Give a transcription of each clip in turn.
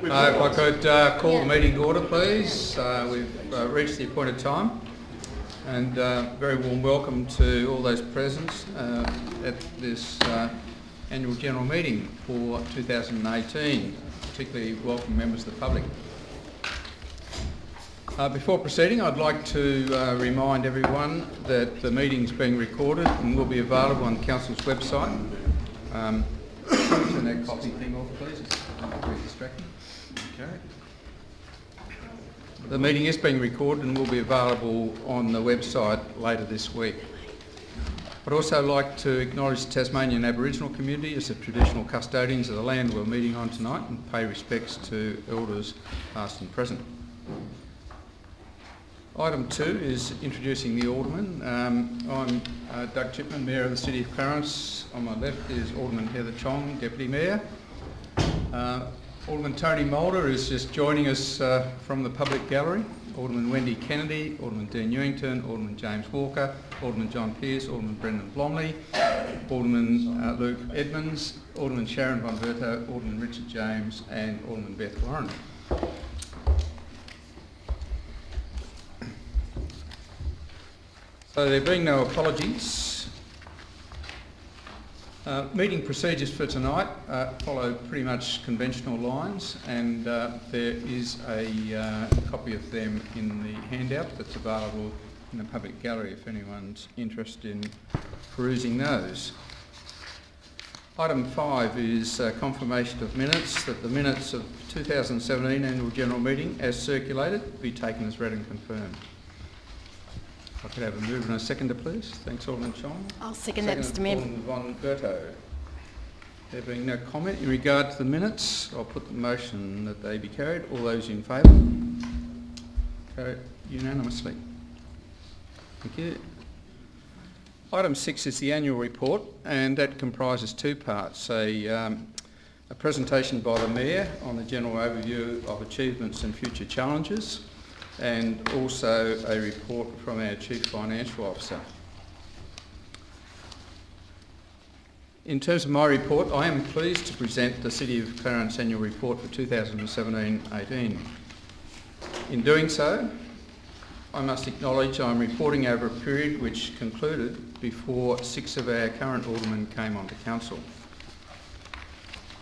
If I could call the meeting to order, please. We've reached the appointed time, and very warm welcome to all those present at this annual general meeting for 2018. Particularly welcome members of the public. Before proceeding, I'd like to remind everyone that the meeting is being recorded and will be available on the Council's website. Turn that copy thing off, please. It's very distracting. Okay. The meeting is being recorded and will be available on the website later this week. I'd also like to acknowledge the Tasmanian Aboriginal community as the traditional custodians of the land we're meeting on tonight and pay respects to elders past and present. Item 2 is introducing the Alderman. I'm Doug Chipman, Mayor of the City of Clarence. On my left is Alderman Heather Chong, Deputy Mayor. Alderman Tony Mulder is just joining us from the public gallery. Alderman Wendy Kennedy, Alderman Dean Ewington, Alderman James Walker, Alderman John Pearce, Alderman Brendan Blomley, Alderman Luke Edmonds, Alderman Sharon von Verto, Alderman Richard James and Alderman Beth Warren. So there being no apologies, meeting procedures for tonight follow pretty much conventional lines, and there is a copy of them in the handout that's available in the public gallery if anyone's interested in perusing those. Item 5 is confirmation of minutes, that the minutes of 2017 Annual General Meeting as circulated be taken as read and confirmed. If I could have a mover and a seconder, please. Thanks, Alderman Chong. I'll second that, Mr Mayor. Alderman von Verto. There being no comment in regard to the minutes, I'll put the motion that they be carried. All those in favour? Carried unanimously. Thank you. Item 6 is the annual report, and that comprises two parts. A presentation by the Mayor on the general overview of achievements and future challenges, and also a report from our Chief Financial Officer. In terms of my report, I am pleased to present the City of Clarence Annual Report for 2017-18. In doing so, I must acknowledge I'm reporting over a period which concluded before 6 of our current aldermen came onto council.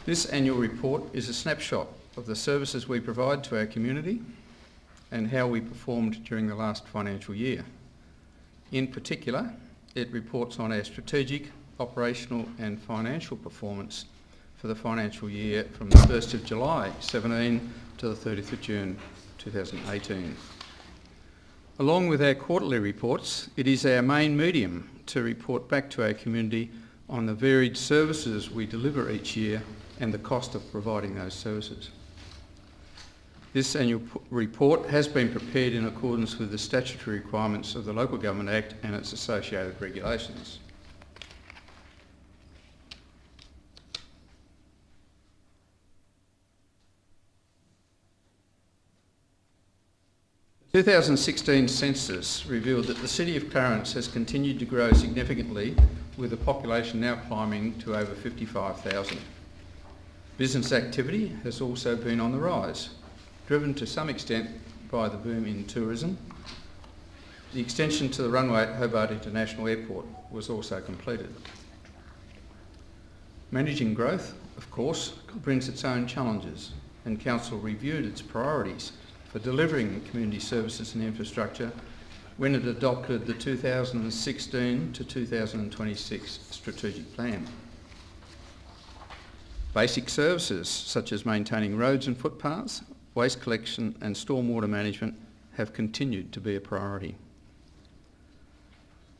This annual report is a snapshot of the services we provide to our community and how we performed during the last financial year. In particular, it reports on our strategic, operational and financial performance for the financial year from the 1st of July 17 to the 30th of June 2018. Along with our quarterly reports, it is our main medium to report back to our community on the varied services we deliver each year and the cost of providing those services. This annual report has been prepared in accordance with the statutory requirements of the Local Government Act and its associated regulations. The 2016 census revealed that the City of Clarence has continued to grow significantly, with the population now climbing to over 55,000. Business activity has also been on the rise, driven to some extent by the boom in tourism. The extension to the runway at Hobart International Airport was also completed. Managing growth, of course, brings its own challenges, and Council reviewed its priorities for delivering community services and infrastructure when it adopted the 2016 to 2026 strategic plan. Basic services such as maintaining roads and footpaths, waste collection and stormwater management have continued to be a priority.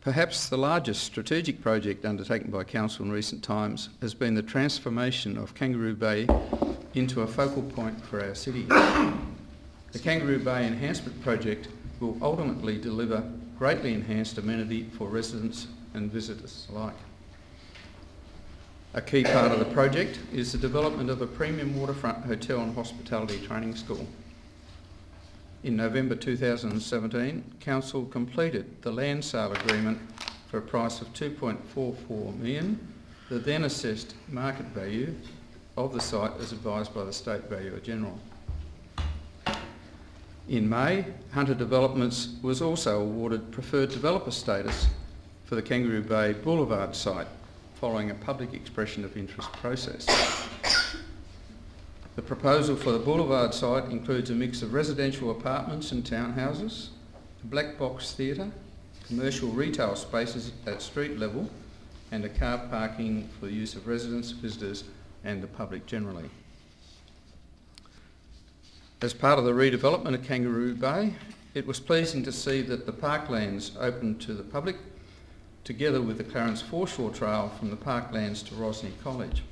Perhaps the largest strategic project undertaken by Council in recent times has been the transformation of Kangaroo Bay into a focal point for our city. The Kangaroo Bay Enhancement Project will ultimately deliver greatly enhanced amenity for residents and visitors alike. A key part of the project is the development of a premium waterfront hotel and hospitality training school. In November 2017, Council completed the land sale agreement for a price of $2.44 million. The then assessed market value of the site as advised by the State Valuer General. In May, Hunter Developments was also awarded preferred developer status for the Kangaroo Bay Boulevard site following a public expression of interest process. The proposal for the Boulevard site includes a mix of residential apartments and townhouses, a black box theatre, commercial retail spaces at street level, and a car parking for the use of residents, visitors and the public generally. As part of the redevelopment of Kangaroo Bay, it was pleasing to see that the parklands opened to the public, together with the Clarence Foreshore Trail from the parklands to Rosny College.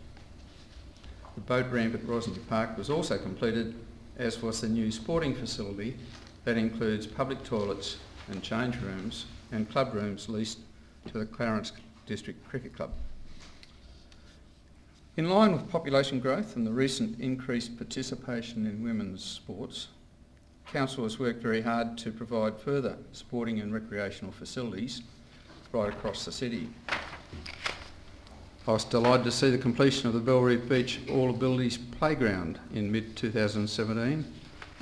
The boat ramp at Rosny Park was also completed, as was the new sporting facility that includes public toilets and change rooms and club rooms leased to the Clarence District Cricket Club. In line with population growth and the recent increased participation in women's sports, Council has worked very hard to provide further sporting and recreational facilities right across the city. I was delighted to see the completion of the Bell Reef Beach All Abilities Playground in mid-2017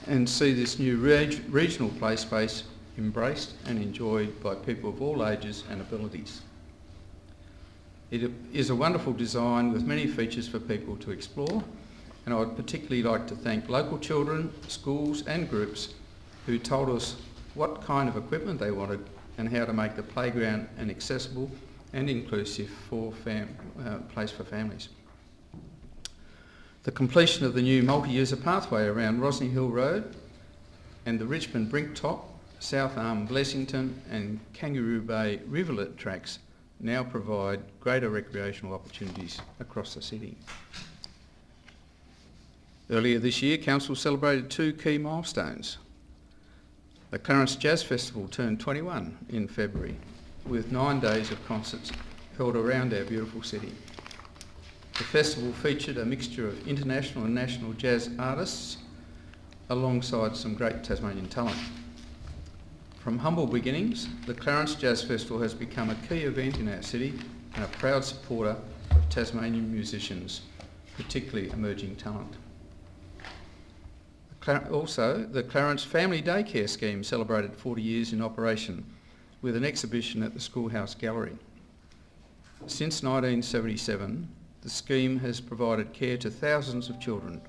and see this new regional play space embraced and enjoyed by people of all ages and abilities. It is a wonderful design with many features for people to explore, and I would particularly like to thank local children, schools and groups who told us what kind of equipment they wanted and how to make the playground an accessible and inclusive place for families. The completion of the new multi-user pathway around Rosny Hill Road and the Richmond Brinktop, South Arm Blessington and Kangaroo Bay Rivulet tracks now provide greater recreational opportunities across the city. Earlier this year, Council celebrated two key milestones. The Clarence Jazz Festival turned 21 in February, with 9 days of concerts held around our beautiful city. The festival featured a mixture of international and national jazz artists alongside some great Tasmanian talent. From humble beginnings, the Clarence Jazz Festival has become a key event in our city and a proud supporter of Tasmanian musicians, particularly emerging talent. Also, the Clarence Family Daycare Scheme celebrated 40 years in operation with an exhibition at the Schoolhouse Gallery. Since 1977, the scheme has provided care to thousands of children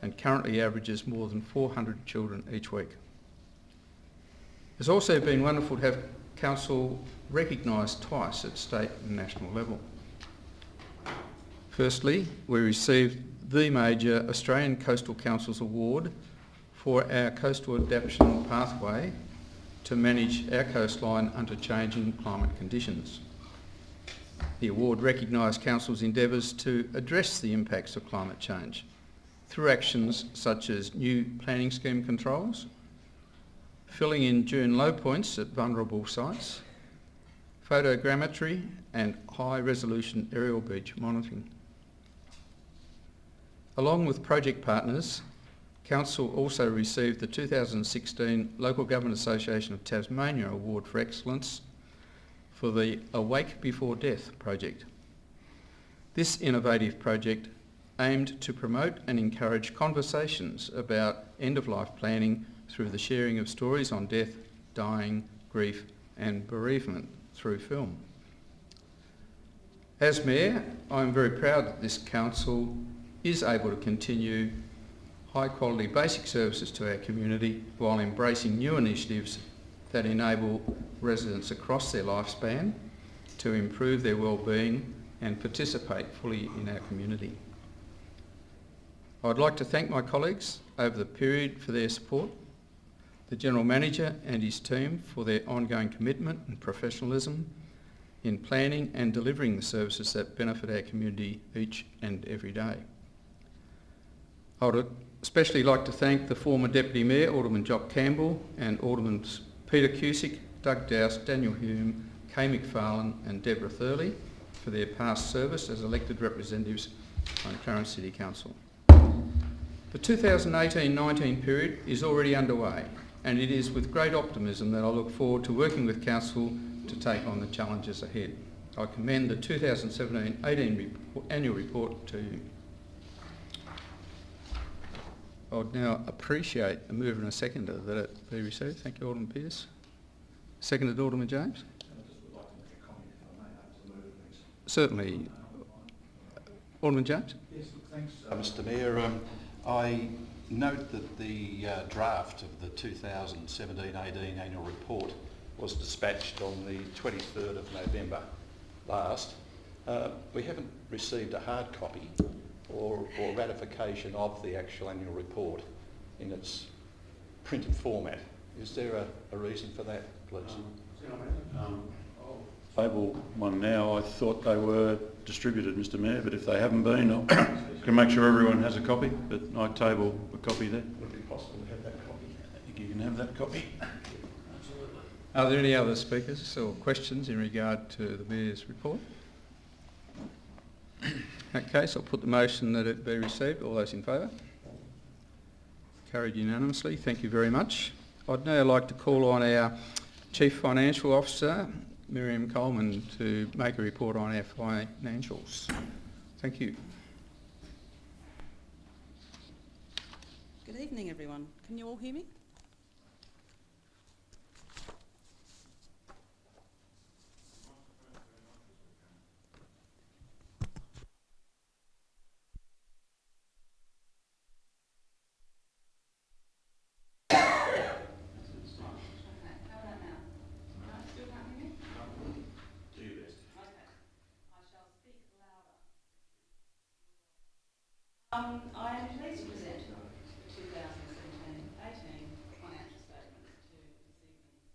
and currently averages more than 400 children each week. It's also been wonderful to have Council recognised twice at state and national level. Firstly, we received the major Australian Coastal Council's award for our coastal adaptation pathway to manage our coastline under changing climate conditions. The award recognised Council's endeavours to address the impacts of climate change through actions such as new planning scheme controls, filling in dune low points at vulnerable sites, photogrammetry and high-resolution aerial beach monitoring. Along with project partners, Council also received the 2016 Local Government Association of Tasmania Award for Excellence for the Awake Before Death project. This innovative project aimed to promote and encourage conversations about end-of-life planning through the sharing of stories on death, dying, grief and bereavement through film. As Mayor, I am very proud that this Council is able to continue high quality basic services to our community while embracing new initiatives that enable residents across their lifespan to improve their well-being and participate fully in our community. I'd like to thank my colleagues over the period for their support, the General Manager and his team for their ongoing commitment and professionalism in planning and delivering the services that benefit our community each and every day. I would especially like to thank the former Deputy Mayor, Alderman Jock Campbell, and Aldermen Peter Cusick, Doug Dowse, Daniel Hume, Kay McFarlane and Deborah Thurley for their past service as elected representatives on Clarence City Council. The 2018-19 period is already underway, and it is with great optimism that I look forward to working with Council to take on the challenges ahead. I commend the 2017-18 annual report to you. I'd now appreciate a mover and a seconder that it be received. Thank you, Alderman Pearce. Seconded, Alderman James. I just would like to make a comment, if I may, to move things. Certainly. Alderman James. Yes, thanks, Mr Mayor. I note that the draft of the 2017-18 annual report was dispatched on the 23rd of November last. We haven't received a hard copy or ratification of the actual annual report in its printed format. Is there a reason for that, please? Table one now. I thought they were distributed, Mr Mayor, but if they haven't been, I can make sure everyone has a copy, but I table a copy there. Would it be possible to have that copy? I think you can have that copy. Absolutely. Are there any other speakers or questions in regard to the Mayor's report? In that case, I'll put the motion that it be received. All those in favour? Carried unanimously. Thank you very much. I'd now like to call on our Chief Financial Officer, Miriam Coleman, to make a report on our financials. Thank you. Good evening, everyone. Can you all hear me? I am pleased to present the 2017-18 financial statements to this evening's annual.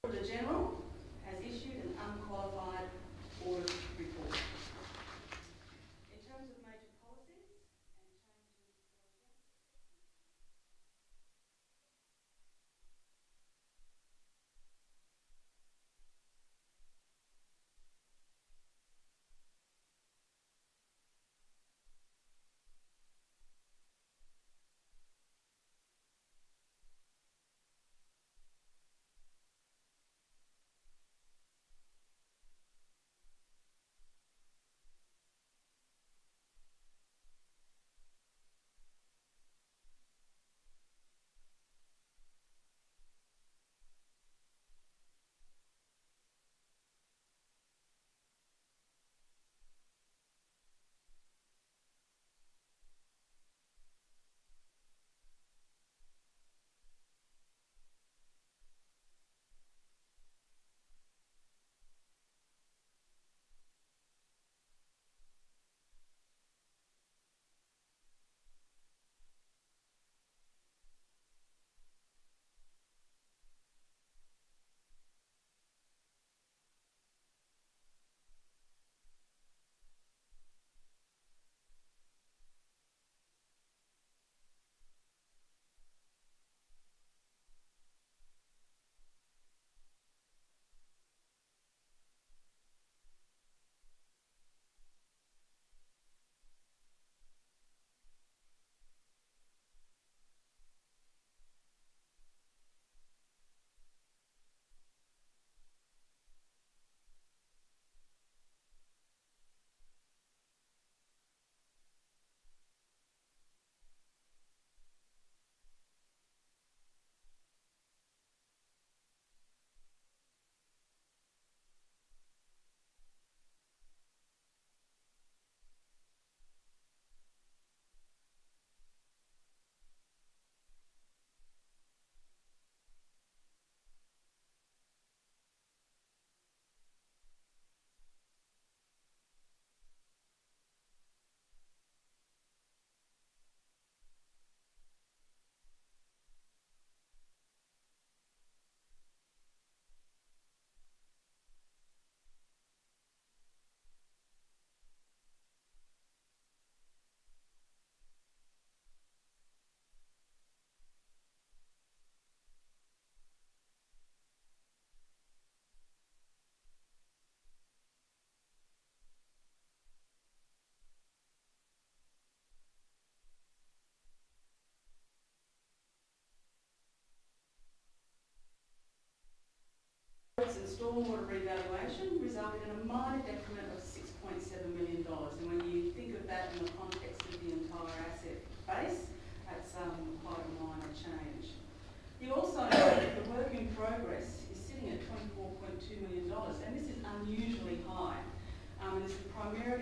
The Auditor General has issued an unqualified audit report. In terms of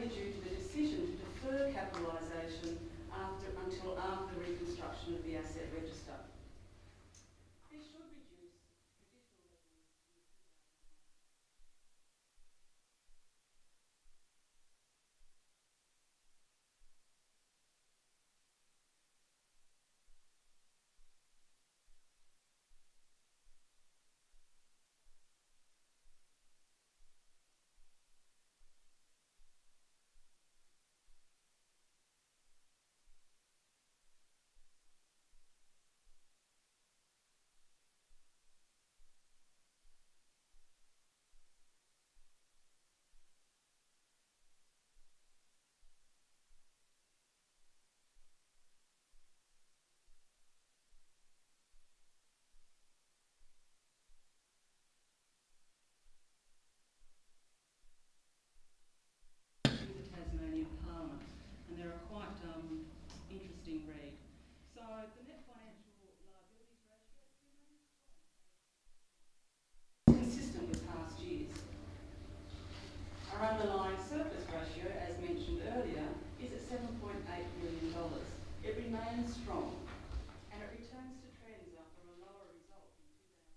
due to the decision to defer capitalisation until after the reconstruction of the asset register. This should reduce traditional levels in 2019. They're a quite interesting read. So the net financial liabilities ratio remains strong, consistent with past years. Our underlying surplus ratio, as mentioned earlier, is at $7.8 billion. It remains strong, and it returns to trends after a lower result in 2015.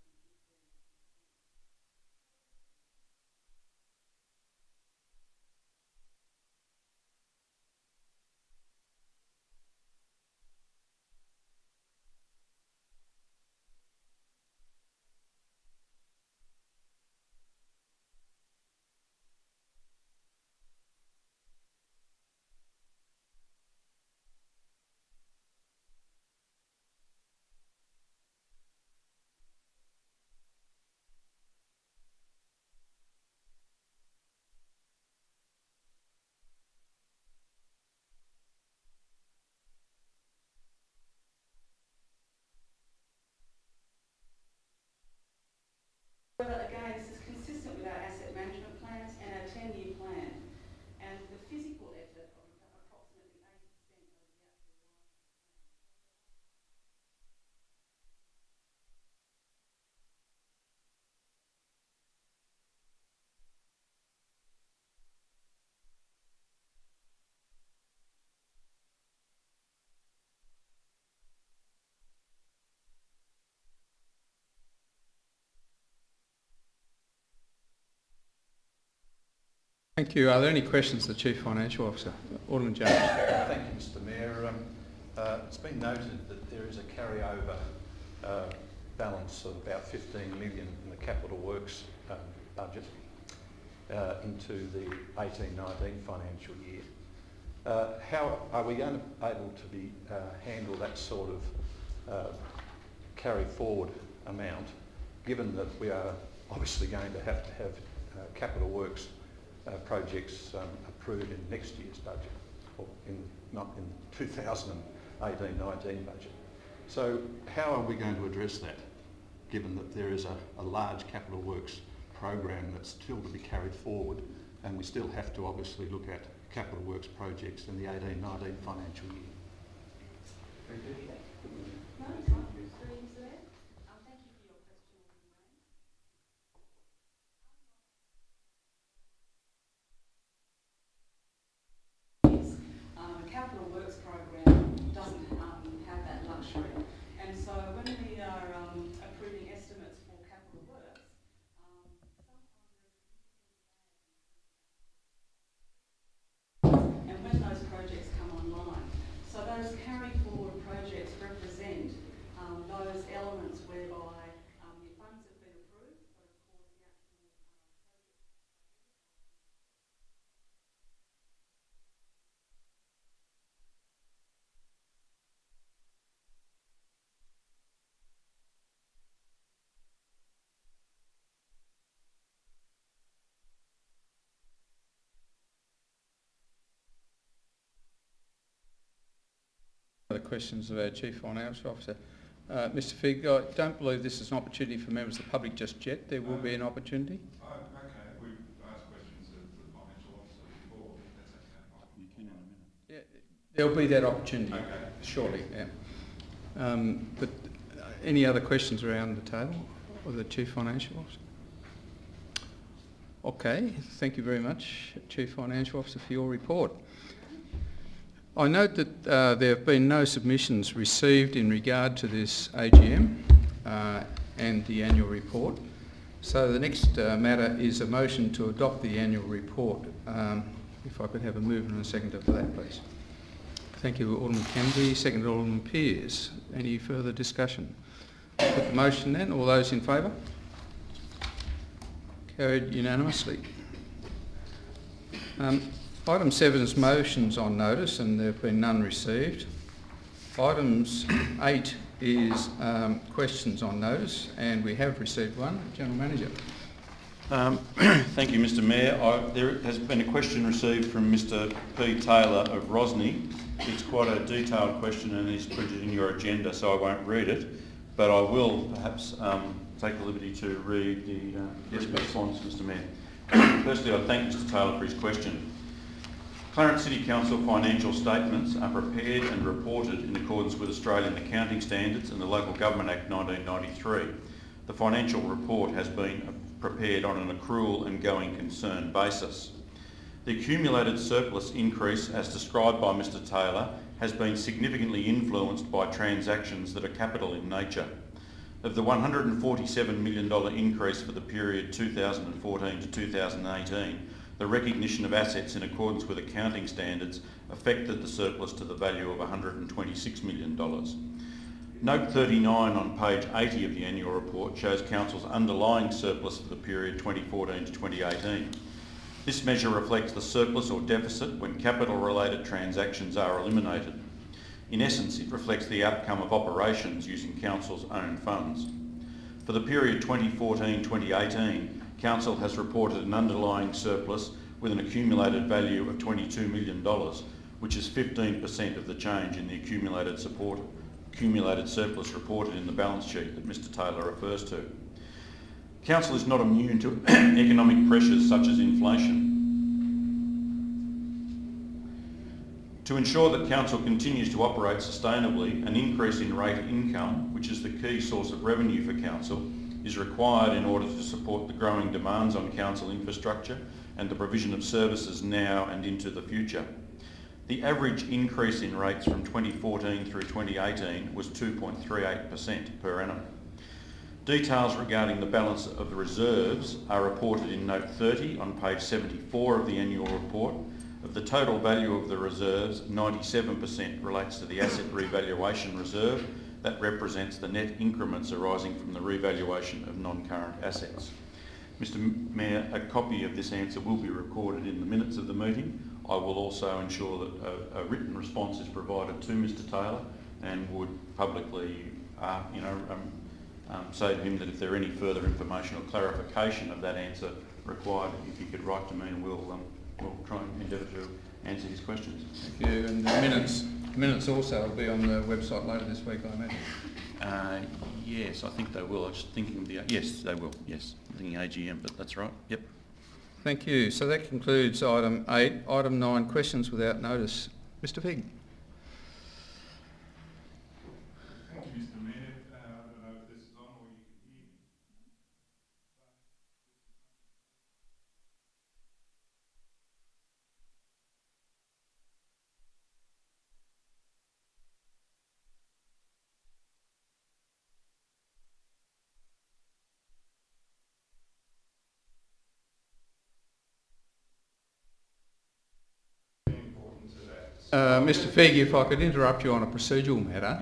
However, again, this is consistent with our asset management plans and our 10-year plan, and the physical effort of approximately 80% over the actual life of the plan. Thank you. Are there any questions to the Chief Financial Officer? Alderman James. Thank you, Mr Mayor. It's been noted that there is a carryover balance of about 15 million in the capital works budget into the 18-19 financial year. How are we going to be able to handle that sort of carry forward amount, given that we are obviously going to have capital works projects approved in next year's budget, or not in 2018-19 budget. So how are we going to address that, given that there is a large capital works program that's still to be carried forward, and we still have to obviously look at capital works projects in the 18-19 financial year? No, it's not. Thank you for your question, Alderman Raine. The capital works program doesn't have that luxury, and so when we are approving estimates for capital works, sometimes there are significant lags in terms of and when those projects come online. So those carry forward projects represent those elements whereby the funds have been approved, but of course the actual Other questions of our Chief Financial Officer. Mr Figg, I don't believe this is an opportunity for members of the public just yet. There will be an opportunity. Okay, we've asked questions of the financial officer before, if that's okay. You can in a minute. Yeah, there'll be that opportunity, Okay. shortly. Yeah. But any other questions around the table of the Chief Financial Officer? Okay, thank you very much, Chief Financial Officer, for your report. I note that there have been no submissions received in regard to this AGM and the annual report. So the next matter is a motion to adopt the annual report. If I could have a mover and a seconder for that, please. Thank you, Alderman Kennedy. Seconded, Alderman Pearce. Any further discussion? Put the motion then. All those in favour? Carried unanimously. Item 7 is motions on notice, and there have been none received. Items 8 is questions on notice, and we have received one. General Manager. Thank you, Mr Mayor. There has been a question received from Mr P Taylor of Rosny. It's quite a detailed question and is printed in your agenda, so I won't read it, but I will perhaps take the liberty to read the response, Mr Mayor. Firstly, I thank Mr Taylor for his question. Clarence City Council financial statements are prepared and reported in accordance with Australian Accounting Standards and the Local Government Act 1993. The financial report has been prepared on an accrual and going concern basis. The accumulated surplus increase, as described by Mr Taylor, has been significantly influenced by transactions that are capital in nature. Of the $147 million increase for the period 2014 to 2018, the recognition of assets in accordance with accounting standards affected the surplus to the value of $126 million. Note 39 on page 80 of the annual report shows Council's underlying surplus for the period 2014 to 2018. This measure reflects the surplus or deficit when capital-related transactions are eliminated. In essence, it reflects the outcome of operations using Council's own funds. For the period 2014-2018, Council has reported an underlying surplus with an accumulated value of $22 million, which is 15% of the change in the accumulated surplus reported in the balance sheet that Mr Taylor refers to. Council is not immune to economic pressures such as inflation. To ensure that Council continues to operate sustainably, an increase in rate income, which is the key source of revenue for Council, is required in order to support the growing demands on Council infrastructure and the provision of services now and into the future. The average increase in rates from 2014 through 2018 was 2.38% per annum. Details regarding the balance of the reserves are reported in note 30 on page 74 of the annual report. Of the total value of the reserves, 97% relates to the asset revaluation reserve. That represents the net increments arising from the revaluation of non-current assets. Mr Mayor, a copy of this answer will be recorded in the minutes of the meeting. I will also ensure that a written response is provided to Mr Taylor, and would publicly say to him that if there are any further information or clarification of that answer required, if he could write to me, and we'll try and endeavour to answer his questions. Thank you. And the minutes also will be on the website later this week, I imagine. Yes, I think they will. I was just thinking of yes, they will. Yes, I'm thinking AGM, but that's right. Yep. Thank you. So that concludes item 8. Item 9, questions without notice. Mr Figg. Thank you, Mr Mayor. I don't know if this is on or you can hear me. Mr Figg, if I could interrupt you on a procedural matter.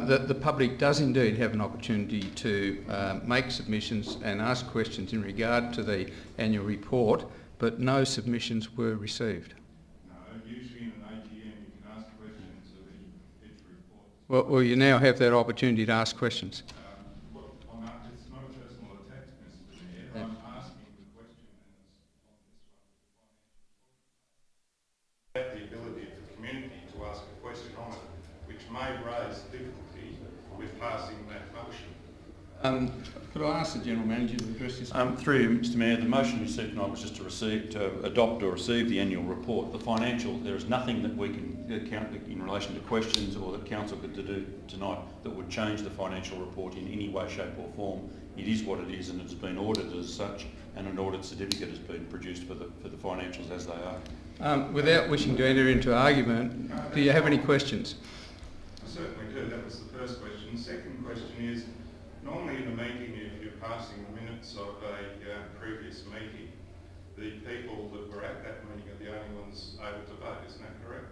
The public does indeed have an opportunity to make submissions and ask questions in regard to the annual report, but no submissions were received. No, usually in an AGM you can ask questions of each report. Well, you now have that opportunity to ask questions. It's not a personal attack, Mr Mayor. I'm asking the question, and it's on this one with the financial report. Have the ability for the community to ask a question on it, which may raise difficulty with passing that motion. Could I ask the General Manager to address this? Through you, Mr Mayor, the motion received tonight was just to adopt or receive the annual report. The financial, there is nothing that we can count in relation to questions or that Council could do tonight that would change the financial report in any way, shape or form. It is what it is, and it's been audited as such, and an audit certificate has been produced for the financials as they are. Without wishing to enter into argument, do you have any questions? I certainly do. That was the first question. Second question is, normally in a meeting, if you're passing the minutes of a previous meeting, the people that were at that meeting are the only ones able to vote, isn't that correct?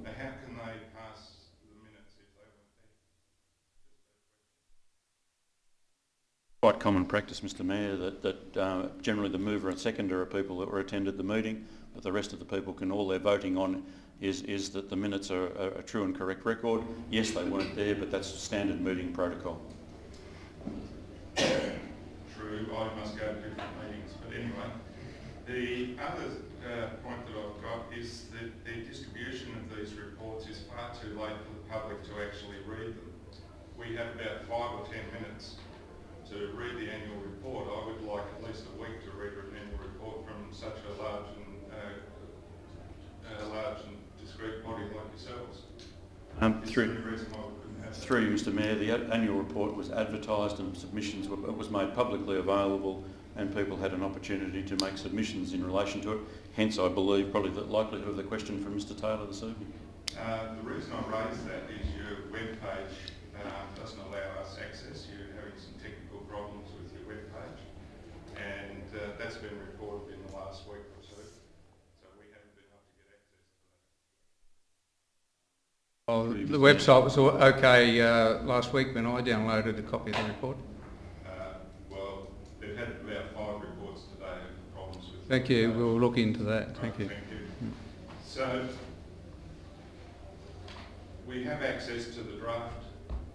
Now, how can they pass the minutes if they weren't there? Quite common practice, Mr Mayor, that generally the mover and seconder are people that were attended the meeting, but the rest of the people can, all they're voting on is that the minutes are a true and correct record. Yes, they weren't there, but that's standard meeting protocol. True, I must go to different meetings, but anyway. The other point that I've got is that the distribution of these reports is far too late for the public to actually read them. We have about 5 or 10 minutes to read the annual report. I would like at least a week to read an annual report from such a large and discreet body like yourselves. Through you, Mr Mayor, the annual report was advertised and submissions was made publicly available, and people had an opportunity to make submissions in relation to it. Hence, I believe probably the likelihood of the question from Mr Taylor this evening. The reason I raise that is your webpage doesn't allow us access. You're having some technical problems with your webpage, and that's been reported in the last week or so. So we haven't been able to get access to that. The website was okay last week when I downloaded a copy of the report. Well, they've had about 5 reports today of problems with. Thank you. We'll look into that. Thank you. Thank you. So we have access to the draft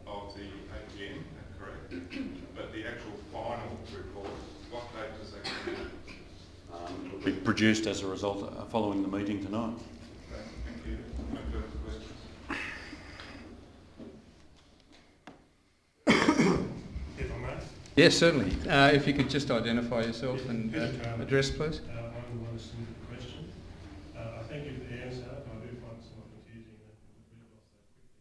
of the AGM, correct? But the actual final report, what date does that come in? Will be produced as a result following the meeting tonight. Okay, thank you. No further questions. If I may. Yes, certainly. If you could just identify yourself and address, please. I'm the one who submitted the question. I thank you for the answer. I do find it somewhat confusing that it was read off so quickly.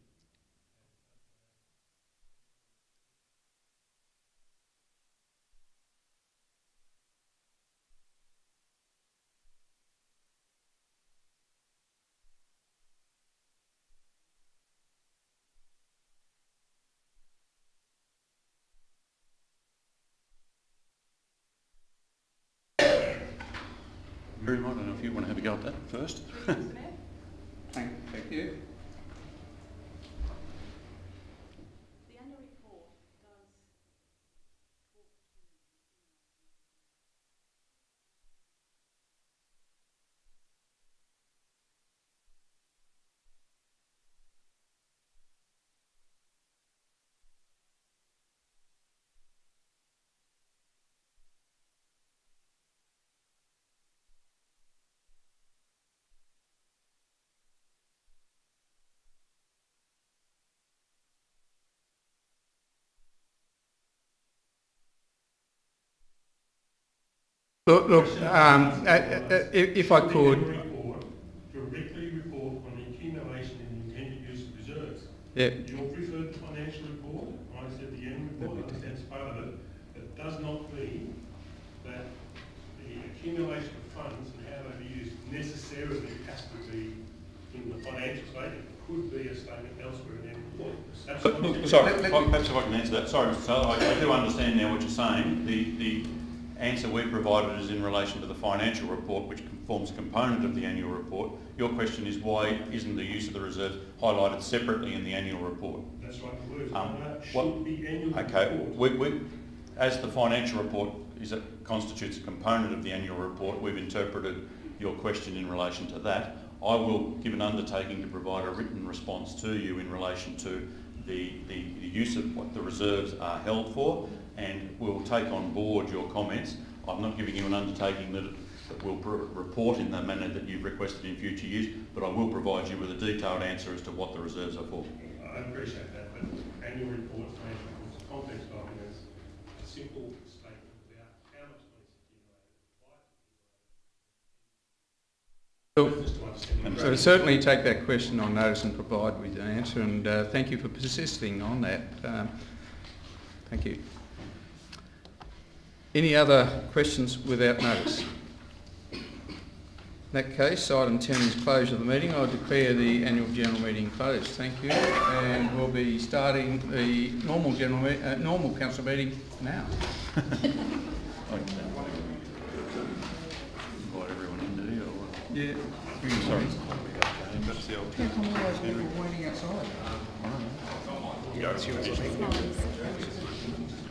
Very much. I don't know if you want to have a go at that first. Thank you. The annual report does talk to Look, if I could. The annual report directly report on the accumulation and intended use of reserves. Yeah. You've referred to the financial report. I said the annual report. I understand it's part of it. It does not mean that the accumulation of funds and how they be used necessarily has to be in the financial statement. It could be a statement elsewhere in the annual report. That's what I'm saying. Sorry, perhaps if I can answer that. Sorry, Mr Taylor, I do understand now what you're saying. The answer we provided is in relation to the financial report, which forms a component of the annual report. Your question is why isn't the use of the reserves highlighted separately in the annual report? That's right, the words. What- Should be annual Okay, report. as the financial report constitutes a component of the annual report, we've interpreted your question in relation to that. I will give an undertaking to provide a written response to you in relation to the use of what the reserves are held for, and we'll take on board your comments. I'm not giving you an undertaking that we'll report in the manner that you've requested in future years, but I will provide you with a detailed answer as to what the reserves are for. I appreciate that, but annual report, financial reports, complex documents, a simple statement about how much money is accumulated, why it's accumulated. Just to understand. So certainly take that question on notice and provide with an answer, and thank you for persisting on that. Thank you. Any other questions without notice? In that case, item 10 is closure of the meeting. I declare the annual general meeting closed. Thank you. And we'll be starting the normal council meeting now. Invite everyone in, do you? Yeah. Sorry. That's the old people waiting outside.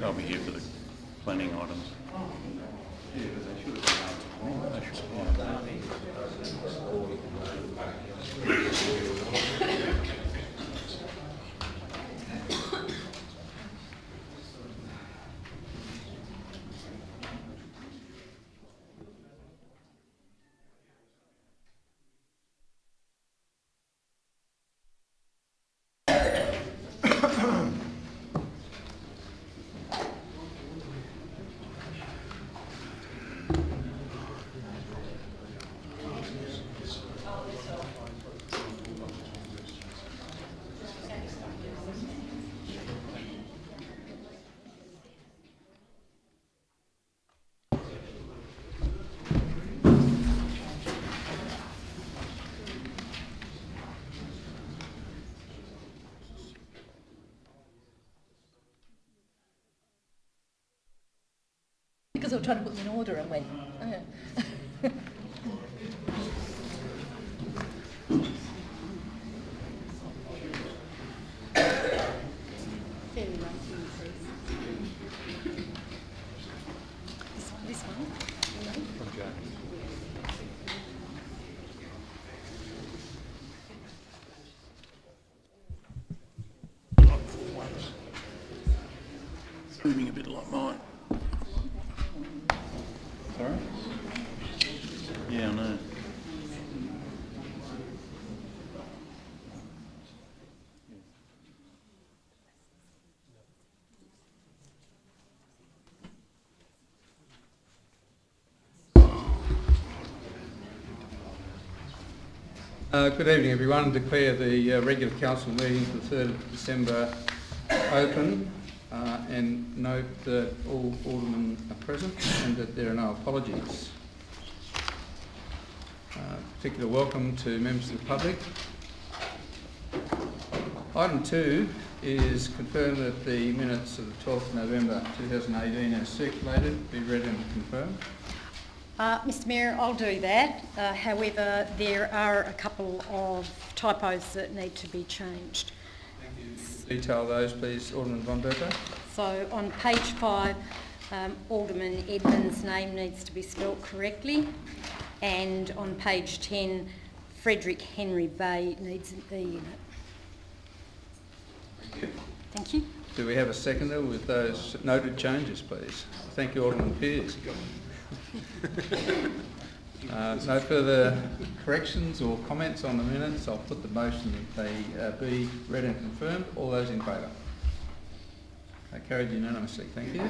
I'll be here for the planning items. Because I was trying to put them in order and went, oh. This one? Moving a bit like mine. Sorry? Yeah, I know. Good evening, everyone. Declare the regular council meeting for the 3rd of December open, and note that all aldermen are present and that there are no apologies. Particular welcome to members of the public. Item 2 is confirm that the minutes of the 12th of November 2018 as circulated be read and confirmed. Mr Mayor, I'll do that. However, there are a couple of typos that need to be changed. Detail those, please, Alderman von Berto. So on page 5, Alderman Edmonds' name needs to be spelt correctly, and on page 10, Frederick Henry Bay needs an E in it. Thank you. Do we have a seconder with those noted changes, please? Thank you, Alderman Pearce. No further corrections or comments on the minutes. I'll put the motion that they be read and confirmed. All those in favour? Carried unanimously. Thank you.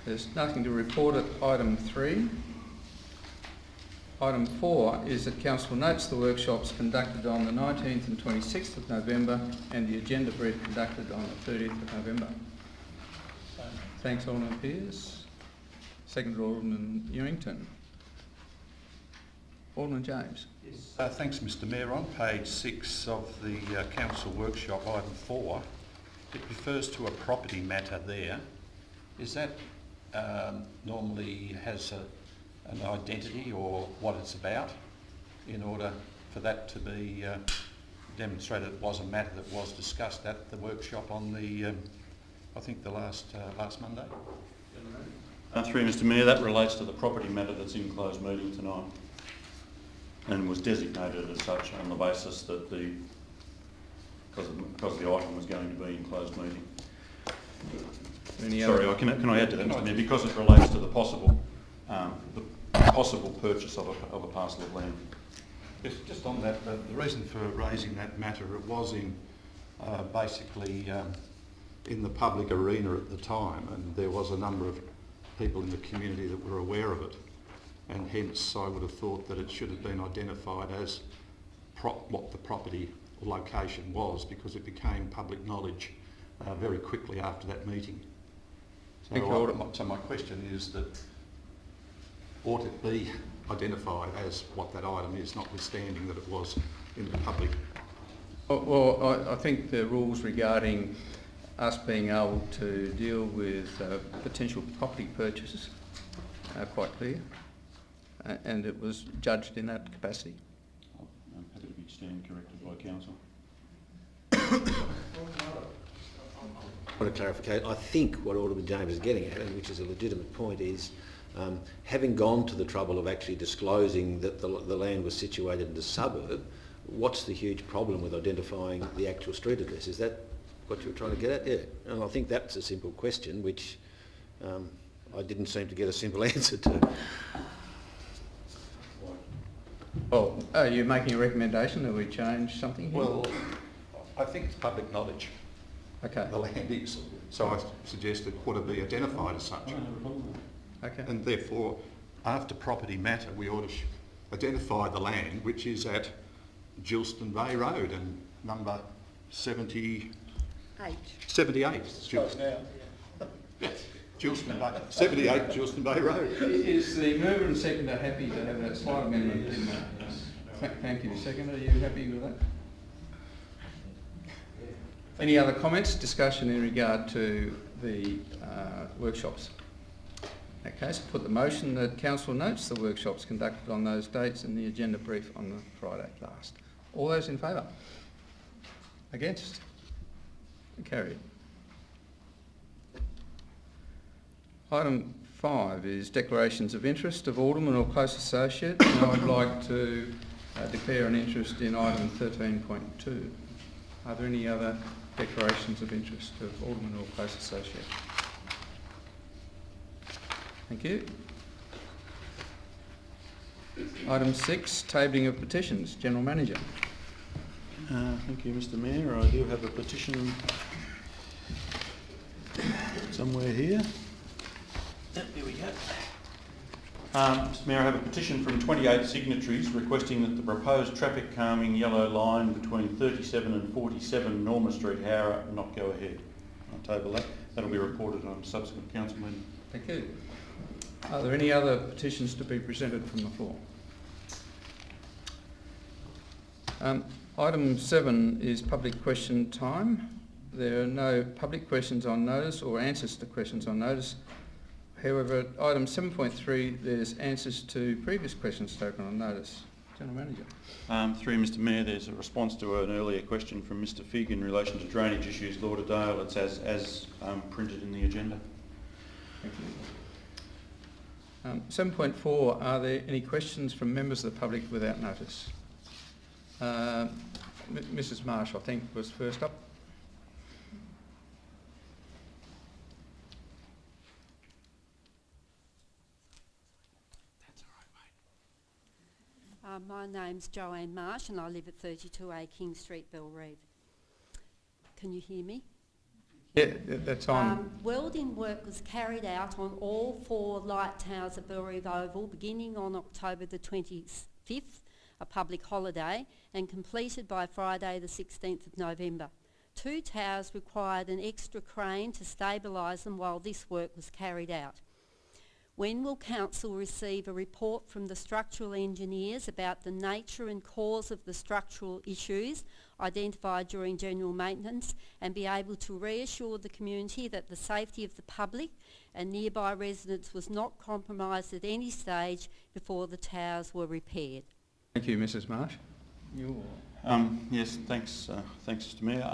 There's nothing to report at item 3. Item 4 is that Council notes the workshops conducted on the 19th and 26th of November and the agenda brief conducted on the 30th of November. Thanks, Alderman Pearce. Second, Alderman Ewington. Alderman James. Yes. Thanks, Mr Mayor. On page 6 of the council workshop, item 4, it refers to a property matter there. Is that normally has an identity or what it's about in order for that to be demonstrated? It was a matter that was discussed at the workshop on the, I think the last Monday. Through Mr Mayor, that relates to the property matter that's in closed meeting tonight and was designated as such on the basis that because the item was going to be in closed meeting. Sorry, can I add to that, Mr Mayor? Because it relates to the possible purchase of a parcel of land. Yes, just on that, the reason for raising that matter, it was in basically in the public arena at the time, and there was a number of people in the community that were aware of it, and hence I would have thought that it should have been identified as what the property location was, because it became public knowledge very quickly after that meeting. Thank you, Alderman. So my question is that ought it be identified as what that item is, notwithstanding that it was in the public? Well, I think the rules regarding us being able to deal with potential property purchases are quite clear, and it was judged in that capacity. I'm happy to be stand corrected by council. I want to clarify. I think what Alderman James is getting at, and which is a legitimate point, is having gone to the trouble of actually disclosing that the land was situated in the suburb, what's the huge problem with identifying the actual street address? Is that what you were trying to get at? Yeah. And I think that's a simple question, which I didn't seem to get a simple answer to. Oh, are you making a recommendation that we change something here? Well, I think it's public knowledge. Okay. The land is. So I suggested would it be identified as such? Okay. And therefore, after property matter, we ought to identify the land, which is at Gilston Bay Road and number 78. Yes, Gilston Bay, 78 Gilston Bay Road. Is the mover and seconder happy to have that slight amendment in there? Thank you. Seconder, are you happy with that? Any other comments, discussion in regard to the workshops? In that case, put the motion that council notes the workshops conducted on those dates in the agenda brief on the Friday last. All those in favour? Against? Carried. Item 5 is declarations of interest of Alderman or close associate, and I'd like to declare an interest in item 13.2. Are there any other declarations of interest of Alderman or close associate? Thank you. Item 6, tabling of petitions. General Manager. Thank you, Mr Mayor. I do have a petition somewhere here. There we go. Mr Mayor, I have a petition from 28 signatories requesting that the proposed traffic calming yellow line between 37 and 47 Norma Street, Howrah, not go ahead. I'll table that. That'll be reported on a subsequent council meeting. Thank you. Are there any other petitions to be presented from the floor? Item 7 is public question time. There are no public questions on notice or answers to questions on notice. However, at item 7.3, there's answers to previous questions taken on notice. General Manager. Through Mr Mayor, there's a response to an earlier question from Mr Figg in relation to drainage issues, Lauderdale. It's as printed in the agenda. Thank you. 7.4, are there any questions from members of the public without notice? Mrs Marsh, I think, was first up. My name's Joanne Marsh and I live at 32A King Street, Belrive. Can you hear me? Yeah, that's on. Welding work was carried out on all 4 light towers at Belrive Oval beginning on October the 25th, a public holiday, and completed by Friday the 16th of November. 2 towers required an extra crane to stabilise them while this work was carried out. When will Council receive a report from the structural engineers about the nature and cause of the structural issues identified during general maintenance and be able to reassure the community that the safety of the public and nearby residents was not compromised at any stage before the towers were repaired? Thank you, Mrs Marsh. Yes, thanks, Mr Mayor.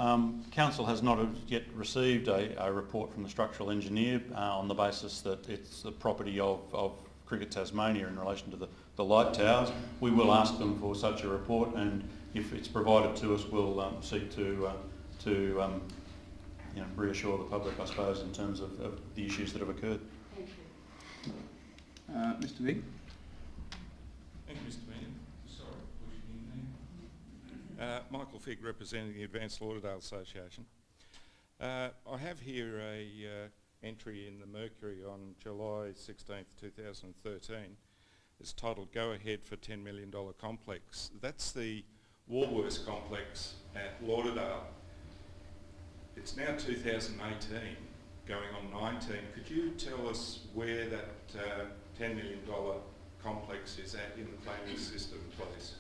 Council has not yet received a report from the structural engineer on the basis that it's the property of Cricket Tasmania in relation to the light towers. We will ask them for such a report, and if it's provided to us, we'll seek to reassure the public, I suppose, in terms of the issues that have occurred. Thank you. Mr Vick. Thank you, Mr Mayor. Michael Figg, representing the Advanced Lauderdale Association. I have here a entry in the Mercury on July 16th, 2013. It's titled "Go Ahead for $10 Million Complex." That's the Woolworths complex at Lauderdale. It's now 2018 going on 19. Could you tell us where that $10 million complex is at in the planning system, please?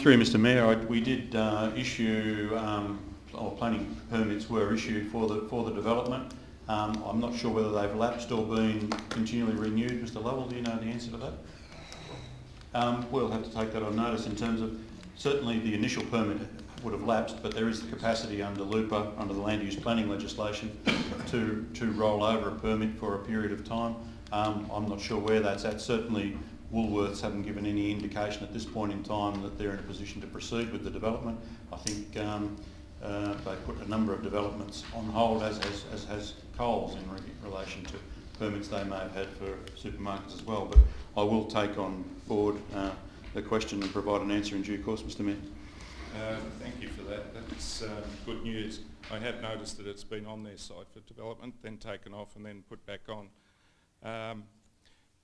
Through Mr Mayor, we did issue, or planning permits were issued for the development. I'm not sure whether they've lapsed or been continually renewed. Mr Lovell, do you know the answer to that? We'll have to take that on notice in terms of, certainly the initial permit would have lapsed, but there is the capacity under LUPA, under the land use planning legislation, to roll over a permit for a period of time. I'm not sure where that's at. Certainly Woolworths haven't given any indication at this point in time that they're in a position to proceed with the development. I think they put a number of developments on hold, as has Coles in relation to permits they may have had for supermarkets as well. But I will take on board the question and provide an answer in due course, Mr Mayor. Thank you for that. That's good news. I have noticed that it's been on their site for development, then taken off and then put back on.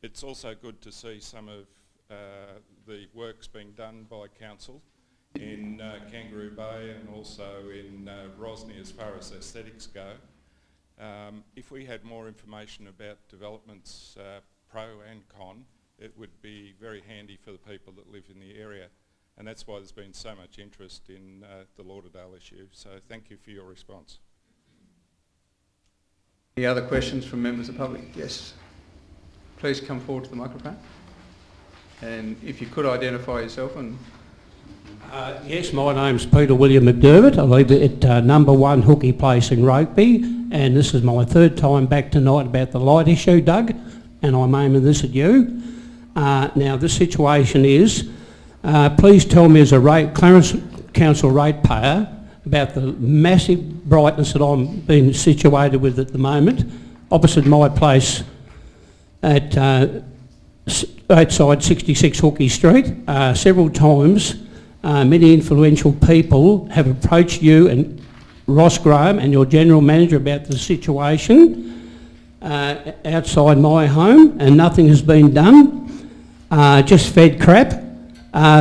It's also good to see some of the works being done by council in Kangaroo Bay and also in Rosny as far as aesthetics go. If we had more information about developments, pro and con, it would be very handy for the people that live in the area. And that's why there's been so much interest in the Lauderdale issue. So thank you for your response. Any other questions from members of the public? Yes. Please come forward to the microphone. And if you could identify yourself and... Yes, my name's Peter William McDermott. I live at number 1 Hookie Place in Rugby, and this is my third time back tonight about the light issue, Doug, and I'm aiming this at you. Now, the situation is, please tell me as a Clarence Council ratepayer about the massive brightness that I'm being situated with at the moment, opposite my place at outside 66 Hookie Street. Several times, many influential people have approached you and Ross Graham and your general manager about the situation outside my home, and nothing has been done. Just fed crap.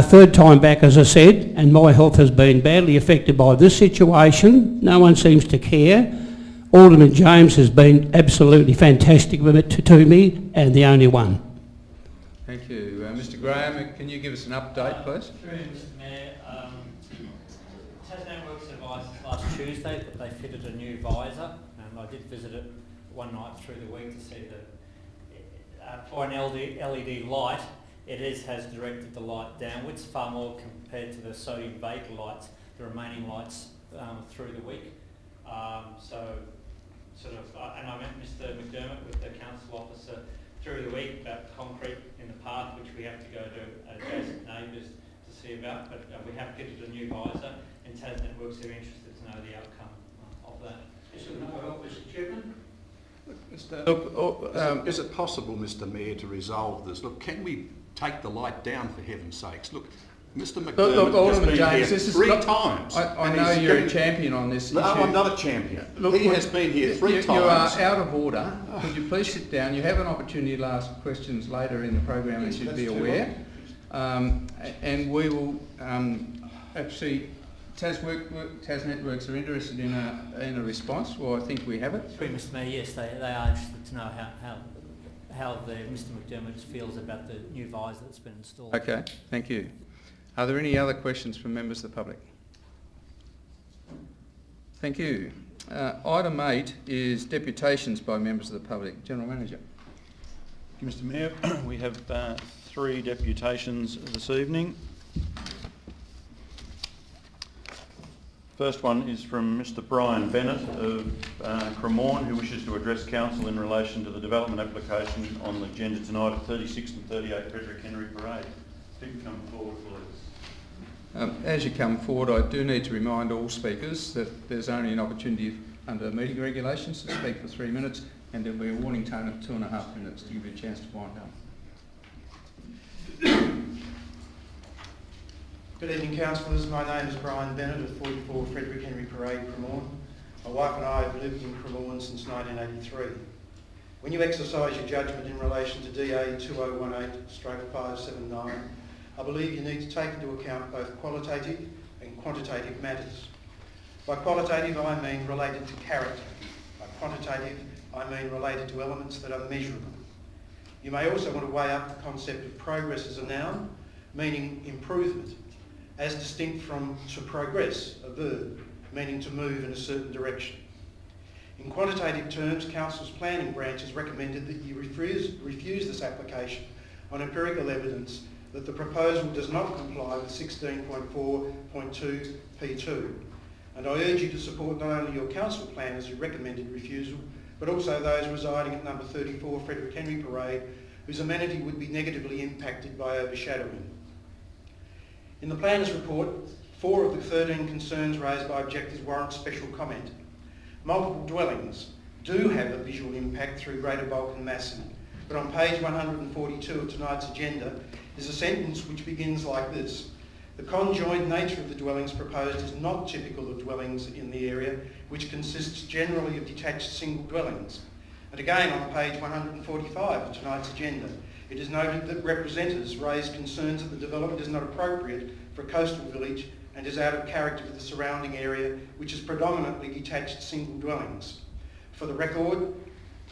Third time back, as I said, and my health has been badly affected by this situation. No one seems to care. Alderman James has been absolutely fantastic with it to me, and the only one. Thank you. Mr Graham, can you give us an update, please? Through Mr Mayor, Tasman Works advised last Tuesday that they fitted a new visor, and I did visit it one night through the week to see that for an LED light, it has directed the light downwards far more compared to the sodium vapour lights, the remaining lights through the week. And I met Mr McDermott with the council officer through the week about concrete in the path, which we have to go to adjacent neighbours to see about, but we have fitted a new visor, and Tasman Works are interested to know the outcome of that. Mr Chairman? Is it possible, Mr Mayor, to resolve this? Look, can we take the light down, for heaven's sakes? Look, Mr McDermott has been James, here three times. I know you're a champion on this issue. No, I'm not a champion. Look, he has been here three times. You are out of order. Could you please sit down? You have an opportunity to ask questions later in the program, as you'd be aware. And we will actually... Tasnet Works are interested in a response. Well, I think we have it. Through Mr Mayor, yes, they are interested to know how Mr McDermott feels about the new visor that's been installed. Okay, thank you. Are there any other questions from members of the public? Thank you. Item 8 is deputations by members of the public. General Manager. Thank you, Mr Mayor. We have 3 deputations this evening. First one is from Mr Brian Bennett of Cremorne, who wishes to address Council in relation to the development application on the agenda tonight at 36 and 38 Frederick Henry Parade. If you can come forward, please. As you come forward, I do need to remind all speakers that there's only an opportunity under meeting regulations to speak for 3 minutes, and there'll be a warning tone of 2.5 minutes to give you a chance to wind up. Good evening, councillors. My name is Brian Bennett of 44 Frederick Henry Parade, Cremorne. My wife and I have lived in Cremorne since 1983. When you exercise your judgment in relation to DA 2018/579, I believe you need to take into account both qualitative and quantitative matters. By qualitative, I mean related to character. By quantitative, I mean related to elements that are measurable. You may also want to weigh up the concept of progress as a noun, meaning improvement, as distinct from to progress, a verb, meaning to move in a certain direction. In quantitative terms, Council's planning branch has recommended that you refuse this application on empirical evidence that the proposal does not comply with 16.4.2 P2. And I urge you to support not only your council planners who recommended refusal, but also those residing at number 34 Frederick Henry Parade, whose amenity would be negatively impacted by overshadowing. In the planners' report, 4 of the 13 concerns raised by objectors warrant special comment. Multiple dwellings do have a visual impact through greater bulk and massing, but on page 142 of tonight's agenda is a sentence which begins like this: the conjoined nature of the dwellings proposed is not typical of dwellings in the area, which consists generally of detached single dwellings. And again on page 145 of tonight's agenda, it is noted that representatives raised concerns that the development is not appropriate for a coastal village and is out of character for the surrounding area, which is predominantly detached single dwellings. For the record,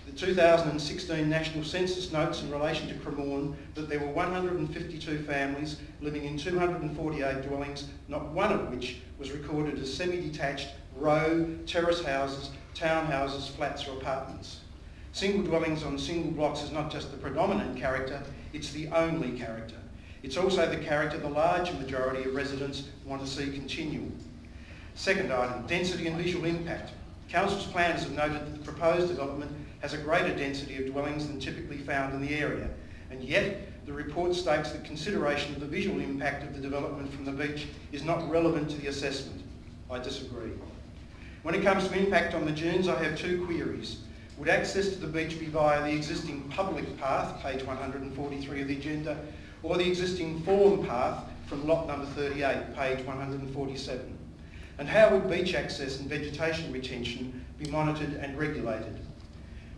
the 2016 National Census notes in relation to Cremorne that there were 152 families living in 248 dwellings, not one of which was recorded as semi-detached row, terrace houses, townhouses, flats or apartments. Single dwellings on single blocks is not just the predominant character, it's the only character. It's also the character the large majority of residents want to see continue. Second item, density and visual impact. Council's planners have noted that the proposed development has a greater density of dwellings than typically found in the area, and yet the report states that consideration of the visual impact of the development from the beach is not relevant to the assessment. I disagree. When it comes to impact on the dunes, I have 2 queries. Would access to the beach be via the existing public path, page 143 of the agenda, or the existing form path from lot number 38, page 147? And how would beach access and vegetation retention be monitored and regulated?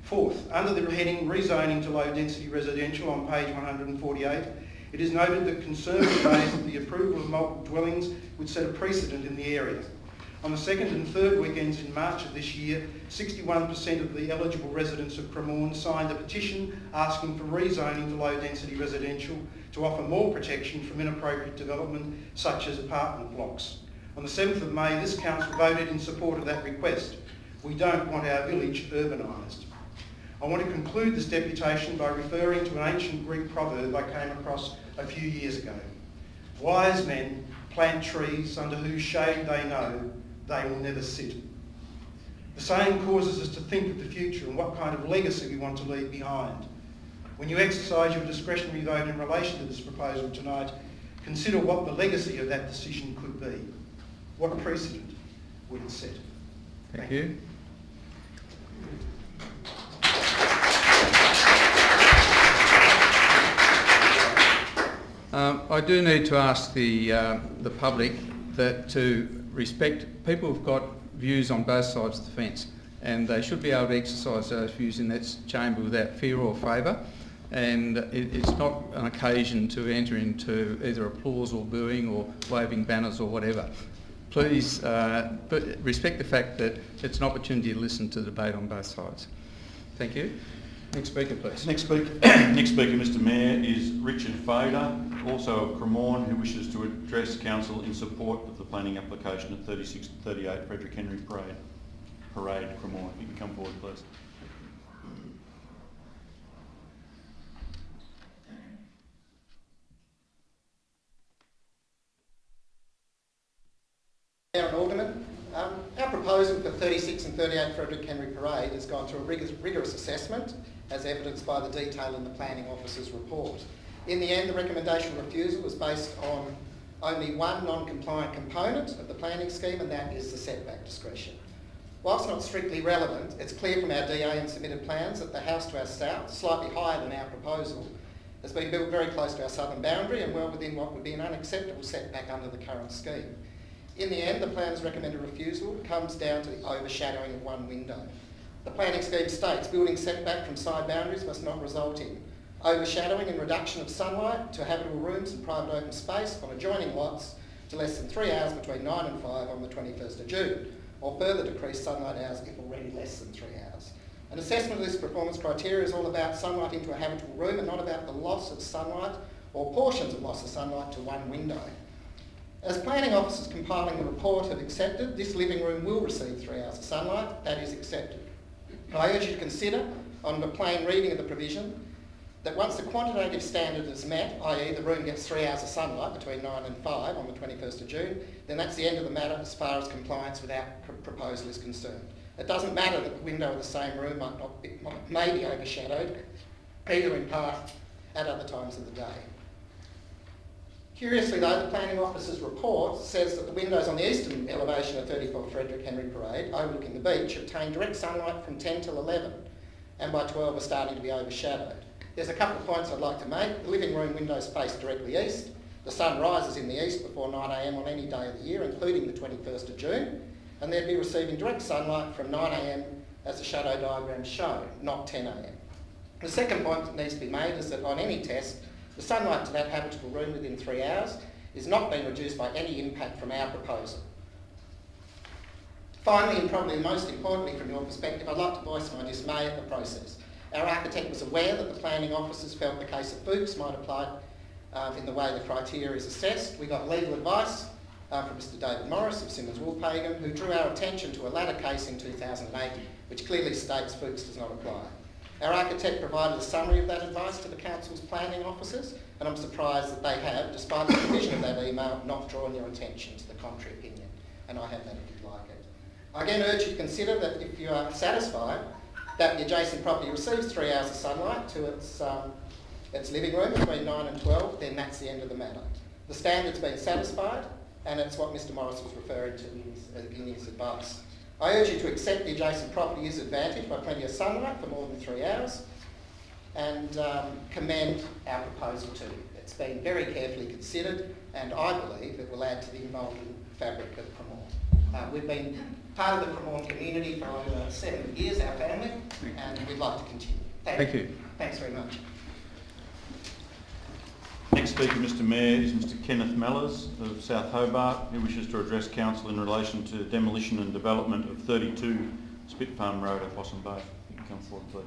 Fourth, under the heading rezoning to low density residential on page 148, it is noted that concerns raised that the approval of multiple dwellings would set a precedent in the area. On the 2nd and 3rd weekends in March of this year, 61% of the eligible residents of Cremorne signed a petition asking for rezoning to low density residential to offer more protection from inappropriate development such as apartment blocks. On the 7th of May, this council voted in support of that request. We don't want our village urbanised. I want to conclude this deputation by referring to an ancient Greek proverb I came across a few years ago. Wise men plant trees under whose shade they know they will never sit. The saying causes us to think of the future and what kind of legacy we want to leave behind. When you exercise your discretionary vote in relation to this proposal tonight, consider what the legacy of that decision could be. What precedent would it set? Thank you. I do need to ask the public that to respect people who've got views on both sides of the fence, and they should be able to exercise those views in that chamber without fear or favour, and it's not an occasion to enter into either applause or booing or waving banners or whatever. Please but respect the fact that it's an opportunity to listen to the debate on both sides. Thank you. Next speaker, please. Next speaker, Mr Mayor, is Richard Fader, also of Cremorne, who wishes to address Council in support of the planning application at 36 to 38 Frederick Henry Parade, Cremorne. If you can come forward, please. Mayor and Alderman, our proposal for 36 and 38 Frederick Henry Parade has gone through a rigorous assessment, as evidenced by the detail in the Planning Officer's report. In the end, the recommendation refusal was based on only one non-compliant component of the planning scheme, and that is the setback discretion. Whilst not strictly relevant, it's clear from our DA and submitted plans that the house to our south, slightly higher than our proposal, has been built very close to our southern boundary and well within what would be an unacceptable setback under the current scheme. In the end, the plan's recommended refusal comes down to the overshadowing of one window. The planning scheme states building setback from side boundaries must not result in overshadowing and reduction of sunlight to habitable rooms and private open space on adjoining lots to less than 3 hours between 9 and 5 on the 21st of June. or further decrease sunlight hours if already less than 3 hours. An assessment of this performance criteria is all about sunlight into a habitable room and not about the loss of sunlight or portions of loss of sunlight to one window. As planning officers compiling the report have accepted, this living room will receive 3 hours of sunlight. That is accepted. I urge you to consider, on the plain reading of the provision, that once the quantitative standard is met, i.e. the room gets 3 hours of sunlight between 9 and 5 on the 21st of June, then that's the end of the matter as far as compliance with our proposal is concerned. It doesn't matter that the window of the same room may be overshadowed, either in part at other times of the day. Curiously though, the planning officer's report says that the windows on the eastern elevation of 34 Frederick Henry Parade, overlooking the beach, obtain direct sunlight from 10 till 11, and by 12 are starting to be overshadowed. There's a couple of points I'd like to make. The living room windows face directly east. The sun rises in the east before 9 a.m. on any day of the year, including the 21st of June, and they'd be receiving direct sunlight from 9 a.m. as the shadow diagrams show, not 10 a.m. The second point that needs to be made is that on any test, the sunlight to that habitable room within 3 hours is not being reduced by any impact from our proposal. Finally, and probably most importantly from your perspective, I'd like to voice my dismay at the process. Our architect was aware that the planning officers felt the case of Fuchs might apply in the way the criteria is assessed. We got legal advice from Mr David Morris of Simmons Woolpagan, who drew our attention to a latter case in 2008, which clearly states Fuchs does not apply. Our architect provided a summary of that advice to the Council's planning officers, and I'm surprised that they have, despite the provision of that email, not drawn your attention to the contrary opinion, and I have that if you'd like it. I again urge you to consider that if you are satisfied that the adjacent property receives 3 hours of sunlight to its living room between 9 and 12, then that's the end of the matter. The standard's been satisfied, and it's what Mr Morris was referring to in his advice. I urge you to accept the adjacent property is advantaged by plenty of sunlight for more than 3 hours and commend our proposal to you. It's been very carefully considered and I believe it will add to the emboldened fabric of Cremorne. We've been part of the Cremorne community for over 7 years, our family, and we'd like to continue. Thank you. Thanks very much. Next speaker, Mr Mayor, is Mr Kenneth Mellors of South Hobart, who wishes to address Council in relation to demolition and development of 32 Spit Farm Road at Possum Bay. You can come forward, please.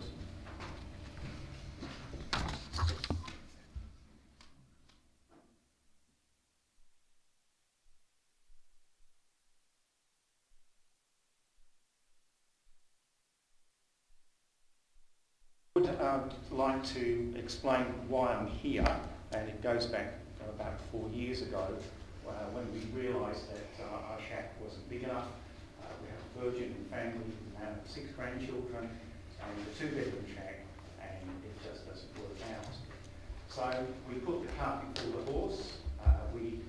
I would like to explain why I'm here, and it goes back about 4 years ago when we realised that our shack wasn't big enough. We have a virgin family, we have 6 grandchildren and a 2-bedroom shack, and it just doesn't work out. So we put the cart before the horse. We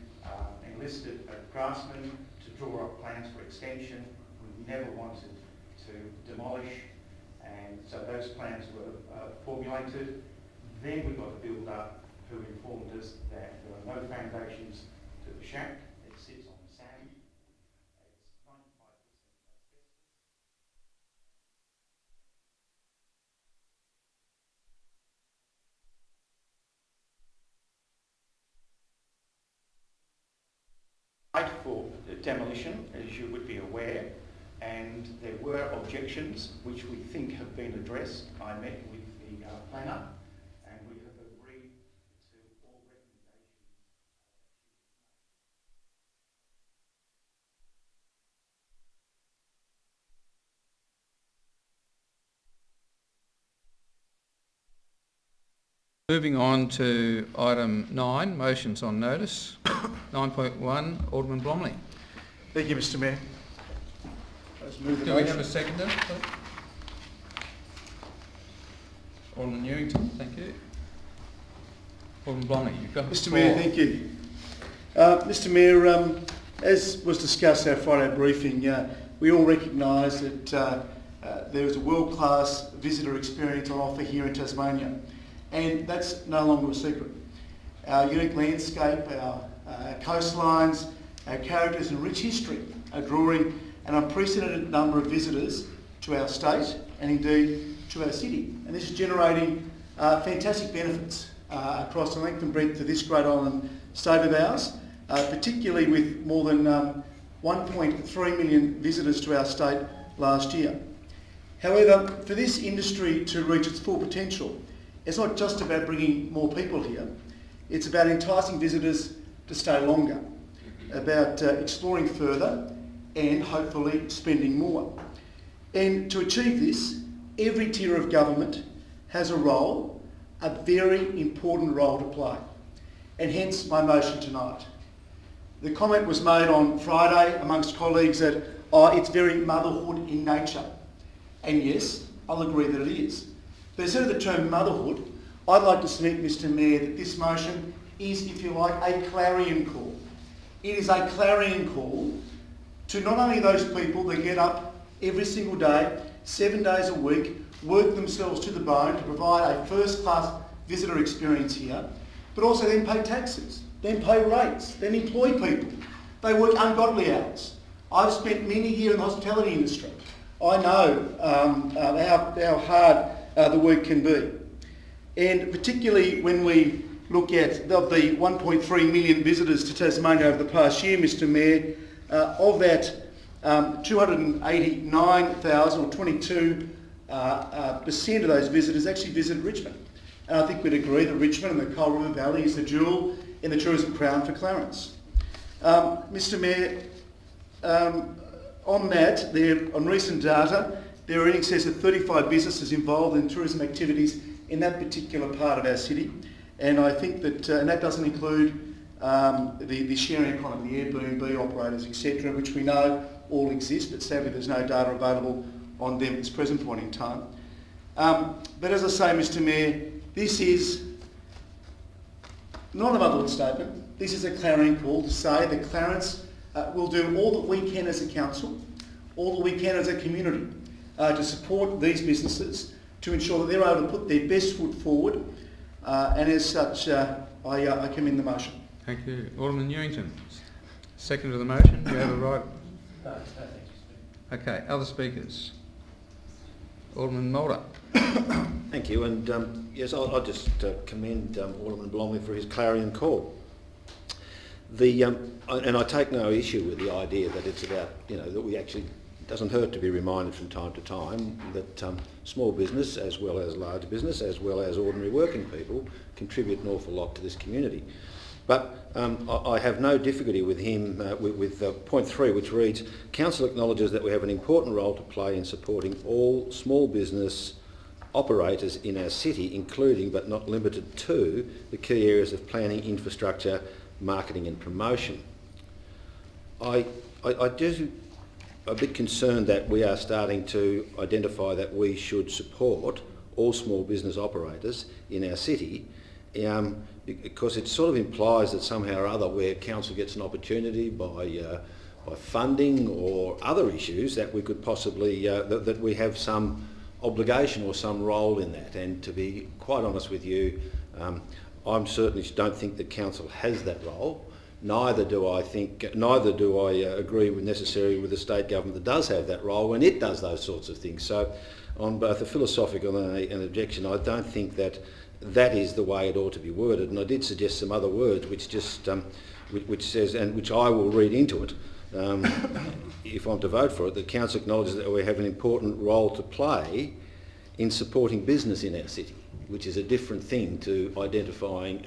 enlisted a craftsman to draw up plans for extension. We never wanted to demolish, and so those plans were formulated. Then we got a builder who informed us that there are no foundations to the shack. It sits on sand. It's 95% asbestos. For demolition, as you would be aware, and there were objections which we think have been addressed. I met with the planner and we have agreed to all recommendations Moving on to item 9, motions on notice. 9.1, Alderman Blomley. Thank you, Mr Mayor. Do we have a seconder, please? Alderman Newington, thank you. Alderman Blomley, you've got the Mr floor. Mayor, thank you. Mr Mayor, as was discussed at our Friday briefing, we all recognise that there is a world-class visitor experience on offer here in Tasmania, and that's no longer a secret. Our unique landscape, our coastlines, our characters and rich history are drawing an unprecedented number of visitors to our state and indeed to our city. And this is generating fantastic benefits across the length and breadth of this great island state of ours, particularly with more than 1.3 million visitors to our state last year. However, for this industry to reach its full potential, it's not just about bringing more people here, it's about enticing visitors to stay longer, about exploring further and hopefully spending more. And to achieve this, every tier of government has a role, a very important role to play, and hence my motion tonight. The comment was made on Friday amongst colleagues that it's very motherhood in nature. And yes, I'll agree that it is. But instead of the term motherhood, I'd like to submit, Mr Mayor, that this motion is, if you like, a clarion call. It is a clarion call to not only those people that get up every single day, 7 days a week, work themselves to the bone to provide a first-class visitor experience here, but also then pay taxes, then pay rates, then employ people. They work ungodly hours. I've spent many here in the hospitality industry. I know how hard the work can be. And particularly when we look at the 1.3 million visitors to Tasmania over the past year, Mr Mayor, of that 289,000 or 22% of those visitors actually visited Richmond. And I think we'd agree that Richmond and the Coal River Valley is the jewel in the tourism crown for Clarence. Mr Mayor, on that, on recent data, there are in excess of 35 businesses involved in tourism activities in that particular part of our city. And I think that, and that doesn't include the sharing economy, the Airbnb operators, etc., which we know all exist, but sadly there's no data available on them at this present point in time. But as I say, Mr Mayor, this is not a motherhood statement. This is a clarion call to say that Clarence will do all that we can as a council, all that we can as a community to support these businesses, to ensure that they're able to put their best foot forward, and as such, I commend the motion. Thank you. Alderman Newington, second to the motion. You have a right. No, thank you. Okay, other speakers. Alderman Mulder. Thank you, and yes, I'll just commend Alderman Blomley for his clarion call. And I take no issue with the idea that it's about, that we actually, it doesn't hurt to be reminded from time to time that small business, as well as large business, as well as ordinary working people, contribute an awful lot to this community. But I have no difficulty with him, with point 3, which reads, Council acknowledges that we have an important role to play in supporting all small business operators in our city, including but not limited to the key areas of planning, infrastructure, marketing and promotion. I do a bit concerned that we are starting to identify that we should support all small business operators in our city, because it sort of implies that somehow or other where council gets an opportunity by funding or other issues that we could possibly, that we have some obligation or some role in that. And to be quite honest with you, I certainly don't think that council has that role. Neither do I agree with necessarily with the state government that does have that role when it does those sorts of things. So on both a philosophical and an objection, I don't think that that is the way it ought to be worded. And I did suggest some other words which just, which says, and which I will read into it, if I'm to vote for it, that council acknowledges that we have an important role to play in supporting business in our city, which is a different thing to identifying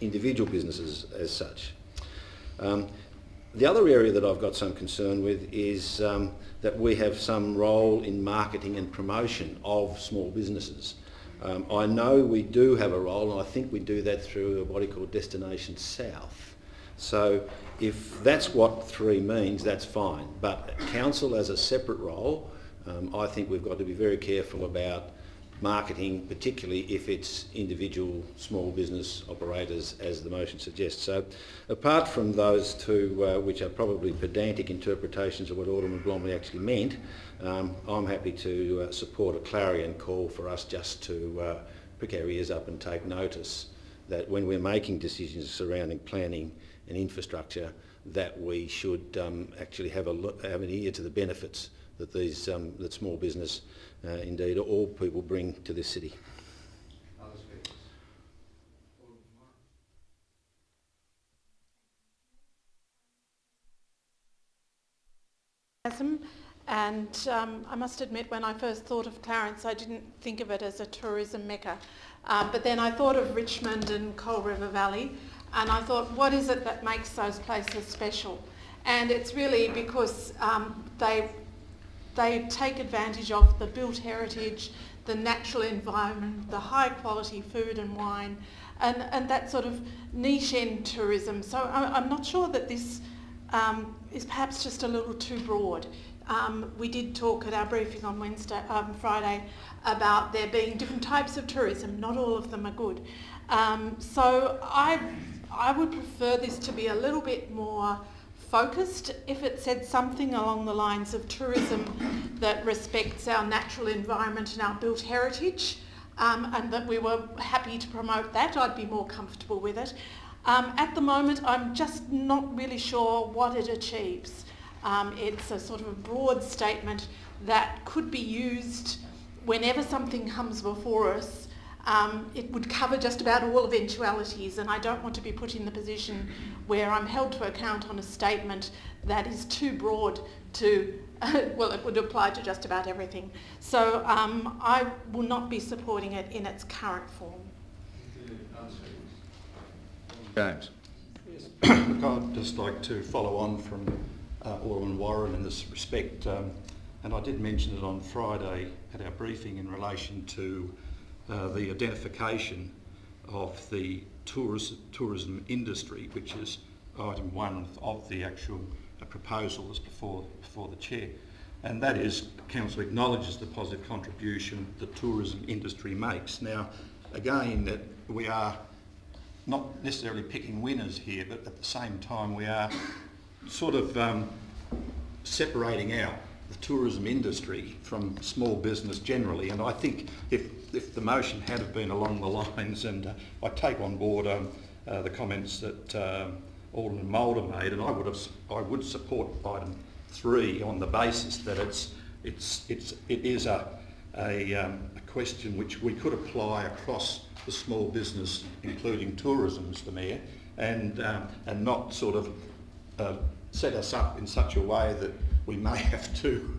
individual businesses as such. The other area that I've got some concern with is that we have some role in marketing and promotion of small businesses. I know we do have a role, and I think we do that through what he called Destination South. So if that's what 3 means, that's fine. But council as a separate role, I think we've got to be very careful about marketing, particularly if it's individual small business operators, as the motion suggests. So apart from those two, which are probably pedantic interpretations of what Alderman Blomley actually meant, I'm happy to support a clarion call for us just to prick our ears up and take notice that when we're making decisions surrounding planning and infrastructure, that we should actually have an ear to the benefits that these that small business, indeed all people, bring to this city. And I must admit, when I first thought of Clarence, I didn't think of it as a tourism mecca. But then I thought of Richmond and Coal River Valley, and I thought, what is it that makes those places special? And it's really because they take advantage of the built heritage, the natural environment, the high quality food and wine, and that sort of niche end tourism. So I'm not sure that this is perhaps just a little too broad. We did talk at our briefing on Friday about there being different types of tourism. Not all of them are good. So I would prefer this to be a little bit more focused if it said something along the lines of tourism that respects our natural environment and our built heritage, and that we were happy to promote that. I'd be more comfortable with it. At the moment, I'm just not really sure what it achieves. It's a sort of a broad statement that could be used whenever something comes before us. It would cover just about all eventualities, and I don't want to be put in the position where I'm held to account on a statement that is too broad to, well, it would apply to just about everything. So I will not be supporting it in its current form. James. Look, I'd just like to follow on from Alderman Warren in this respect, and I did mention it on Friday at our briefing in relation to the identification of the tourism industry, which is item 1 of the actual proposal that's before the Chair. And that is, Council acknowledges the positive contribution the tourism industry makes. Now, again, that we are not necessarily picking winners here, but at the same time we are sort of separating out the tourism industry from small business generally. And I think if the motion had have been along the lines, and I take on board the comments that Alderman Mulder made, and I would support item 3 on the basis that it is a question which we could apply across the small business, including tourism, Mr. Mayor, and not sort of set us up in such a way that we may have to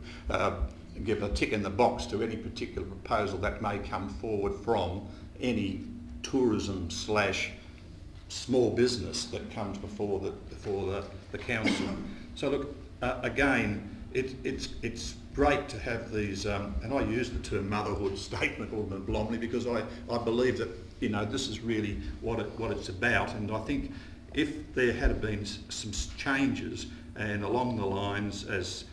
give a tick in the box to any particular proposal that may come forward from any tourism / small business that comes before the council. So look, again, it's great to have these, and I use the term motherhood statement, Alderman Blomley, because I believe that this is really what it's about. And I think if there had been some changes and along the lines as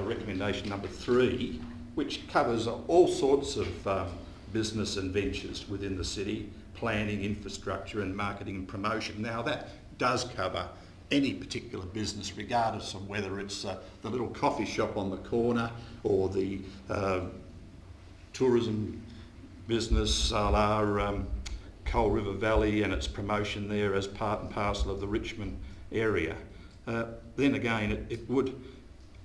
recommendation number 3, which covers all sorts of business and ventures within the city, planning, infrastructure and marketing and promotion. Now that does cover any particular business, regardless of whether it's the little coffee shop on the corner or the tourism business a la Coal River Valley and its promotion there as part and parcel of the Richmond area. Then again, it would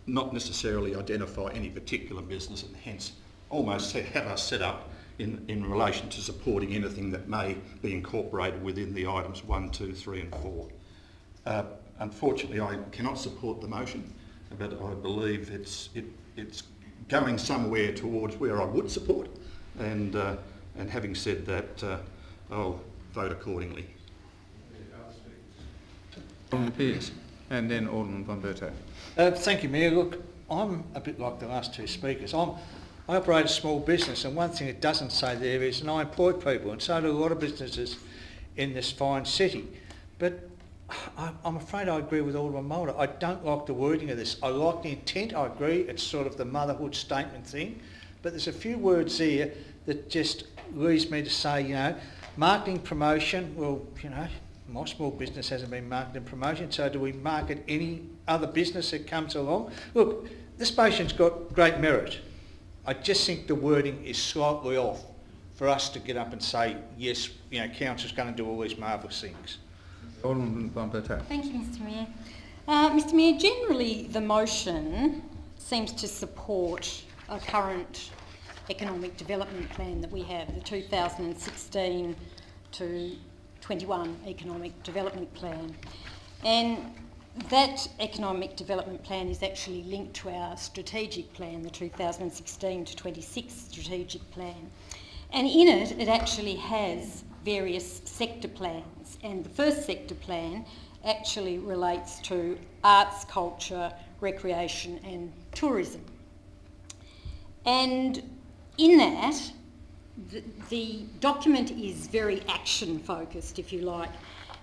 not necessarily identify any particular business, and hence almost have us set up in relation to supporting anything that may be incorporated within the items 1, 2, 3 and 4. Unfortunately, I cannot support the motion, but I believe it's going somewhere towards where I would support, and having said that, I'll vote accordingly. Alderman Pearce, and then Alderman von Berto. Thank you, Mayor. Look, I'm a bit like the last two speakers. I operate a small business, and one thing it doesn't say there is, and I employ people, and so do a lot of businesses in this fine city. But I'm afraid I agree with Alderman Mulder. I don't like the wording of this. I like the intent, I agree, it's sort of the motherhood statement thing, but there's a few words there that just leads me to say, marketing promotion, well, my small business hasn't been marketing promotion, so do we market any other business that comes along? Look, this motion's got great merit. I just think the wording is slightly off for us to get up and say, yes, council's going to do all these marvellous things. Alderman von Berto. Thank you, Mr. Mayor. Mr. Mayor, generally the motion seems to support a current economic development plan that we have, the 2016 to 21 economic development plan. And that economic development plan is actually linked to our strategic plan, the 2016 to 26 strategic plan. And in it, it actually has various sector plans. And the first sector plan actually relates to arts, culture, recreation and tourism. And in that, the document is very action-focused, if you like,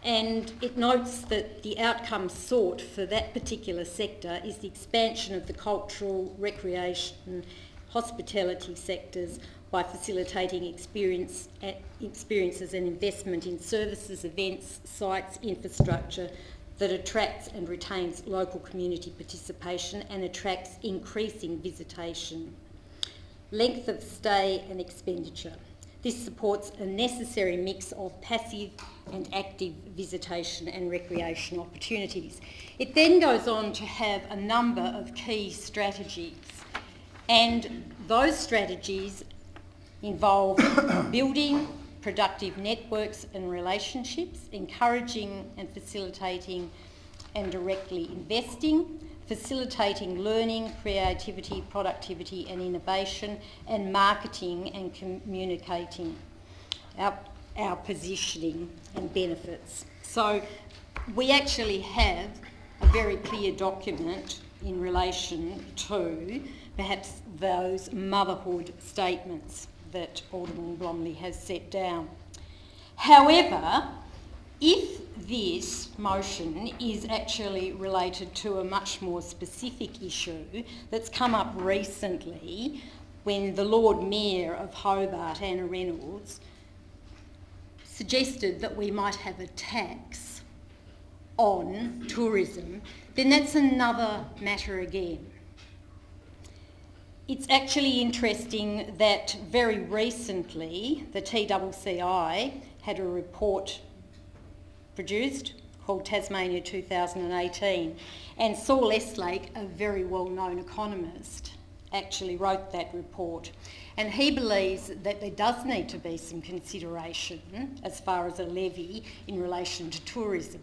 and it notes that the outcome sought for that particular sector is the expansion of the cultural, recreation, hospitality sectors by facilitating experiences and investment in services, events, sites, infrastructure that attracts and retains local community participation and attracts increasing visitation. Length of stay and expenditure. This supports a necessary mix of passive and active visitation and recreation opportunities. It then goes on to have a number of key strategies, and those strategies involve building productive networks and relationships, encouraging and facilitating and directly investing, facilitating learning, creativity, productivity and innovation, and marketing and communicating our positioning and benefits. So we actually have a very clear document in relation to perhaps those motherhood statements that Alderman Blomley has set down. However, if this motion is actually related to a much more specific issue that's come up recently when the Lord Mayor of Hobart, Anna Reynolds, suggested that we might have a tax on tourism, then that's another matter again. It's actually interesting that very recently the TCCI had a report produced called Tasmania 2018, and Saul Estlake, a very well-known economist, actually wrote that report, and he believes that there does need to be some consideration as far as a levy in relation to tourism.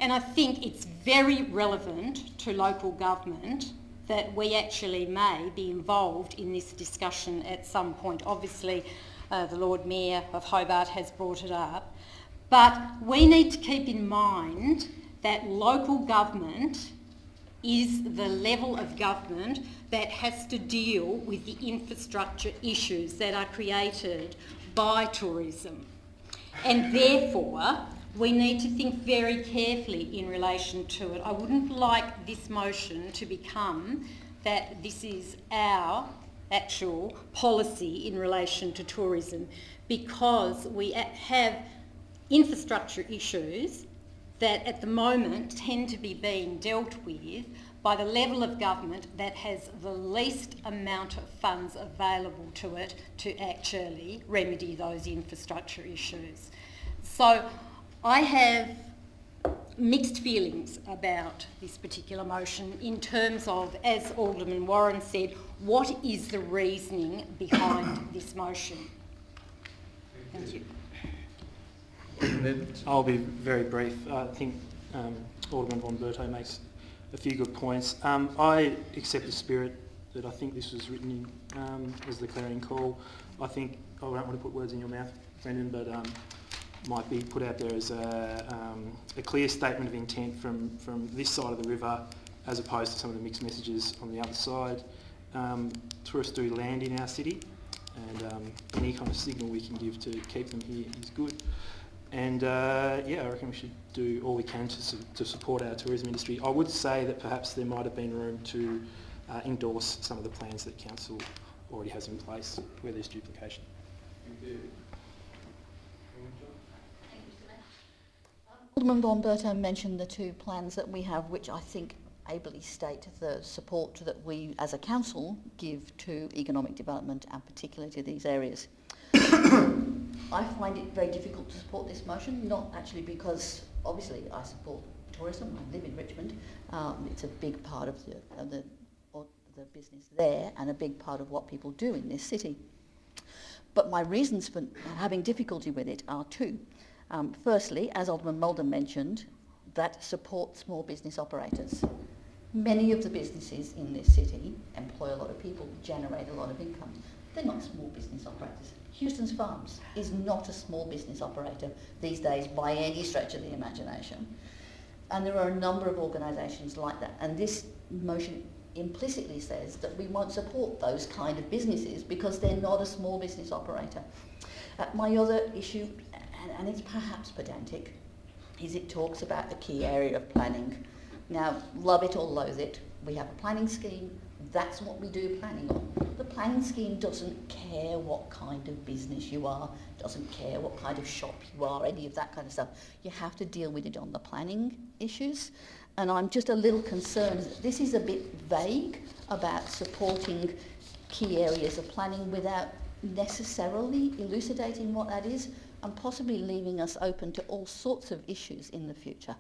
And I think it's very relevant to local government that we actually may be involved in this discussion at some point. Obviously, the Lord Mayor of Hobart has brought it up, but we need to keep in mind that local government is the level of government that has to deal with the infrastructure issues that are created by tourism. And therefore, we need to think very carefully in relation to it. I wouldn't like this motion to become that this is our actual policy in relation to tourism, because we have infrastructure issues that at the moment tend to be being dealt with by the level of government that has the least amount of funds available to it to actually remedy those infrastructure issues. So I have mixed feelings about this particular motion in terms of, as Alderman Warren said, what is the reasoning behind this motion? Thank you. I'll be very brief. I think Alderman von Berto makes a few good points. I accept the spirit that I think this was written in as the clarion call. I think, I don't want to put words in your mouth, Brendan, but might be put out there as a clear statement of intent from this side of the river, as opposed to some of the mixed messages on the other side. Tourists do land in our city, and any kind of signal we can give to keep them here is good. And yeah, I reckon we should do all we can to support our tourism industry. I would say that perhaps there might have been room to endorse some of the plans that Council already has in place where there's duplication. Alderman von Berto mentioned the two plans that we have, which I think ably state the support that we as a council give to economic development and particularly to these areas. I find it very difficult to support this motion, not actually because obviously I support tourism, I live in Richmond, it's a big part of the business there and a big part of what people do in this city. But my reasons for having difficulty with it are two. Firstly, as Alderman Mulder mentioned, that support small business operators. Many of the businesses in this city employ a lot of people, generate a lot of income. They're not small business operators. Houston's Farms is not a small business operator these days by any stretch of the imagination. And there are a number of organisations like that. And this motion implicitly says that we won't support those kind of businesses because they're not a small business operator. My other issue, and it's perhaps pedantic, is it talks about the key area of planning. Now, love it or loathe it, we have a planning scheme, that's what we do planning on. The planning scheme doesn't care what kind of business you are, doesn't care what kind of shop you are, any of that kind of stuff. You have to deal with it on the planning issues. And I'm just a little concerned that this is a bit vague about supporting key areas of planning without necessarily elucidating what that is and possibly leaving us open to all sorts of issues in the future.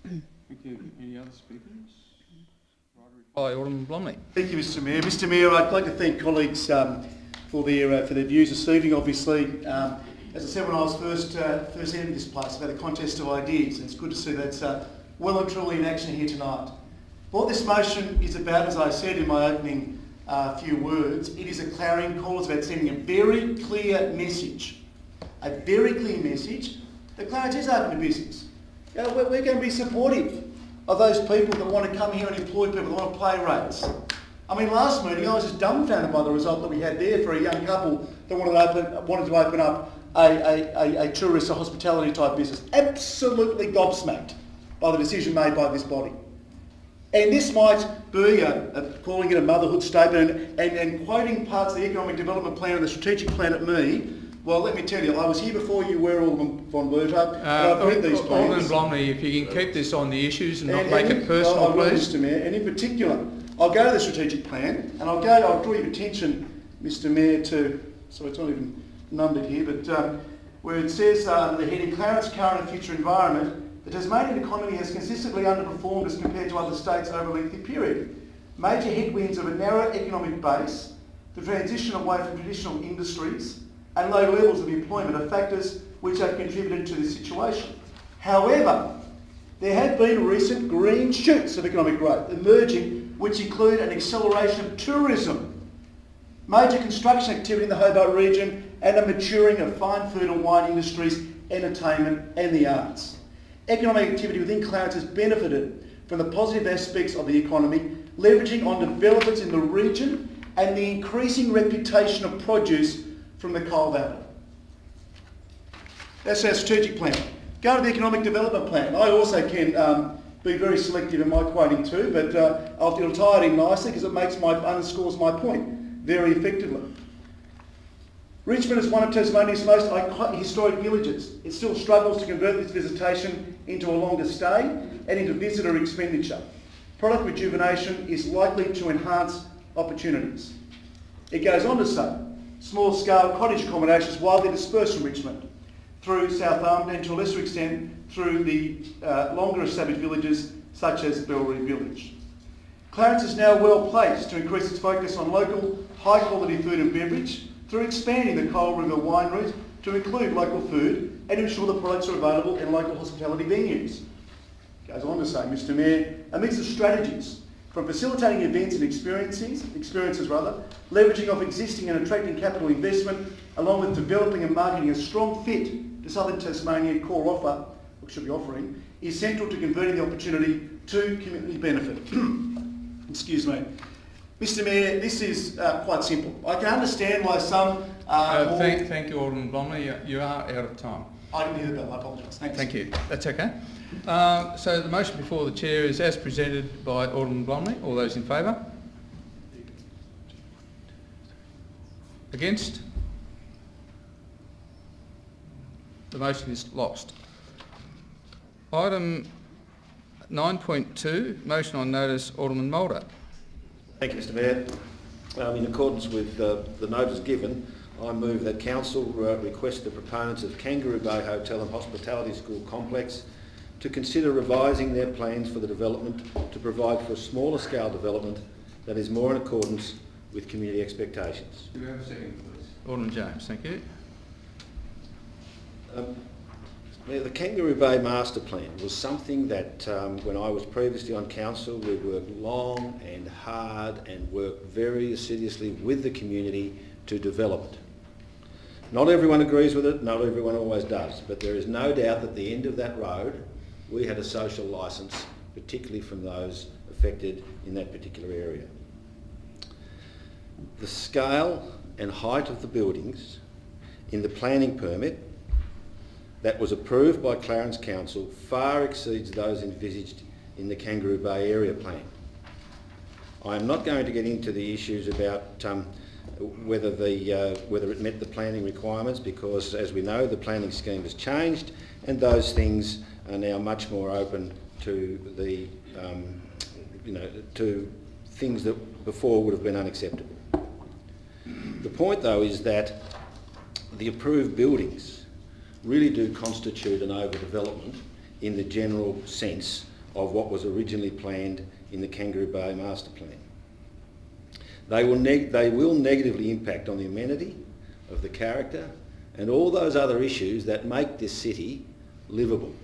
Thank you. Any other speakers? Hi, Alderman Blomley. Thank you, Mr Mayor. Mr Mayor, I'd like to thank colleagues for their views this evening. Obviously, as I said when I was first entering this place, about a contest of ideas, and it's good to see that's well and truly in action here tonight. What this motion is about, as I said in my opening few words, it is a clarion call. It's about sending a very clear message, that Clarence is open to business. You know, we're going to be supportive of those people that want to come here and employ people that want to pay rates. I mean, last meeting I was just dumbfounded by the result that we had there for a young couple that wanted to open up a tourist or hospitality type business. Absolutely gobsmacked by the decision made by this body. And this might be calling it a motherhood statement and quoting parts of the economic development plan and the strategic plan at me. Well, let me tell you, I was here before you were, Alderman von Berto, and I've read these plans. Alderman Blomley, if you can keep this on the issues and not make it personal, I will, please. Mr Mayor, and in particular, I'll go to the strategic plan, and I'll draw your attention, Mr Mayor, to, so it's not even numbered here, but where it says under the heading, Clarence current and future environment, the Tasmanian economy has consistently underperformed as compared to other states over a lengthy period. Major headwinds of a narrow economic base, the transition away from traditional industries, and low levels of employment are factors which have contributed to this situation. However, there have been recent green shoots of economic growth emerging, which include an acceleration of tourism, major construction activity in the Hobart region, and a maturing of fine food and wine industries, entertainment and the arts. Economic activity within Clarence has benefited from the positive aspects of the economy, leveraging on developments in the region and the increasing reputation of produce from the Coal Valley. That's our strategic plan. Go to the economic development plan. I also can be very selective in my quoting too, but it'll tie it in nicely because it underscores my point very effectively. Richmond is one of Tasmania's most historic villages. It still struggles to convert this visitation into a longer stay and into visitor expenditure. Product rejuvenation is likely to enhance opportunities. It goes on to say, small-scale cottage accommodation is widely dispersed from Richmond through South Armden and to a lesser extent through the longer established villages such as Bellary Village. Clarence is now well placed to increase its focus on local high-quality food and beverage through expanding the Coal River wine route to include local food and to ensure the products are available in local hospitality venues. It goes on to say, Mr Mayor, a mix of strategies from facilitating events and experiences, leveraging off existing and attracting capital investment, along with developing and marketing a strong fit to Southern Tasmania core offer, or should be offering, is central to converting the opportunity to community benefit. Excuse me. Mr Mayor, this is quite simple. I can understand why some Thank you, Alderman Blomley. You are out of time. I didn't hear the bell, I apologise. Thank you. That's okay. So the motion before the Chair is as presented by Alderman Blomley. All those in favour? Against? The motion is lost. Item 9.2, motion on notice, Alderman Mulder. Thank you, Mr Mayor. In accordance with the notice given, I move that Council request the proponents of Kangaroo Bay Hotel and Hospitality School Complex to consider revising their plans for the development to provide for a smaller scale development that is more in accordance with community expectations. Do we have a second, please? Alderman James, thank you. Mr Now, the Kangaroo Bay Master Plan was something that when I was previously on council, we worked long and hard and worked very assiduously with the community to develop it. Not everyone agrees with it, not everyone always does, but there is no doubt that at the end of that road we had a social licence, particularly from those affected in that particular area. The scale and height of the buildings in the planning permit that was approved by Clarence Council far exceeds those envisaged in the Kangaroo Bay Area Plan. I am not going to get into the issues about whether it met the planning requirements, because as we know the planning scheme has changed and those things are now much more open to the to things that before would have been unacceptable. The point though is that the approved buildings really do constitute an overdevelopment in the general sense of what was originally planned in the Kangaroo Bay Master Plan. They will negatively impact on the amenity of the character and all those other issues that make this city livable.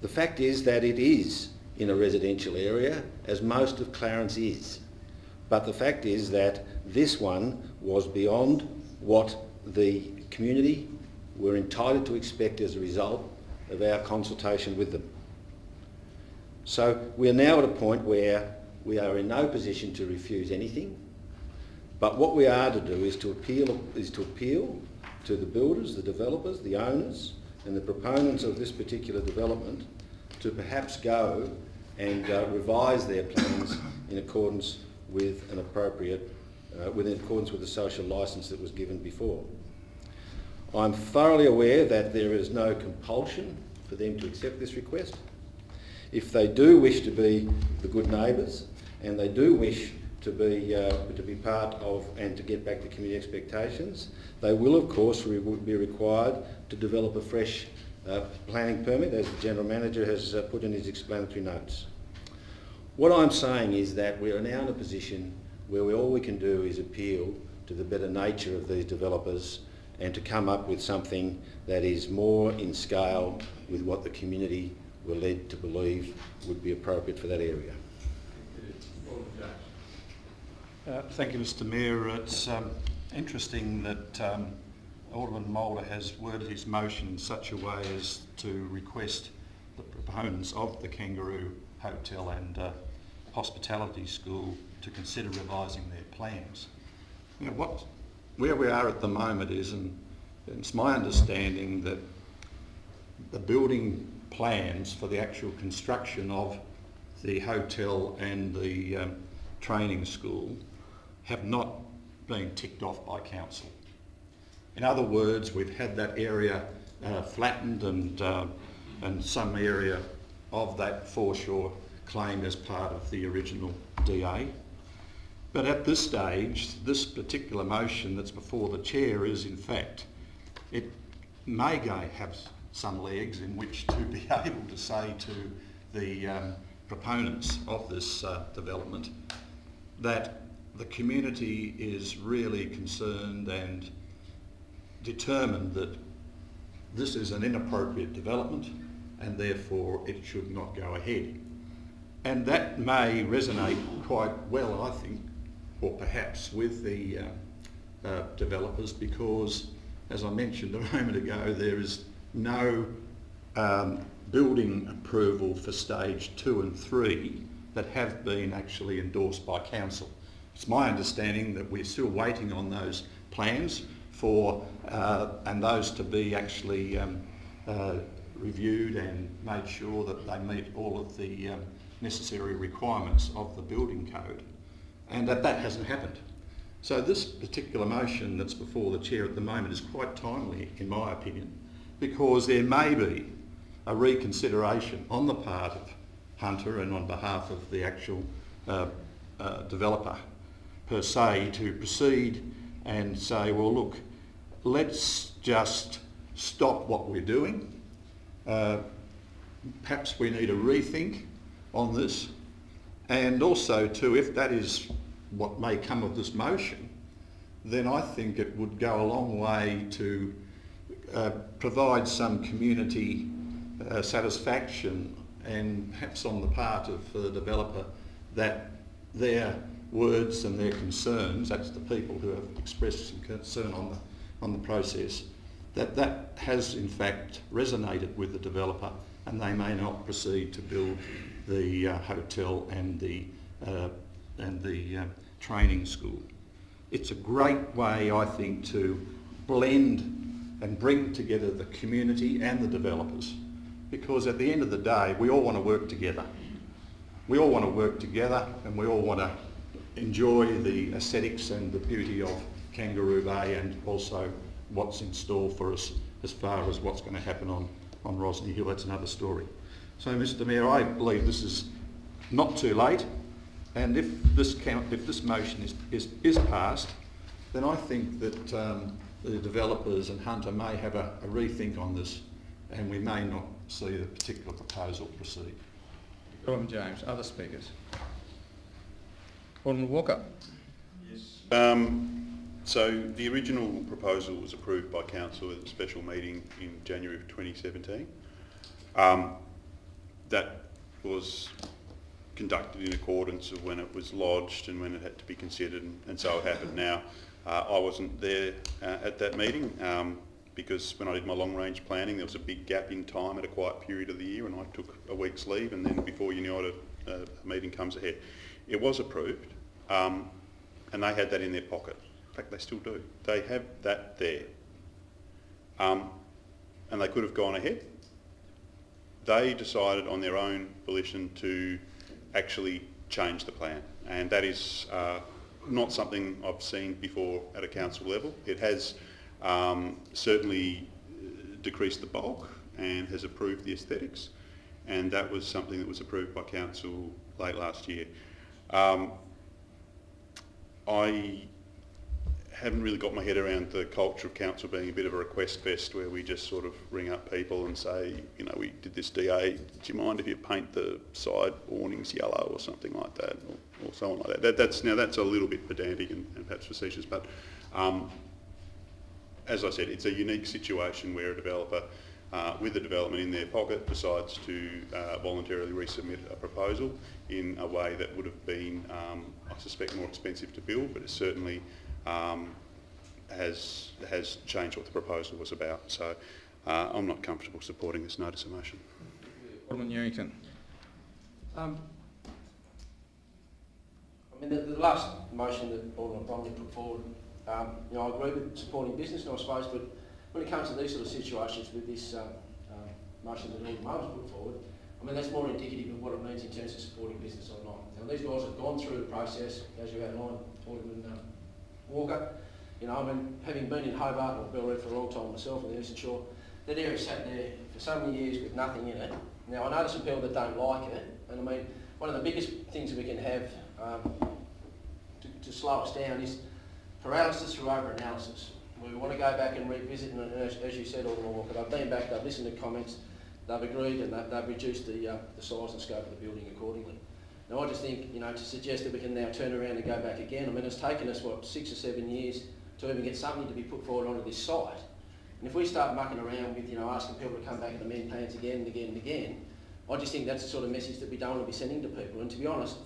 The fact is that it is in a residential area, as most of Clarence is. But the fact is that this one was beyond what the community were entitled to expect as a result of our consultation with them. So we are now at a point where we are in no position to refuse anything, but what we are to do is to appeal to the builders, the developers, the owners and the proponents of this particular development to perhaps go and revise their plans in accordance with an appropriate, in accordance with the social licence that was given before. I'm thoroughly aware that there is no compulsion for them to accept this request. If they do wish to be the good neighbours and they do wish to be part of and to get back to community expectations, they will of course be required to develop a fresh planning permit, as the General Manager has put in his explanatory notes. What I'm saying is that we are now in a position where all we can do is appeal to the better nature of these developers and to come up with something that is more in scale with what the community were led to believe would be appropriate for that area. Thank you, Mr Mayor. It's interesting that Alderman Moulder has worded his motion in such a way as to request the proponents of the Kangaroo Hotel and Hospitality School to consider revising their plans. You know, where we are at the moment is, and it's my understanding that the building plans for the actual construction of the hotel and the training school have not been ticked off by council. In other words, we've had that area flattened and some area of that foreshore claimed as part of the original DA. But at this stage, this particular motion that's before the chair is, in fact, it may have some legs in which to be able to say to the proponents of this development that the community is really concerned and determined that this is an inappropriate development and therefore it should not go ahead. And that may resonate quite well, I think, or perhaps with the developers, because, as I mentioned a moment ago, there is no building approval for stage 2 and 3 that have been actually endorsed by council. It's my understanding that we're still waiting on those plans for and those to be actually reviewed and made sure that they meet all of the necessary requirements of the building code, and that hasn't happened. So this particular motion that's before the chair at the moment is quite timely, in my opinion, because there may be a reconsideration on the part of Hunter and on behalf of the actual developer per se to proceed and say, well look, let's just stop what we're doing. Perhaps we need a rethink on this, and also too, if that is what may come of this motion, then I think it would go a long way to provide some community satisfaction, and perhaps on the part of the developer, that their words and their concerns, that's the people who have expressed some concern on the process, that has in fact resonated with the developer, and they may not proceed to build the hotel and the training school. It's a great way, I think, to blend and bring together the community and the developers, because at the end of the day we all want to work together. We all want to work together, and we all want to enjoy the aesthetics and the beauty of Kangaroo Bay, and also what's in store for us as far as what's going to happen on Rosny Hill. That's another story. So, Mr Mayor, I believe this is not too late, and if this motion is passed, then I think that the developers and Hunter may have a rethink on this, and we may not see the particular proposal proceed. Alderman James. Other speakers? Alderman Walker. Yes. So the original proposal was approved by Council at a special meeting in January of 2017. That was conducted in accordance of when it was lodged and when it had to be considered, and so it happened now. I wasn't there at that meeting because when I did my long-range planning there was a big gap in time at a quiet period of the year, and I took a week's leave, and then before you knew it, a meeting comes ahead. It was approved, and they had that in their pocket. In fact, they still do. They have that there. And they could have gone ahead. They decided on their own volition to actually change the plan, and that is not something I've seen before at a council level. It has certainly decreased the bulk and has improved the aesthetics, and that was something that was approved by council late last year. I haven't really got my head around the culture of council being a bit of a request fest where we just sort of ring up people and say, you know, we did this DA, do you mind if you paint the side awnings yellow or something like that, or so on like that. That's a little bit pedantic and perhaps facetious, but as I said, it's a unique situation where a developer with the development in their pocket decides to voluntarily resubmit a proposal in a way that would have been, I suspect, more expensive to build, but it certainly has changed what the proposal was about. So I'm not comfortable supporting this notice of motion. Alderman Newington. I mean, the last motion that Alderman Bromley put forward, you know, I agree with supporting business, and I suppose, but when it comes to these sort of situations with this motion that Alderman Martin's put forward, I mean, that's more indicative of what it means in terms of supporting business or not. Now, these guys have gone through the process, as you outlined, Alderman Walker. You know, I mean, having been in Hobart or Belrive for a long time myself on the Eastern Shore, that area sat there for so many years with nothing in it. Now, I know there's some people that don't like it, and I mean, one of the biggest things that we can have to slow us down is paralysis through over-analysis. We want to go back and revisit, and as you said, Alderman Walker, they've been back, they've listened to comments, they've agreed, and they've reduced the size and scope of the building accordingly. Now, I just think, you know, to suggest that we can now turn around and go back again, I mean, it's taken us, what, 6 or 7 years to even get something to be put forward onto this site. And if we start mucking around with, you know, asking people to come back and amend plans again and again and again, I just think that's the sort of message that we don't want to be sending to people. And to be honest,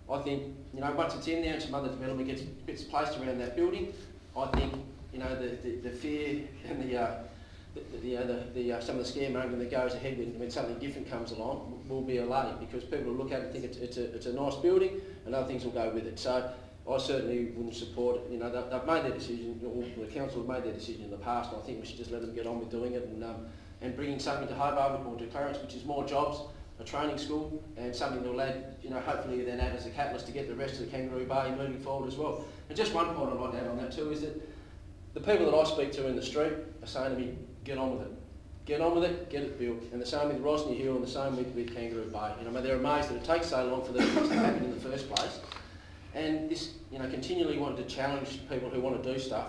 I think, you know, once it's in there and some other development gets placed around that building, I think, you know, the fear and some of the scaremongering that goes ahead when something different comes along will be allayed, because people will look at it and think it's a nice building and other things will go with it. So I certainly wouldn't support it. You know, they've made their decision, or the council have made their decision in the past, and I think we should just let them get on with doing it and bringing something to Hobart or to Clarence, which is more jobs, a training school, and something that will add, you know, hopefully then add as a catalyst to get the rest of the Kangaroo Bay moving forward as well. And just one point I'd like to add on that too is that the people that I speak to in the street are saying to me, get on with it. Get on with it, get it built. And the same with Rosny Hill and the same with Kangaroo Bay. You know, I mean, they're amazed that it takes so long for these things to happen in the first place. And this, you know, continually wanting to challenge people who want to do stuff,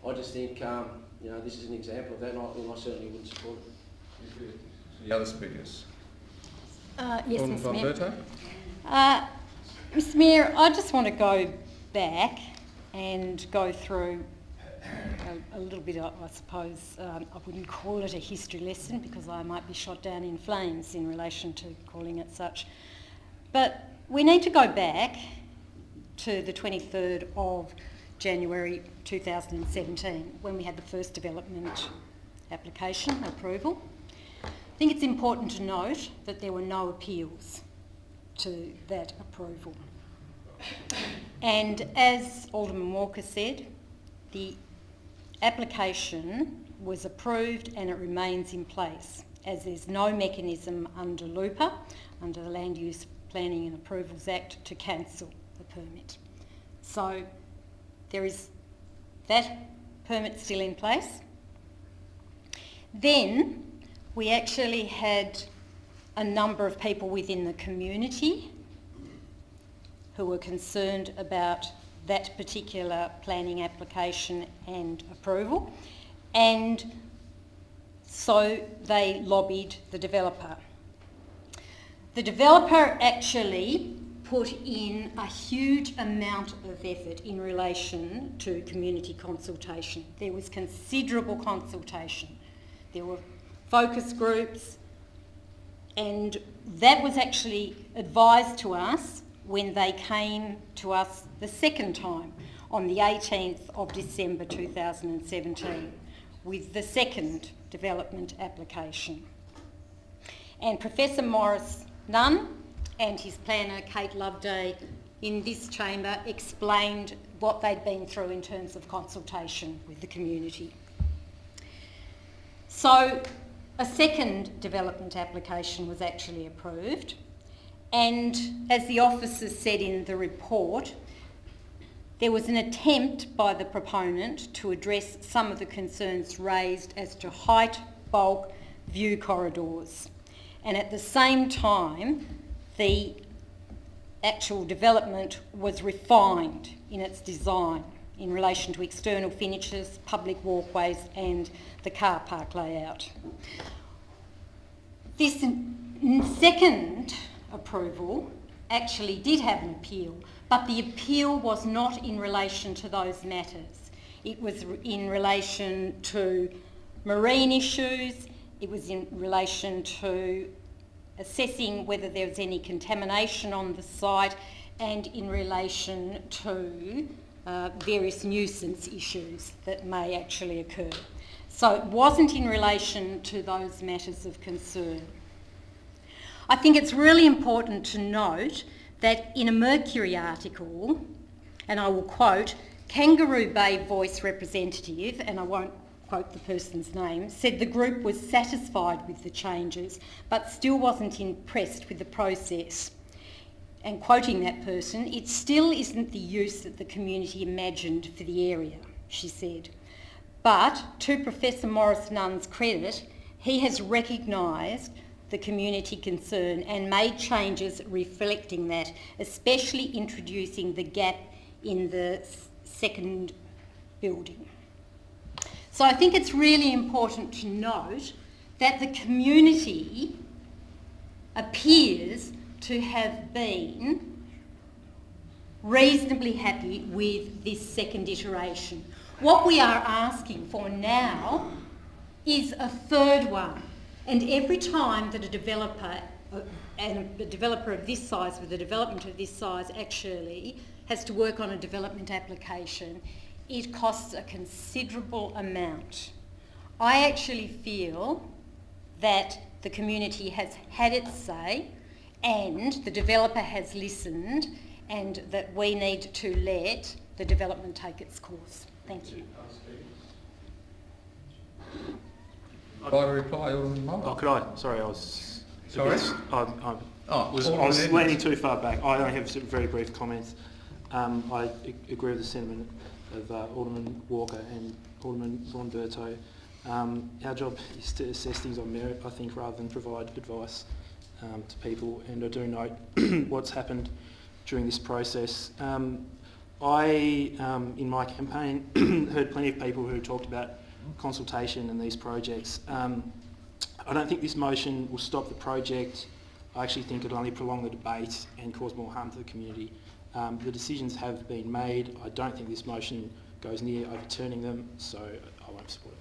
I just think, you know, this is an example of that, and I certainly wouldn't support it. The other speakers. Yes, Alderman Mr. Mayor. Bomberto. Mr. Mayor, I just want to go back and go through a little bit, I suppose, I wouldn't call it a history lesson because I might be shot down in flames in relation to calling it such. But we need to go back to the 23rd of January 2017 when we had the first development application approval. I think it's important to note that there were no appeals to that approval. And as Alderman Walker said, the application was approved and it remains in place, as there's no mechanism under LUPA, under the Land Use Planning and Approvals Act, to cancel the permit. So there is that permit still in place. Then we actually had a number of people within the community who were concerned about that particular planning application and approval, and so they lobbied the developer. The developer actually put in a huge amount of effort in relation to community consultation. There was considerable consultation. There were focus groups, and that was actually advised to us when they came to us the second time on the 18th of December 2017 with the second development application. And Professor Morris Nunn and his planner Kate Loveday in this chamber explained what they'd been through in terms of consultation with the community. So a second development application was actually approved, and as the officers said in the report, there was an attempt by the proponent to address some of the concerns raised as to height, bulk, view corridors, and at the same time the actual development was refined in its design in relation to external finishes, public walkways and the car park layout. This second approval actually did have an appeal, but the appeal was not in relation to those matters. It was in relation to marine issues, it was in relation to assessing whether there was any contamination on the site, and in relation to various nuisance issues that may actually occur. So it wasn't in relation to those matters of concern. I think it's really important to note that in a Mercury article, and I will quote, Kangaroo Bay Voice representative, and I won't quote the person's name, said the group was satisfied with the changes but still wasn't impressed with the process. And quoting that person, it still isn't the use that the community imagined for the area, she said. But to Professor Morris Nunn's credit, he has recognised the community concern and made changes reflecting that, especially introducing the gap in the second building. So I think it's really important to note that the community appears to have been reasonably happy with this second iteration. What we are asking for now is a third one. And every time that a developer, and a developer of this size with a development of this size actually has to work on a development application, it costs a considerable amount. I actually feel that the community has had its say and the developer has listened, and that we need to let the development take its course. Thank you. By reply, Alderman Moore. Oh, could I? Sorry, I was... Sorry? I was leaning too far back. I only have some very brief comments. I agree with the sentiment of Alderman Walker and Alderman Von Berto. Our job is to assess things on merit, I think, rather than provide advice to people, and I do note what's happened during this process. I, in my campaign, heard plenty of people who talked about consultation in these projects. I don't think this motion will stop the project. I actually think it'll only prolong the debate and cause more harm to the community. The decisions have been made. I don't think this motion goes near overturning them, so I won't support it.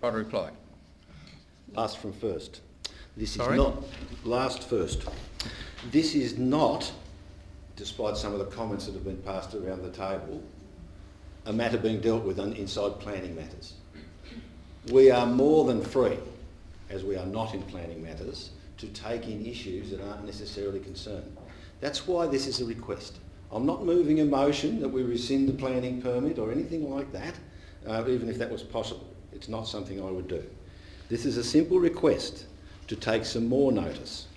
I'll reply. Last from first. This Sorry? is not last first. This is not, despite some of the comments that have been passed around the table, a matter being dealt with inside planning matters. We are more than free, as we are not in planning matters, to take in issues that aren't necessarily concerned. That's why this is a request. I'm not moving a motion that we rescind the planning permit or anything like that, even if that was possible. It's not something I would do. This is a simple request to take some more notice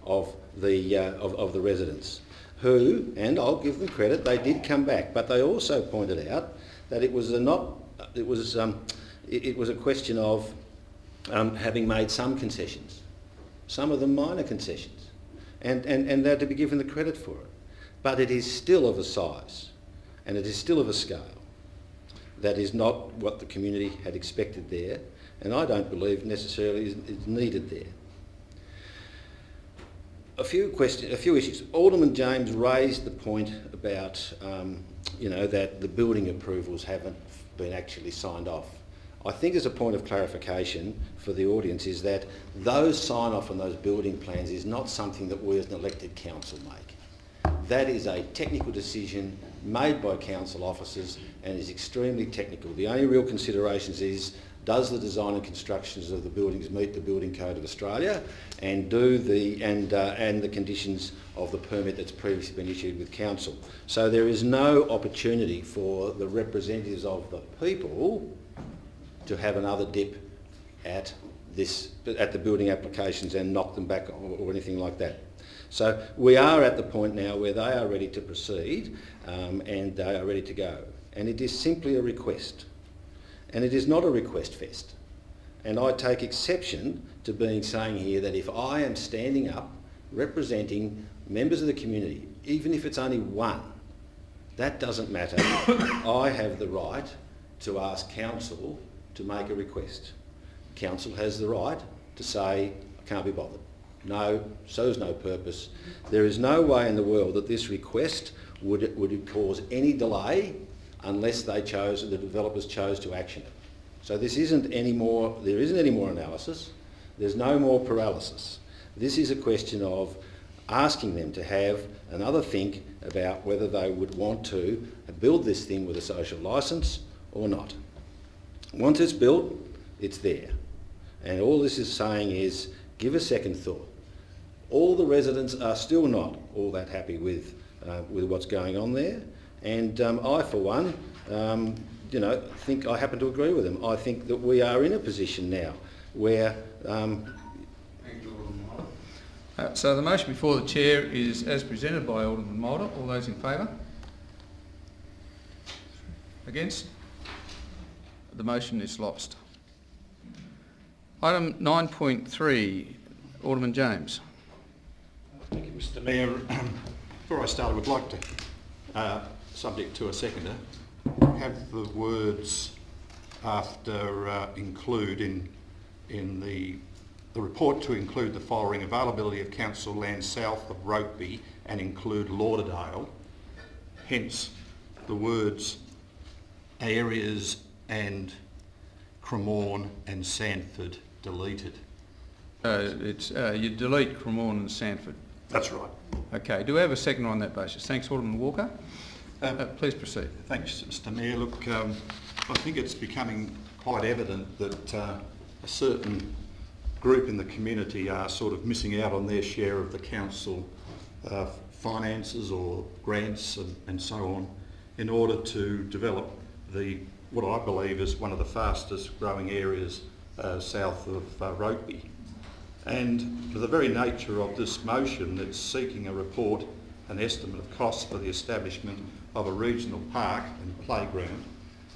of the residents who, and I'll give them credit, they did come back, but they also pointed out that it was a question of having made some concessions, some of them minor concessions, and they're to be given the credit for it. But it is still of a size, and it is still of a scale that is not what the community had expected there, and I don't believe necessarily is needed there. A few issues. Alderman James raised the point about, that the building approvals haven't been actually signed off. I think as a point of clarification for the audience is that those sign off on those building plans is not something that we as an elected council make. That is a technical decision made by council officers and is extremely technical. The only real considerations is, does the design and constructions of the buildings meet the Building Code of Australia, and the conditions of the permit that's previously been issued with council. So there is no opportunity for the representatives of the people to have another dip at the building applications and knock them back or anything like that. So we are at the point now where they are ready to proceed and they are ready to go. And it is simply a request. And it is not a request fest. And I take exception to saying here that if I am standing up representing members of the community, even if it's only one, that doesn't matter. I have the right to ask council to make a request. Council has the right to say, I can't be bothered. No, so's no purpose. There is no way in the world that this request would cause any delay unless the developers chose to action it. So there isn't any more analysis, there's no more paralysis. This is a question of asking them to have another think about whether they would want to build this thing with a social licence or not. Once it's built, it's there. And all this is saying is, give a second thought. All the residents are still not all that happy with what's going on there. And I, for one, think I happen to agree with them. I think that we are in a position now where... So the motion before the Chair is as presented by Alderman Mulder. All those in favour? Against? The motion is lost. Item 9.3, Alderman James. Thank you, Mr Mayor. Before I start, I would like to, subject to a seconder, have the words after include in the report to include the following: availability of council land south of Rokeby and include Lauderdale. Hence the words areas and Cremorne and Sandford deleted. You delete Cremorne and Sandford. That's right. Okay, do we have a second on that basis? Thanks, Alderman Walker. Please proceed. Thanks, Mr Mayor. Look, I think it's becoming quite evident that a certain group in the community are sort of missing out on their share of the council finances or grants and so on in order to develop what I believe is one of the fastest growing areas south of Rokeby. And for the very nature of this motion, it's seeking a report, an estimate of costs for the establishment of a regional park and playground,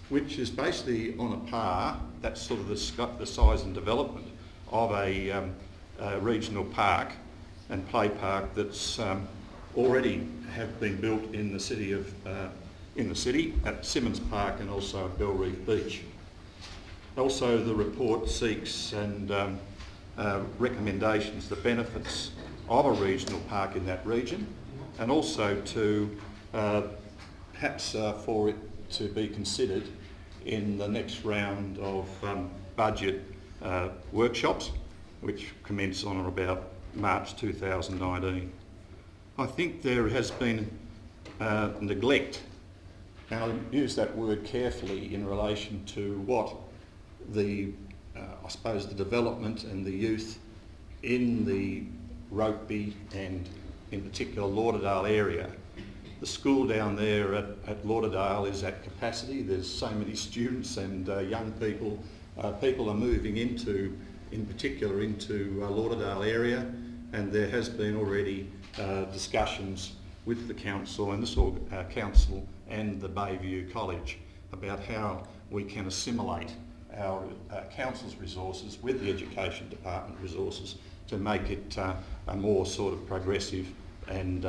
which is basically on a par, that's sort of the size and development of a regional park and play park that's already have been built in the city at Symonds Park and also at Belreef Beach. Also, the report seeks and recommendations, the benefits of a regional park in that region, and also to perhaps for it to be considered in the next round of budget workshops, which commence on or about March 2019. I think there has been neglect, and I use that word carefully in relation to what the, I suppose, the development and the youth in the Rokeby and in particular Lauderdale area. The school down there at Lauderdale is at capacity. There's so many students and young people. People are moving into, in particular, into Lauderdale area, and there has been already discussions with the council and the council and the Bayview College about how we can assimilate our council's resources with the education department resources to make it a more sort of progressive and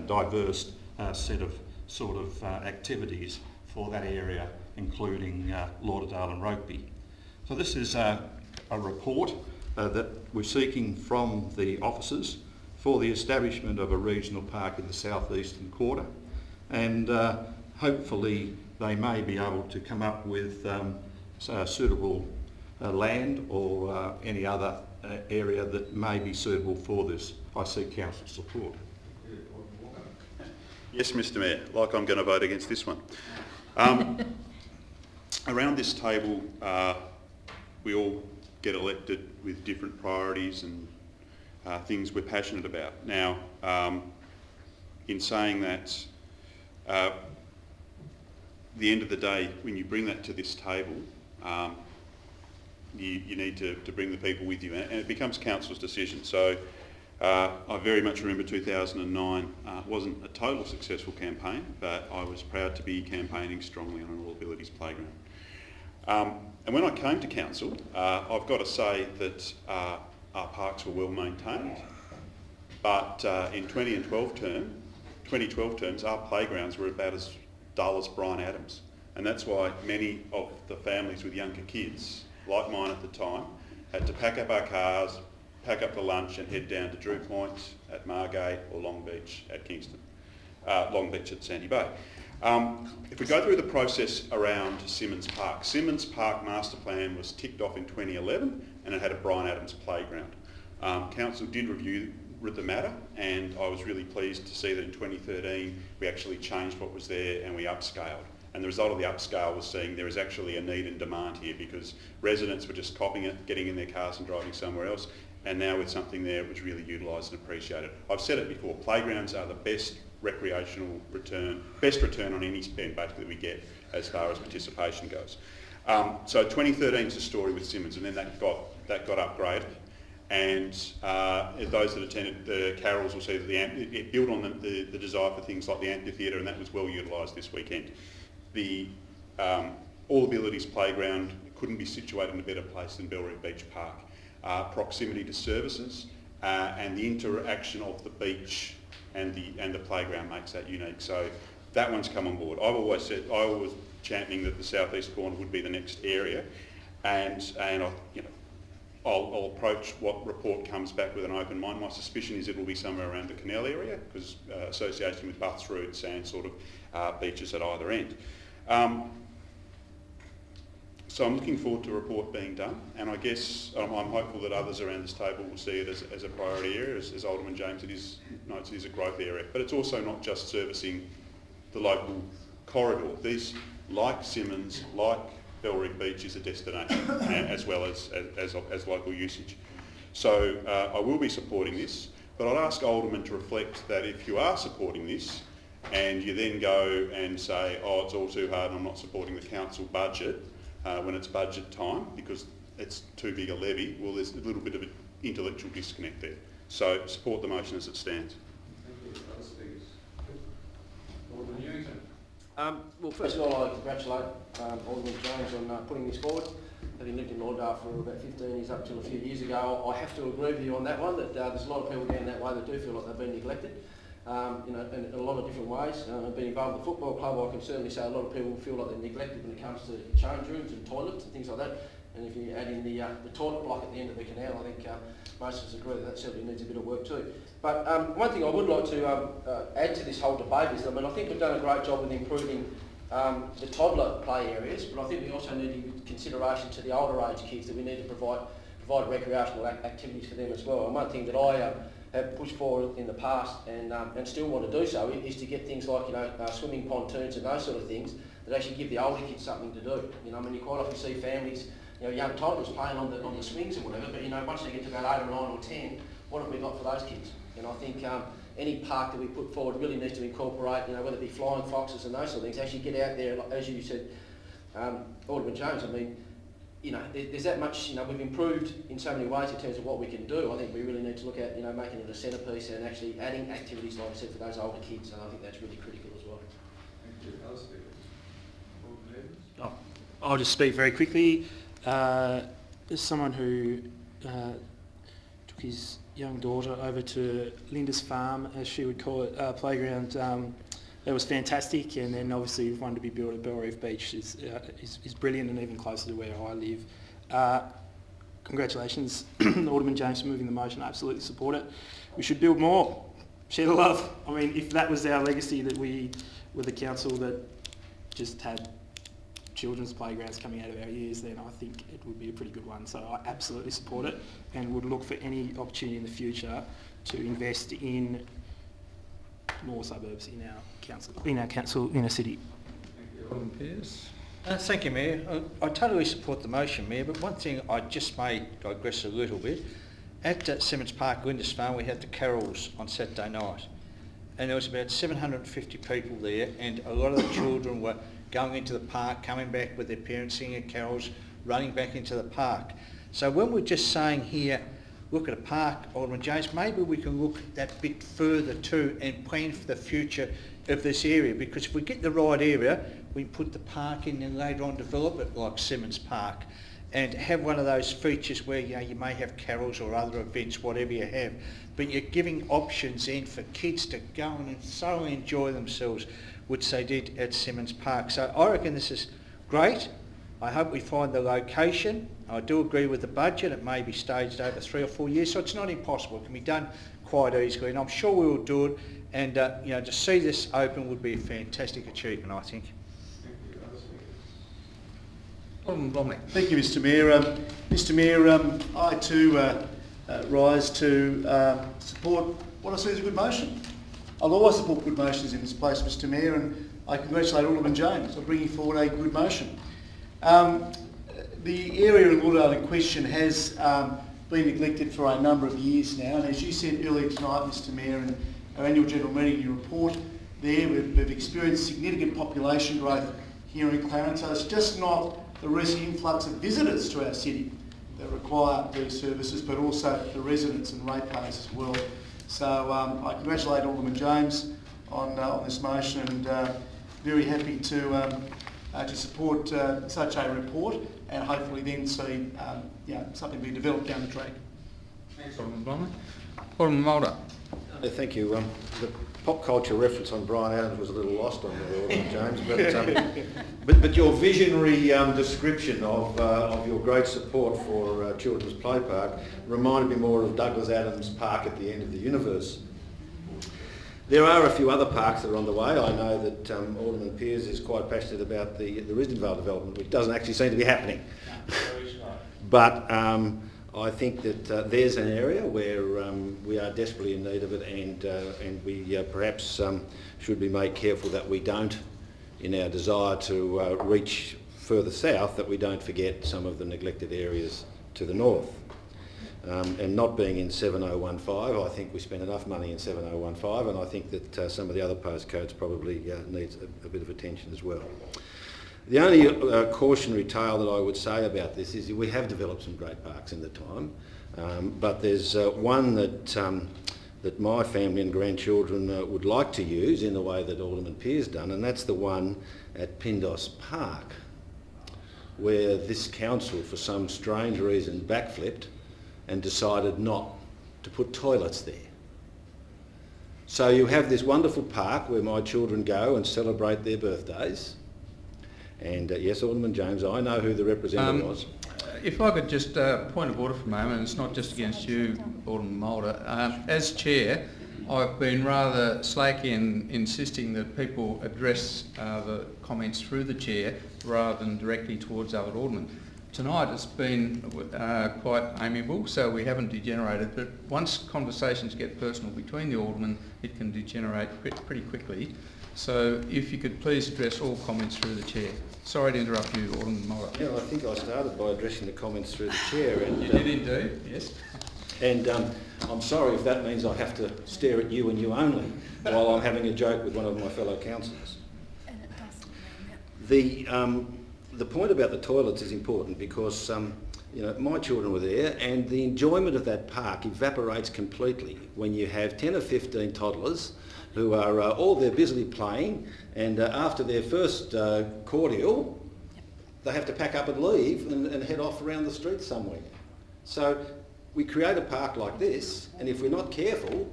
diverse set of activities for that area, including Lauderdale and Rokeby. So this is a report that we're seeking from the officers for the establishment of a regional park in the southeastern quarter, and hopefully they may be able to come up with suitable land or any other area that may be suitable for this. I seek council support. Yes, Mr Mayor, like I'm going to vote against this one. Around this table, we all get elected with different priorities and things we're passionate about. Now, in saying that, the end of the day, when you bring that to this table, you need to bring the people with you, and it becomes council's decision. So I very much remember 2009 wasn't a total successful campaign, but I was proud to be campaigning strongly on All Abilities Playground. And when I came to council, I've got to say that our parks were well maintained, but in 2012 terms, our playgrounds were about as dull as Bryan Adams, and that's why many of the families with younger kids, like mine at the time, had to pack up our cars, pack up the lunch and head down to Drew Point at Margate or Long Beach at Kingston, Long Beach at Sandy Bay. If we go through the process around Symonds Park Master Plan was ticked off in 2011 and it had a Bryan Adams playground. Council did review the matter, and I was really pleased to see that in 2013 we actually changed what was there and we upscaled. And the result of the upscale was seeing there is actually a need and demand here, because residents were just copying it, getting in their cars and driving somewhere else, and now with something there it was really utilised and appreciated. I've said it before, playgrounds are the best recreational return, best return on any spend basically that we get as far as participation goes. So 2013 is the story with Symonds, and then that got upgraded. And those that attended the carols will see that it built on the desire for things like the amphitheatre, and that was well utilised this weekend. The All Abilities Playground couldn't be situated in a better place than Bellary Beach Park. Proximity to services and the interaction of the beach and the playground makes that unique. So that one's come on board. I was championing that the southeast corner would be the next area, and I'll approach what report comes back with an open mind. My suspicion is it will be somewhere around the Canal area, because association with Buffs Route and sort of beaches at either end. So I'm looking forward to a report being done, and I guess I'm hopeful that others around this table will see it as a priority area. As Alderman James notes, it is a growth area, but it's also not just servicing the local corridor. These, like Symonds, like Bellary Beach, is a destination as well as local usage. So I will be supporting this, but I'd ask Alderman to reflect that if you are supporting this and you then go and say, oh, it's all too hard and I'm not supporting the council budget when it's budget time because it's too big a levy, well, there's a little bit of an intellectual disconnect there. So support the motion as it stands. Well, first of all, I congratulate Alderman James on putting this forward. Having lived in Lauderdale for about 15 years up till a few years ago, I have to agree with you on that one, that there's a lot of people down that way that do feel like they've been neglected, in a lot of different ways. I've been involved with the football club. I can certainly say a lot of people feel like they're neglected when it comes to change rooms and toilets and things like that. And if you add in the toilet block at the end of the canal, I think most of us agree that certainly needs a bit of work too. But one thing I would like to add to this whole debate is, I mean, I think we've done a great job with improving the toddler play areas, but I think we also need to give consideration to the older age kids, that we need to provide recreational activities for them as well. And one thing that I have pushed forward in the past and still want to do so is to get things like, swimming pontoons and those sort of things that actually give the older kids something to do. I mean, you quite often see families, young toddlers playing on the swings or whatever, but once they get to about 8 or 9 or 10, what have we got for those kids? And I think any park that we put forward really needs to incorporate, whether it be flying foxes and those sort of things, actually get out there, as you said, Alderman Jones, I mean, there's that much, we've improved in so many ways in terms of what we can do. I think we really need to look at, making it a centrepiece and actually adding activities, like I said, for those older kids, and I think that's really critical as well. Thank you. Other speakers? I'll just speak very quickly. As someone who took his young daughter over to Linda's farm, as she would call it, playground, that was fantastic, and then obviously the one to be built at Belrive Beach is brilliant and even closer to where I live. Congratulations, Alderman James, for moving the motion. I absolutely support it. We should build more. Share the love. I mean, if that was our legacy, that we were the council that just had children's playgrounds coming out of our ears, then I think it would be a pretty good one. So I absolutely support it and would look for any opportunity in the future to invest in more suburbs in our council, in a city. Thank you, Alderman Pearce. Thank you, Mayor. I totally support the motion, Mayor, but one thing I just may digress a little bit. At Simmons Park, Linda's Farm, we had the carols on Saturday night, and there was about 750 people there, and a lot of the children were going into the park, coming back with their parents singing carols, running back into the park. So when we're just saying here, look at a park, Alderman James, maybe we can look that bit further too and plan for the future of this area, because if we get the right area, we put the park in and later on develop it like Simmons Park and have one of those features where you may have carols or other events, whatever you have, but you're giving options in for kids to go and thoroughly enjoy themselves, which they did at Simmons Park. So I reckon this is great. I hope we find the location. I do agree with the budget. It may be staged over 3 or 4 years, so it's not impossible. It can be done quite easily, and I'm sure we will do it. And to see this open would be a fantastic achievement, I think. Alderman Bromley. Thank you, Mr Mayor. Mr Mayor, I too rise to support what I see as a good motion. I'll always support good motions in this place, Mr Mayor, and I congratulate Alderman James on bringing forward a good motion. The area in Lauderdale in question has been neglected for a number of years now, and as you said earlier tonight, Mr Mayor, in our annual general meeting, your report there, we've experienced significant population growth here in Clarence, so it's just not the recent influx of visitors to our city that require these services, but also the residents and ratepayers as well. So I congratulate Alderman James on this motion, and very happy to support such a report, and hopefully then see something be developed down the track. Thanks, Alderman Bromley. Alderman Mulder. Thank you. The pop culture reference on Brian Adams was a little lost on me, Alderman James, but your visionary description of your great support for Children's Play Park reminded me more of Douglas Adams' park at the end of the universe. There are a few other parks that are on the way. I know that Alderman Pearce is quite passionate about the Risdonvale development, which doesn't actually seem to be happening. But I think that there's an area where we are desperately in need of it, and we perhaps should be made careful that we don't, in our desire to reach further south, that we don't forget some of the neglected areas to the north. And not being in 7015, I think we spend enough money in 7015, and I think that some of the other postcodes probably needs a bit of attention as well. The only cautionary tale that I would say about this is we have developed some great parks in the time, but there's one that my family and grandchildren would like to use in the way that Alderman Pearce done, and that's the one at Pindos Park, where this council, for some strange reason, backflipped and decided not to put toilets there. So you have this wonderful park where my children go and celebrate their birthdays. And yes, Alderman James, I know who the representative was. if I could just point of order for a moment, and it's not just against you, Alderman Mulder. As chair, I've been rather slack in insisting that people address the comments through the chair rather than directly towards other aldermen. Tonight it's been quite amiable, so we haven't degenerated, but once conversations get personal between the aldermen, it can degenerate pretty quickly. So if you could please address all comments through the chair. Sorry to interrupt you, Alderman Mulder. Yeah, I think I started by addressing the comments through the chair. And, you did indeed, yes. And I'm sorry if that means I have to stare at you and you only while I'm having a joke with one of my fellow councillors. The point about the toilets is important because you know, my children were there, and the enjoyment of that park evaporates completely when you have 10 or 15 toddlers who are all there busily playing, and after their first cordial, they have to pack up and leave and head off around the street somewhere. So we create a park like this, and if we're not careful,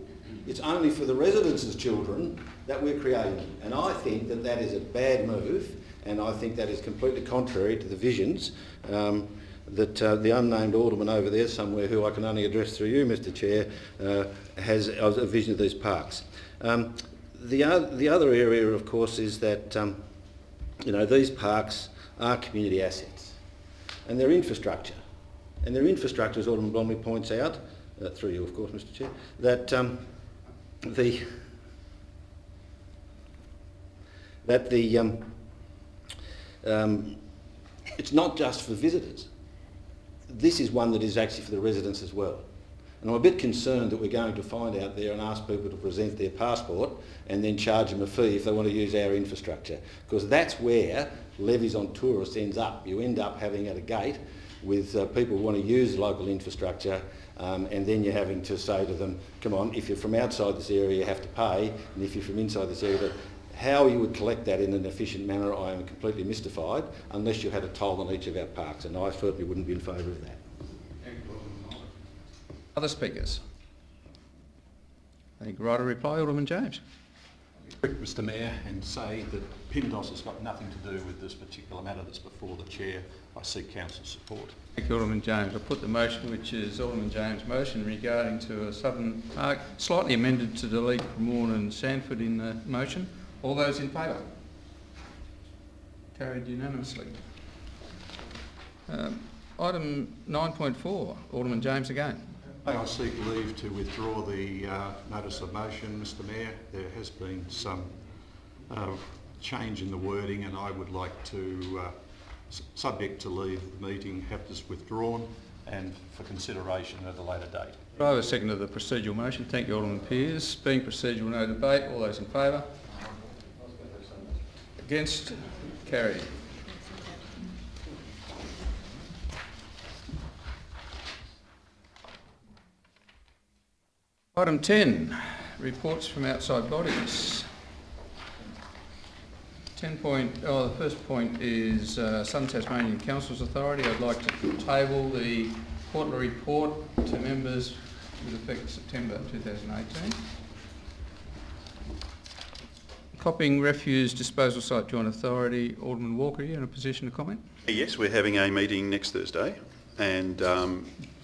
it's only for the residents' children that we're creating. And I think that that is a bad move, and I think that is completely contrary to the visions that the unnamed alderman over there somewhere, who I can only address through you, Mr Chair, has a vision of these parks. The other area, of course, is that you know, these parks are community assets, and they're infrastructure. And their infrastructure, as Alderman Blomley points out, through you, of course, Mr Chair, that it's not just for visitors. This is one that is actually for the residents as well. And I'm a bit concerned that we're going to find out there and ask people to present their passport and then charge them a fee if they want to use our infrastructure, because that's where levies on tourists ends up. You end up having at a gate with people who want to use local infrastructure, and then you're having to say to them, come on, if you're from outside this area you have to pay, and if you're from inside this area, how you would collect that in an efficient manner, I am completely mystified, unless you had a toll on each of our parks, and I certainly wouldn't be in favour of that. Other speakers? I think right to reply, Alderman James. Quick, Mr Mayor, and say that PIMDOS has got nothing to do with this particular matter that's before the Chair. I seek council support. Thank you, Alderman James. I put the motion, which is Alderman James' motion regarding to a southern park, slightly amended to delete Cremorne and Sandford in the motion. All those in favour? Carried unanimously. Item 9.4, Alderman James again. May I seek leave to withdraw the notice of motion, Mr Mayor. There has been some change in the wording, and I would like to, subject to leave the meeting, have this withdrawn and for consideration at a later date. I have a second of the procedural motion. Thank you, Alderman Pearce. Being procedural, no debate. All those in favour? Against? Carried. Item 10, reports from outside bodies. The first point is Southern Tasmanian Councils Authority. I'd like to table the quarterly report to members with effect September 2018. Copying Refuse Disposal Site Joint Authority, Alderman Walker, are you in a position to comment? Yes, we're having a meeting next Thursday, and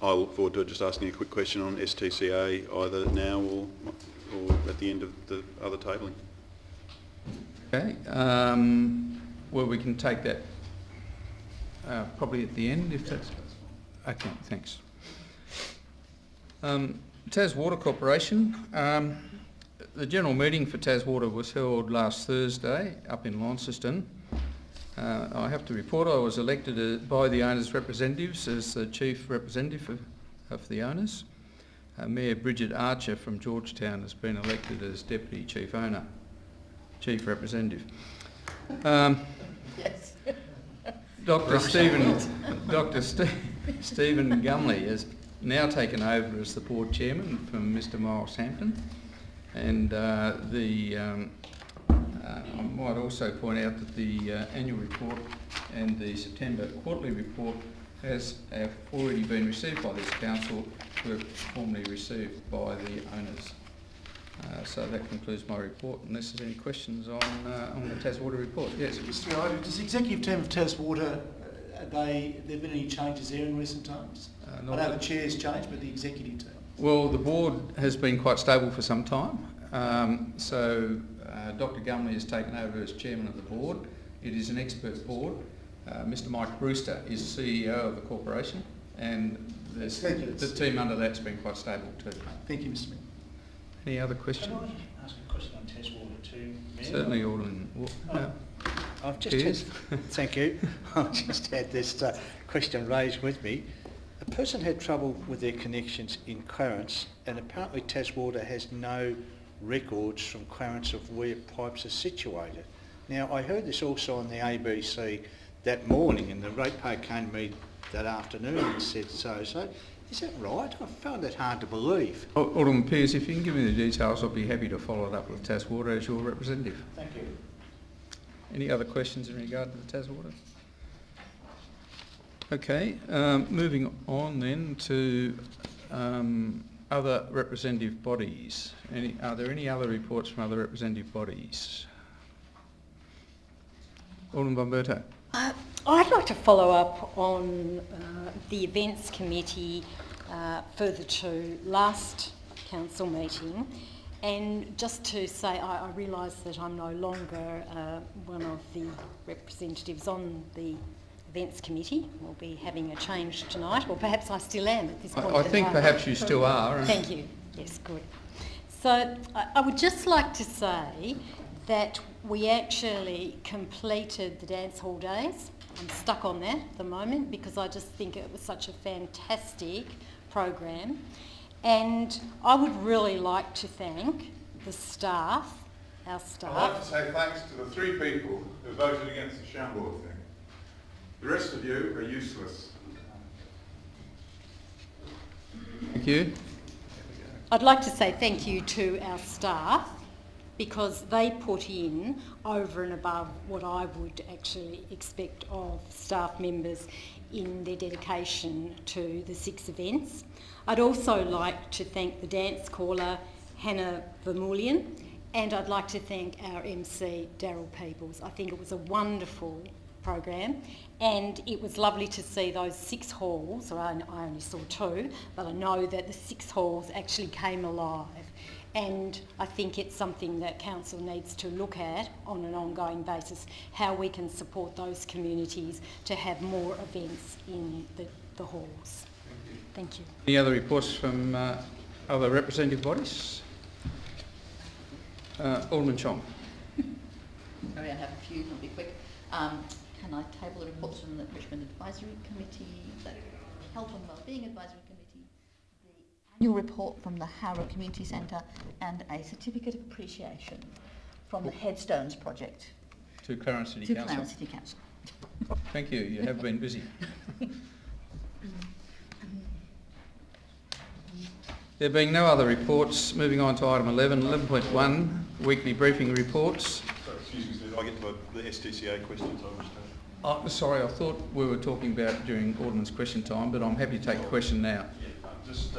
I look forward to just asking a quick question on STCA either now or at the end of the other tabling. Okay, well, we can take that probably at the end if that's... Okay, thanks. Tas Water Corporation. The general meeting for Tas Water was held last Thursday up in Launceston. I have to report I was elected by the owners' representatives as the chief representative of the owners. Mayor Bridget Archer from Georgetown has been elected as deputy chief representative. Yes. Dr. Stephen Gumley has now taken over as the board chairman from Mr. Miles Hampton, and I might also point out that the annual report and the September quarterly report have already been received by this council, were formally received by the owners. So that concludes my report, unless there's any questions on the Tas Water report. Yes. Mr. Mayor, does the executive team of Tas Water there been any changes there in recent times? I know the chair's changed, but the executive team. Well, the board has been quite stable for some time. Dr. Gumley has taken over as chairman of the board. It is an expert board. Mr. Mike Brewster is CEO of the corporation, and the team under that's been quite stable too. Thank you, Mr. Mayor. Any other questions? Can I ask a question on test water too, Mayor? Certainly, Alderman. I've just thank you. I've just had this question raised with me. A person had trouble with their connections in Clarence, and apparently Taswater has no records from Clarence of where pipes are situated. Now, I heard this also on the ABC that morning, and the ratepayer came to me that afternoon and said so. So, is that right? I found that hard to believe. Alderman Pearce, if you can give me the details, I'll be happy to follow it up with Taswater as your representative. Thank you. Any other questions in regard to the Taswater? Okay, moving on then to other representative bodies. Are there any other reports from other representative bodies? Alderman von Berto. I'd like to follow up on the events committee further to last council meeting, and just to say I realise that I'm no longer one of the representatives on the events committee. We'll be having a change tonight, or perhaps I still am at this point. I think perhaps you still are. Thank you. Yes, good. So I would just like to say that we actually completed the dance hall days. I'm stuck on that at the moment because I just think it was such a fantastic program, and I would really like to thank the staff, our staff. I'd like to say thanks to the 3 people who voted against the Shambles thing. The rest of you are useless. Thank you. I'd like to say thank you to our staff because they put in over and above what I would actually expect of staff members in their dedication to the 6 events. I'd also like to thank the dance caller, Hannah Vermeulen, and I'd like to thank our MC, Daryl Peebles. I think it was a wonderful program, and it was lovely to see those 6 halls, or I only saw 2, but I know that the 6 halls actually came alive, and I think it's something that council needs to look at on an ongoing basis, how we can support those communities to have more events in the halls. Thank you. Any other reports from other representative bodies? Alderman Chong. Sorry, I have a few, I'll be quick. Can I table the reports from the Richmond Advisory Committee, the Health and Wellbeing Advisory Committee, the annual report from the Harrow Community Centre, and a certificate of appreciation from the Headstones project? To Clarence City Council. Clarence City Council. Thank you, you have been busy. There being no other reports, moving on to item 11.1, weekly briefing reports. Sorry, excuse me, did I get to the STCA questions I wish to? Sorry, I thought we were talking about it during Alderman's question time, but I'm happy to take a question now. Just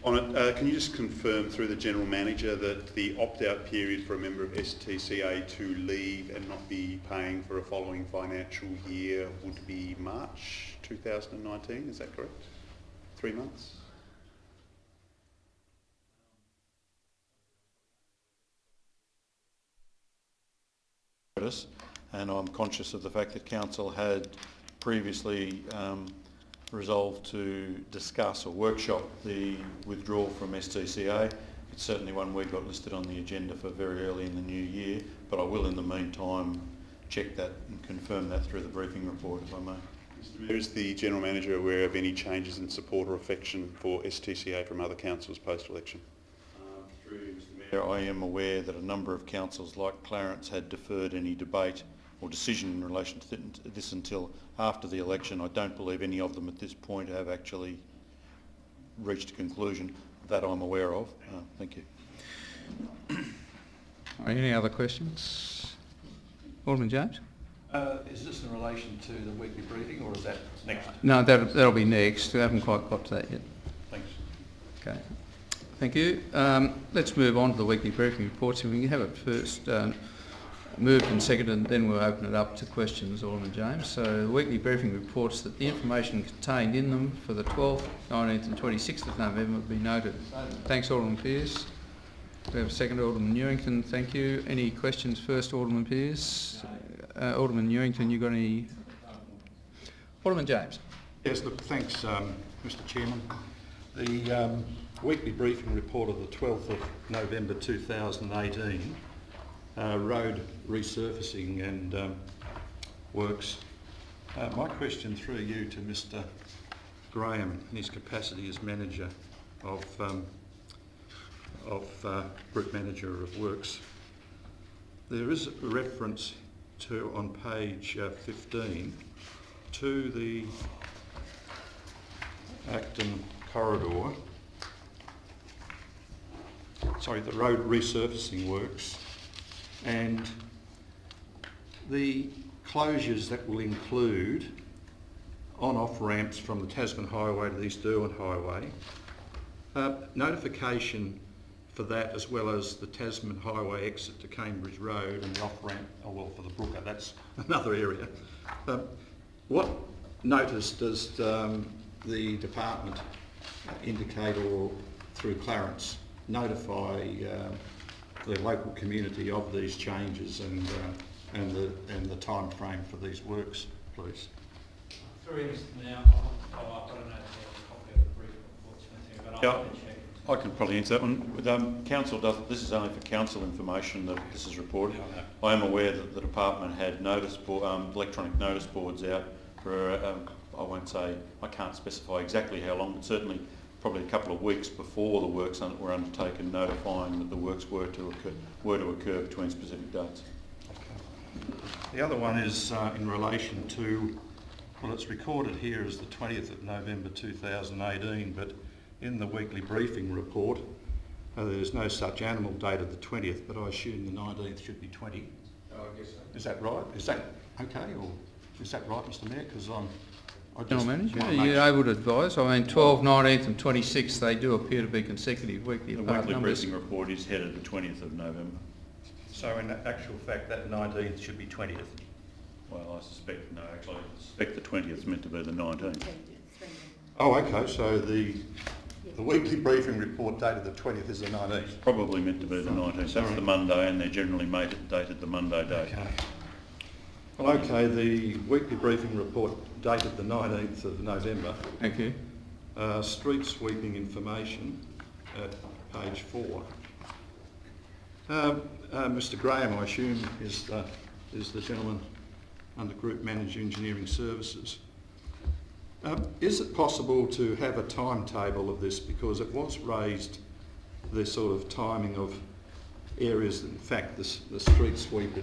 on it, can you just confirm through the General Manager that the opt-out period for a member of STCA to leave and not be paying for a following financial year would be March 2019, is that correct? 3 months? And I'm conscious of the fact that Council had previously resolved to discuss or workshop the withdrawal from STCA. It's certainly one we got listed on the agenda for very early in the new year, but I will in the meantime check that and confirm that through the briefing report if I may. Mr Mayor, is the General Manager aware of any changes in support or affection for STCA from other councils post-election? Through Mr Mayor, I am aware that a number of councils like Clarence had deferred any debate or decision in relation to this until after the election. I don't believe any of them at this point have actually reached a conclusion that I'm aware of. Thank you. Any other questions? Alderman James? Is this in relation to the weekly briefing or is that next? No, that'll be next. We haven't quite got to that yet. Thanks. Okay. Thank you. Let's move on to the weekly briefing reports. If we can have it first. Moved and seconded, and then we'll open it up to questions, Alderman James. So the weekly briefing reports that the information contained in them for the 12th, 19th and 26th of November be noted. Thanks, Alderman Pearce. We have a second, Alderman Newington. Thank you. Any questions first, Alderman Pearce? Alderman Newington, you got any? Alderman James. Yes, look, thanks, Mr Chairman. The weekly briefing report of the 12th of November 2018, road resurfacing and works. My question through you to Mr Graham in his capacity as manager of Group Manager of Works. There is a reference to, on page 15, to the Acton corridor, the road resurfacing works, and the closures that will include on-off ramps from the Tasman Highway to the East Derwent Highway, notification for that, as well as the Tasman Highway exit to Cambridge Road and the off-ramp, for the Brooker, that's another area. What notice does the department indicate, or through Clarence, notify the local community of these changes and the time frame for these works, please? Through Mr Mayor, I don't know if you have a copy of the briefing reports or anything, but I'll check. I can probably answer that one. Council does. This is only for council information that this is reported. I am aware that the department had electronic notice boards out for. I won't say. I can't specify exactly how long, but certainly probably a couple of weeks before the works were undertaken, notifying that the works were to occur between specific dates. Okay. The other one is in relation to. Well, it's recorded here as the 20th of November 2018, but in the weekly briefing report, there's no such animal dated the 20th, but I assume the 19th should be 20. Oh, I guess so. Is that right? Is that okay, or is that right, Mr Mayor? Because General Manager, are you able to advise? I mean, 12th, 19th and 26th, they do appear to be consecutive weekly The part weekly numbers. briefing report is headed the 20th of November. So in actual fact, that 19th should be 20th? Well, I suspect, no, actually, I suspect the 20th is meant to be the 19th. Oh, okay, so the weekly briefing report dated the 20th is the 19th? It's probably meant to be the 19th. That's the Monday, and they're generally dated the Monday date. Okay. Well, okay, the weekly briefing report dated the 19th of November. Thank you. Street sweeping information at page 4. Mr Graham, I assume, is the gentleman under Group Manager Engineering Services. Is it possible to have a timetable of this, because it was raised, the sort of timing of areas that in fact the street sweeper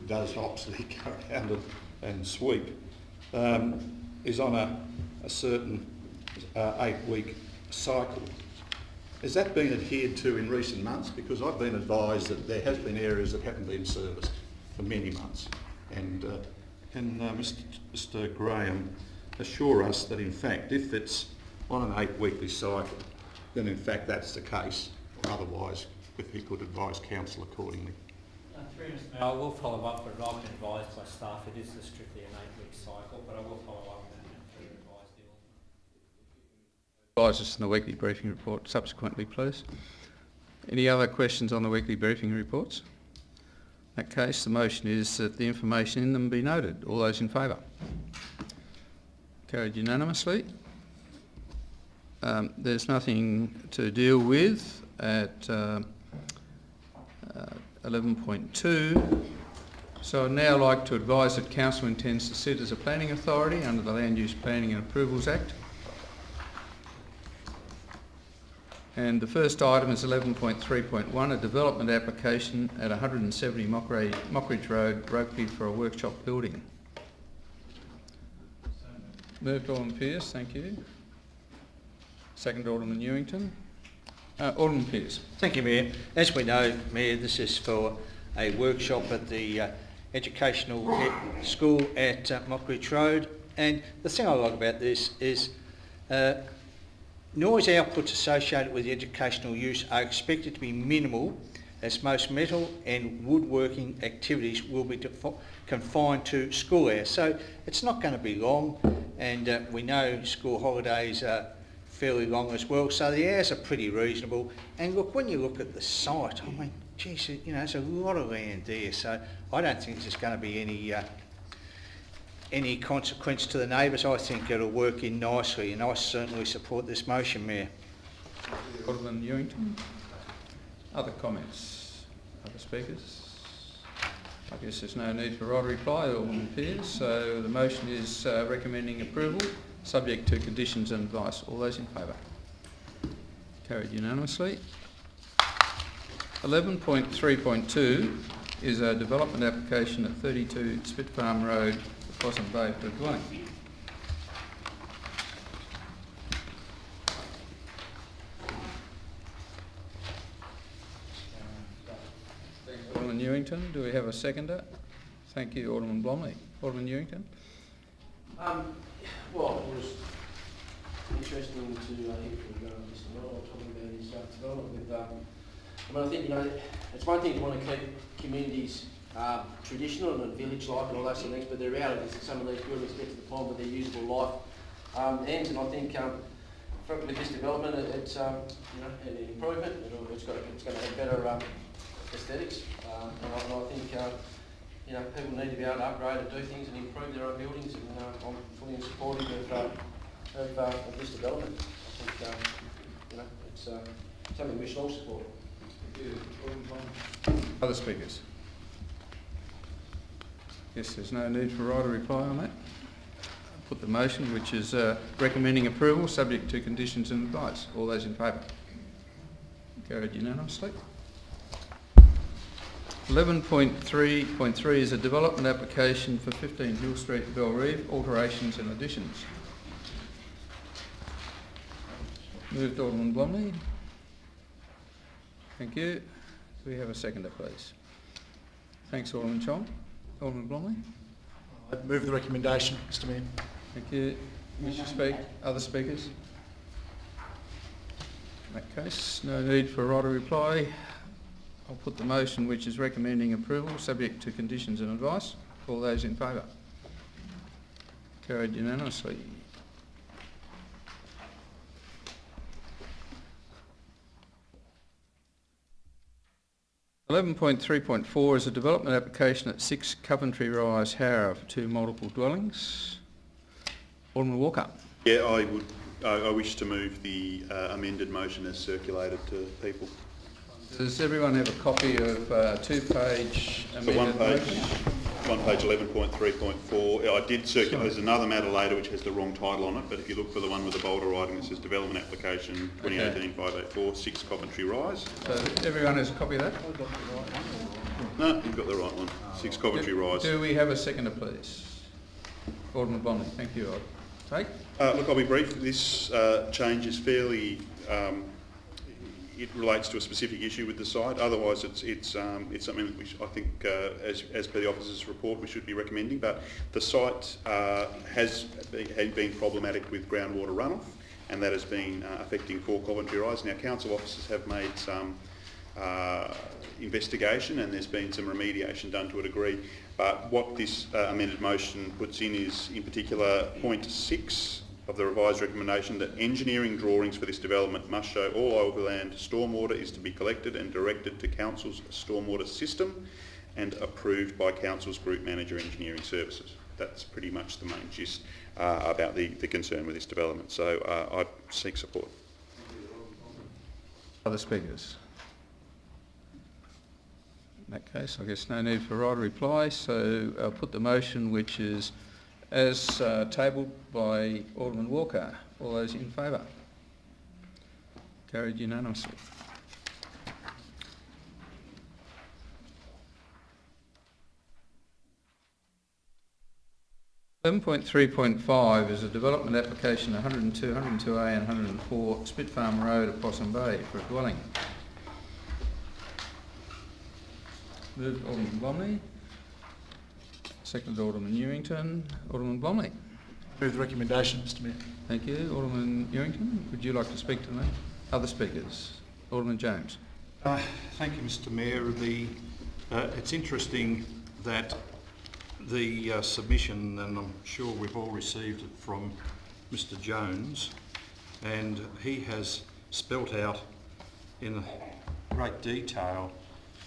does obviously go around and sweep, is on a certain 8-week cycle. Has that been adhered to in recent months? Because I've been advised that there has been areas that haven't been serviced for many months. And can Mr Graham assure us that in fact, if it's on an 8-weekly cycle, then in fact that's the case, or otherwise, if he could advise council accordingly? I will follow up, but I've been advised by staff it is strictly an 8-week cycle, but I will follow up and advise the Advise us in the weekly briefing report subsequently, please. Any other questions on the weekly briefing reports? In that case, the motion is that the information in them be noted. All those in favour? Carried unanimously. There's nothing to deal with at 11.2. So I'd now like to advise that Council intends to sit as a planning authority under the Land Use Planning and Approvals Act. And the first item is 11.3.1, a development application at 170 Mockridge Road, Rokeby, for a workshop building. Moved, Alderman Pearce, thank you. Second, Alderman Newington. Alderman Pearce. Thank you, Mayor. As we know, Mayor, this is for a workshop at the educational school at Mockridge Road. And the thing I like about this is noise outputs associated with the educational use are expected to be minimal as most metal and woodworking activities will be confined to school hours. So it's not going to be long, and we know school holidays are fairly long as well, so the hours are pretty reasonable. And look, when you look at the site, I mean, geez, you know, there's a lot of land there, so I don't think there's going to be any consequence to the neighbours. I think it'll work in nicely, and I certainly support this motion, Mayor. Alderman Ewington. Other comments? Other speakers? I guess there's no need for right reply, Alderman Pearce. So the motion is recommending approval, subject to conditions and advice. All those in favour? Carried unanimously. 11.3.2 is a development application at 32 Spit Farm Road, Possum Bay for a dwelling. Alderman Ewington, do we have a seconder? Thank you, Alderman Blomley. Alderman Ewington. Well, it was interesting to hear from Mr. Miller talking about his development with. I mean, I think, you know, it's one thing to want to keep communities traditional and village-like and all those sort of things, but the reality is that some of these buildings get to the point where their usable life ends, and I think with this development, it's you know, an improvement. It's going to have better aesthetics, and I think you know, people need to be able to upgrade and do things and improve their own buildings, and I'm fully supportive of this development. I think you know, it's something we should all support. Other speakers? Yes, there's no need for right or reply on that. I'll put the motion, which is recommending approval, subject to conditions and advice. All those in favour? Carried unanimously. 11.3.3 is a development application for 15 Hill Street, Belrive, alterations and additions. Moved Alderman Blomley. Thank you. Do we have a seconder, please? Thanks, Alderman Chong. Alderman Blomley. I move the recommendation, Mr. Mayor. Thank you. Wish to speak? Other speakers? In that case, no need for a right or reply. I'll put the motion, which is recommending approval, subject to conditions and advice. All those in favour? Carried unanimously. (11.3.4) is a development application at 6 Coventry Rise, Harrow, for 2 multiple dwellings. Alderman Walker. Yeah, I wish to move the amended motion as circulated to people. Does everyone have a copy of a 2-page amended motion? One page 11.3.4. I did circulate. There's another matter later which has the wrong title on it, but if you look for the one with the bolder writing, it says Development Application 2018-584, 6 Coventry Rise. So everyone has a copy of that? No, you've got the right one. 6 Coventry Rise. Do we have a seconder, please? Alderman Blomley. Thank you. I'll take. Look, I'll be brief. This change is fairly. It relates to a specific issue with the site. Otherwise, it's something that I think, as per the officer's report, we should be recommending. But the site has been problematic with groundwater runoff, and that has been affecting 4 Coventry Rise. Now, council officers have made some investigation, and there's been some remediation done to a degree. But what this amended motion puts in is, in particular, point 6 of the revised recommendation that engineering drawings for this development must show all overland stormwater is to be collected and directed to Council's stormwater system and approved by Council's Group Manager Engineering Services. That's pretty much the main gist about the concern with this development. So I seek support. Other speakers? In that case, I guess no need for right or reply, so I'll put the motion, which is as tabled by Alderman Walker. All those in favour? Carried unanimously. (11.3.5) is a development application 102, 102A and 104 Spit Farm Road at Possum Bay for a dwelling. Moved Alderman Blomley. Seconded Alderman Ewington. Alderman Blomley. Move the recommendation, Mr. Mayor. Thank you. Alderman Ewington, would you like to speak to me? Other speakers? Alderman James. Thank you, Mr Mayor. It's interesting that the submission, and I'm sure we've all received it from Mr Jones, and he has spelt out in great detail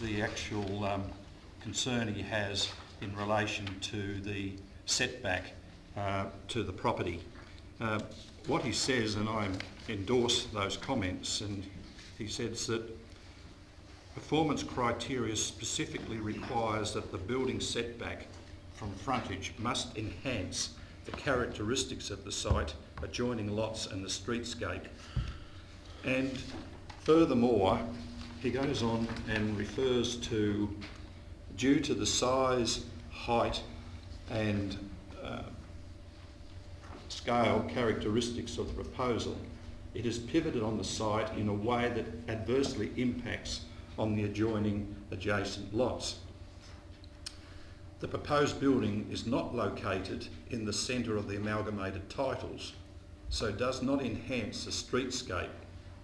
the actual concern he has in relation to the setback to the property. What he says, and I endorse those comments, and he says that performance criteria specifically requires that the building setback from frontage must enhance the characteristics of the site, adjoining lots and the streetscape. And furthermore, he goes on and refers to, due to the size, height and scale characteristics of the proposal, it is pivoted on the site in a way that adversely impacts on the adjacent lots. The proposed building is not located in the centre of the amalgamated titles, so does not enhance the streetscape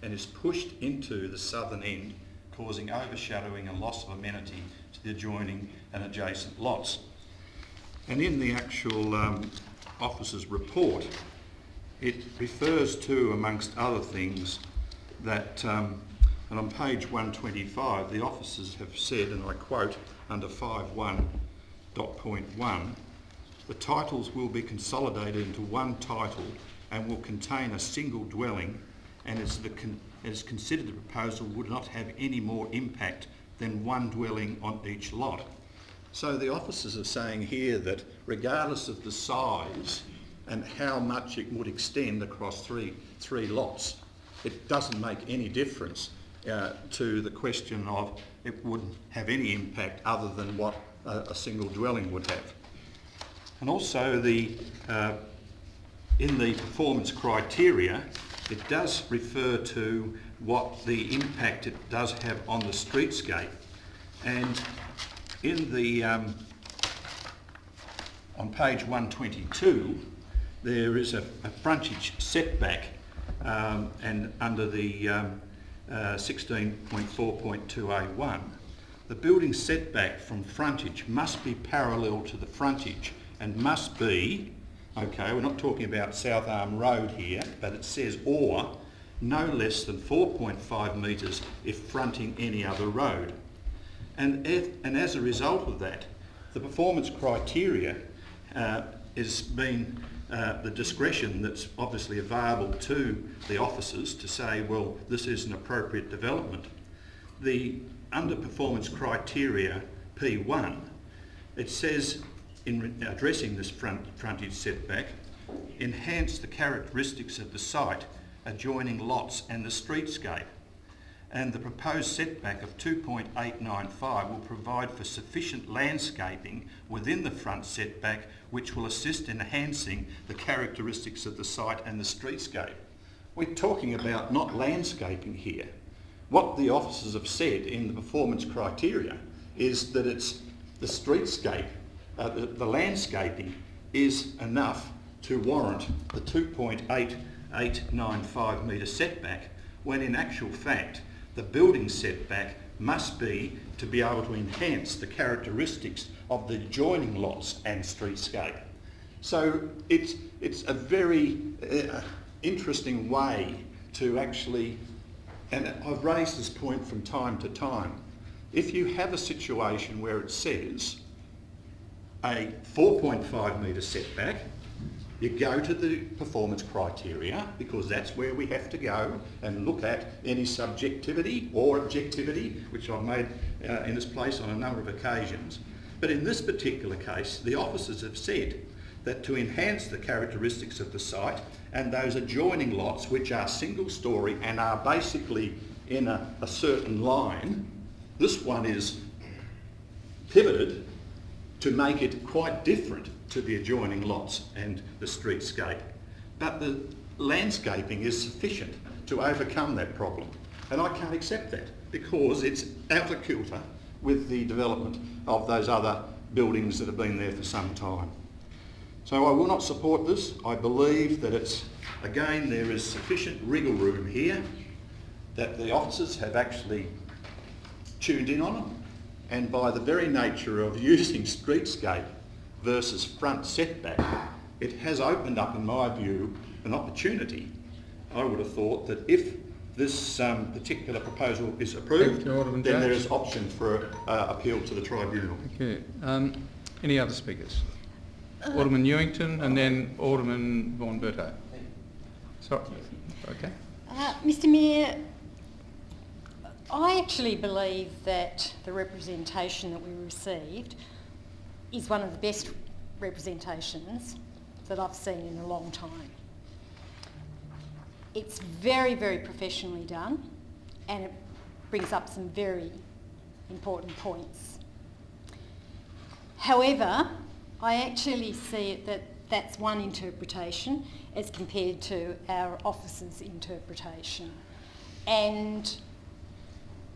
and is pushed into the southern end, causing overshadowing and loss of amenity to the adjoining and adjacent lots. And in the actual officer's report, it refers to, amongst other things, that and on page 125, the officers have said, and I quote under 5.1.1, the titles will be consolidated into one title and will contain a single dwelling, and it is considered the proposal would not have any more impact than one dwelling on each lot. So the officers are saying here that regardless of the size and how much it would extend across three lots, it doesn't make any difference to the question of it wouldn't have any impact other than what a single dwelling would have. And also in the performance criteria, it does refer to what the impact it does have on the streetscape. And in the on page 122, there is a frontage setback, and under the 16.4.2A1, the building setback from frontage must be parallel to the frontage and must be, okay, we're not talking about South Arm Road here, but it says or no less than 4.5 metres if fronting any other road. And as a result of that, the performance criteria has been the discretion that's obviously available to the officers to say, well, this is an appropriate development. The under performance criteria P1, it says in addressing this frontage setback, enhance the characteristics of the site, adjoining lots and the streetscape. And the proposed setback of 2.895 will provide for sufficient landscaping within the front setback, which will assist in enhancing the characteristics of the site and the streetscape. We're talking about not landscaping here. What the officers have said in the performance criteria is that it's the streetscape, the landscaping is enough to warrant the 2.8895 metre setback, when in actual fact the building setback must be to be able to enhance the characteristics of the adjoining lots and streetscape. So it's a very interesting way to actually, and I've raised this point from time to time, if you have a situation where it says a 4.5 metre setback, you go to the performance criteria, because that's where we have to go and look at any subjectivity or objectivity, which I've made in this place on a number of occasions. But in this particular case, the officers have said that to enhance the characteristics of the site and those adjoining lots, which are single storey and are basically in a certain line, this one is pivoted to make it quite different to the adjoining lots and the streetscape. But the landscaping is sufficient to overcome that problem. And I can't accept that because it's out of kilter with the development of those other buildings that have been there for some time. So I will not support this. I believe that it's, again, there is sufficient wriggle room here, that the officers have actually tuned in on them. And by the very nature of using streetscape versus front setback, it has opened up, in my view, an opportunity. I would have thought that if this particular proposal is approved, then there is option for appeal to the tribunal. Okay. Any other speakers? Alderman Newington and then Alderman Vaughan Berto. Sorry. Okay. Mr Mayor, I actually believe that the representation that we received is one of the best representations that I've seen in a long time. It's very, very professionally done, and it brings up some very important points. However, I actually see it that that's one interpretation as compared to our officer's interpretation. And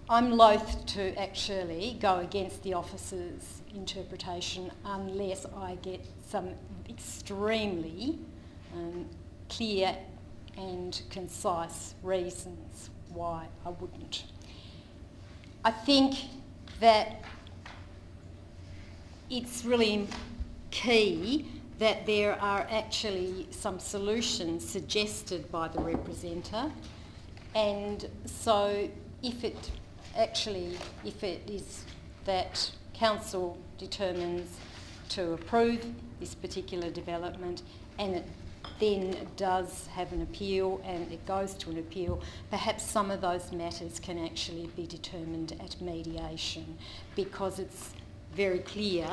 I'm loath to actually go against the officer's interpretation unless I get some extremely clear and concise reasons why I wouldn't. I think that it's really key that there are actually some solutions suggested by the representative, and so if it is that council determines to approve this particular development and it then does have an appeal and it goes to an appeal, perhaps some of those matters can actually be determined at mediation, because it's very clear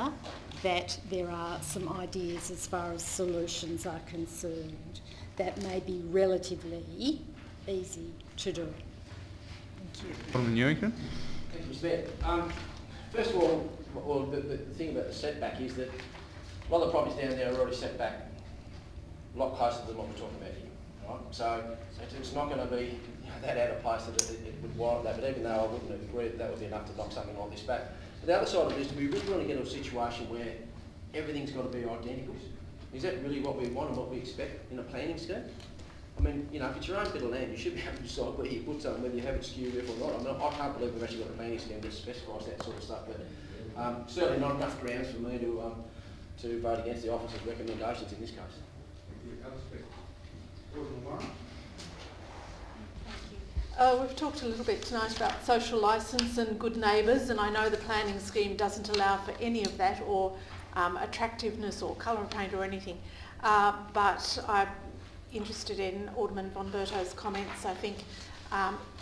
that there are some ideas as far as solutions are concerned that may be relatively easy to do. Thank you. Alderman Newington. Thank you, Mr Mayor. First of all, the thing about the setback is that a lot of the properties down there are already set back a lot closer than what we're talking about here. Right? So it's not going to be that out of place that it would warrant that, but even though I wouldn't agree that would be enough to knock something like this back. But the other side of this, do we really want to get to a situation where everything's got to be identical? Is that really what we want and what we expect in a planning scheme? I mean, you know, if it's your own bit of land, you should be able to decide where you put something, whether you have it skewed left or not. I mean, I can't believe we've actually got a planning scheme that specifies that sort of stuff, but certainly not enough grounds for me to vote against the officer's recommendations in this case. We've talked a little bit tonight about social licence and good neighbours, and I know the planning scheme doesn't allow for any of that, or attractiveness or colour paint or anything, but I'm interested in Alderman Von Berto's comments. I think,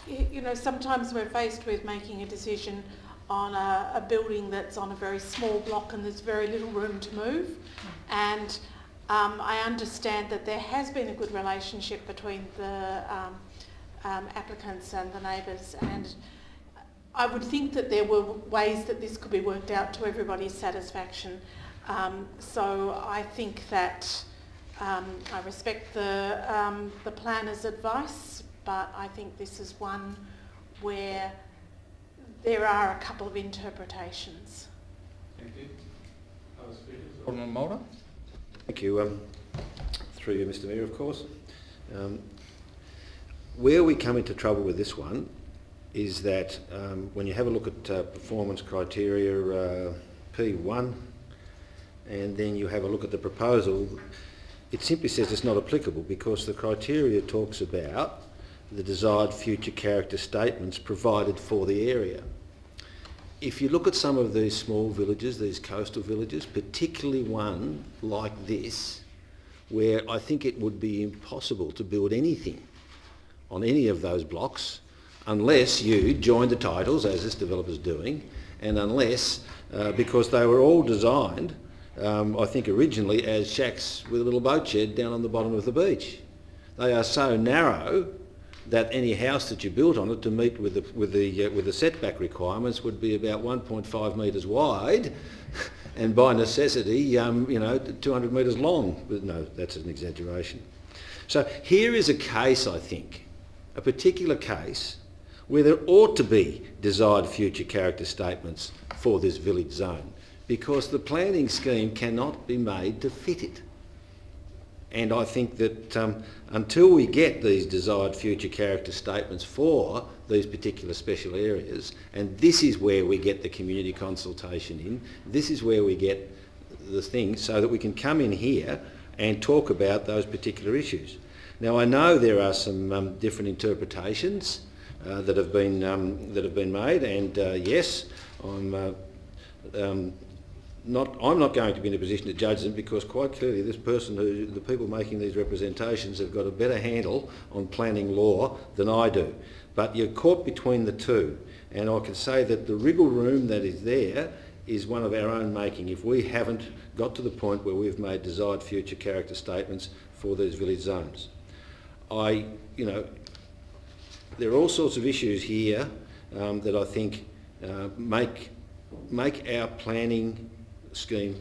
you know, sometimes we're faced with making a decision on a building that's on a very small block and there's very little room to move, and I understand that there has been a good relationship between the applicants and the neighbours, and I would think that there were ways that this could be worked out to everybody's satisfaction. So I think that I respect the planner's advice, but I think this is one where there are a couple of interpretations. Thank you. Alderman Mulder. Thank you. Through you, Mr Mayor, of course. Where we come into trouble with this one is that when you have a look at performance criteria P1 and then you have a look at the proposal, it simply says it's not applicable because the criteria talks about the desired future character statements provided for the area. If you look at some of these small villages, these coastal villages, particularly one like this, where I think it would be impossible to build anything on any of those blocks unless you join the titles, as this developer's doing, and unless, because they were all designed, I think originally as shacks with a little boat shed down on the bottom of the beach. They are so narrow that any house that you built on it to meet with the setback requirements would be about 1.5 metres wide, and by necessity, you know, 200 metres long. But no, that's an exaggeration. So here is a case, I think, a particular case where there ought to be desired future character statements for this village zone, because the planning scheme cannot be made to fit it. And I think that until we get these desired future character statements for these particular special areas, and this is where we get the community consultation in, this is where we get the thing so that we can come in here and talk about those particular issues. Now I know there are some different interpretations that have been made, and yes, I'm not going to be in a position to judge them, because quite clearly the people making these representations have got a better handle on planning law than I do. But you're caught between the two, and I can say that the wriggle room that is there is one of our own making if we haven't got to the point where we've made desired future character statements for these village zones. There are all sorts of issues here that I think make our planning scheme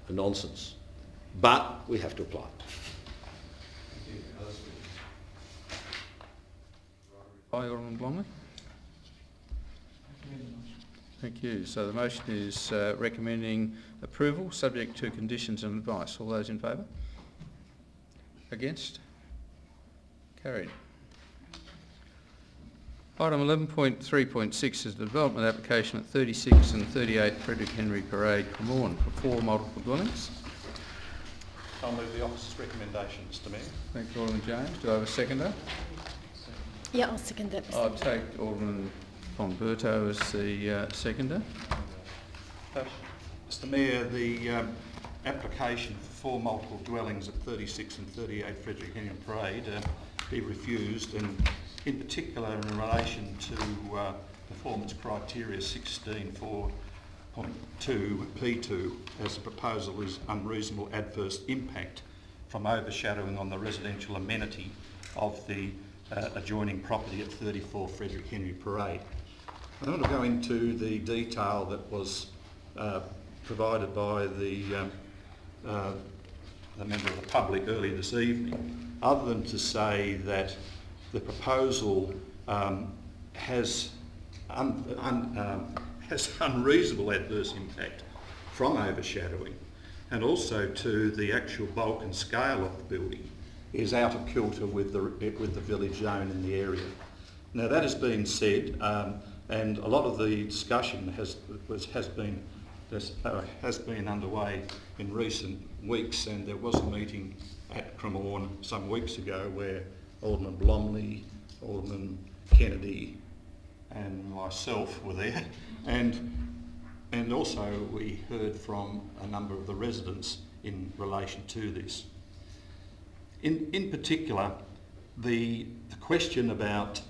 a nonsense, but we have to apply. By Alderman Blomley. Thank you. So the motion is recommending approval subject to conditions and advice. All those in favour? Against? Carried. Item 11.3.6 is the development application at 36 and 38 Frederick Henry Parade, Cremorne, for 4 multiple dwellings. I'll move the officer's recommendation, Mr Mayor. Thank you, Alderman James. Do I have a seconder? Yeah, I'll second that. I'll take Alderman von Berto as the seconder. Mr Mayor, the application for 4 multiple dwellings at 36 and 38 Frederick Henry Parade be refused, and in particular in relation to performance criteria 16.4.2 P2, as the proposal is unreasonable adverse impact from overshadowing on the residential amenity of the adjoining property at 34 Frederick Henry Parade. I don't want to go into the detail that was provided by the member of the public earlier this evening, other than to say that the proposal has unreasonable adverse impact from overshadowing, and also to the actual bulk and scale of the building is out of kilter with the village zone in the area. Now that has been said, and a lot of the discussion has been underway in recent weeks, and there was a meeting at Cremorne some weeks ago where Alderman Blomley, Alderman Kennedy and myself were there, and also we heard from a number of the residents in relation to this. In particular, the question about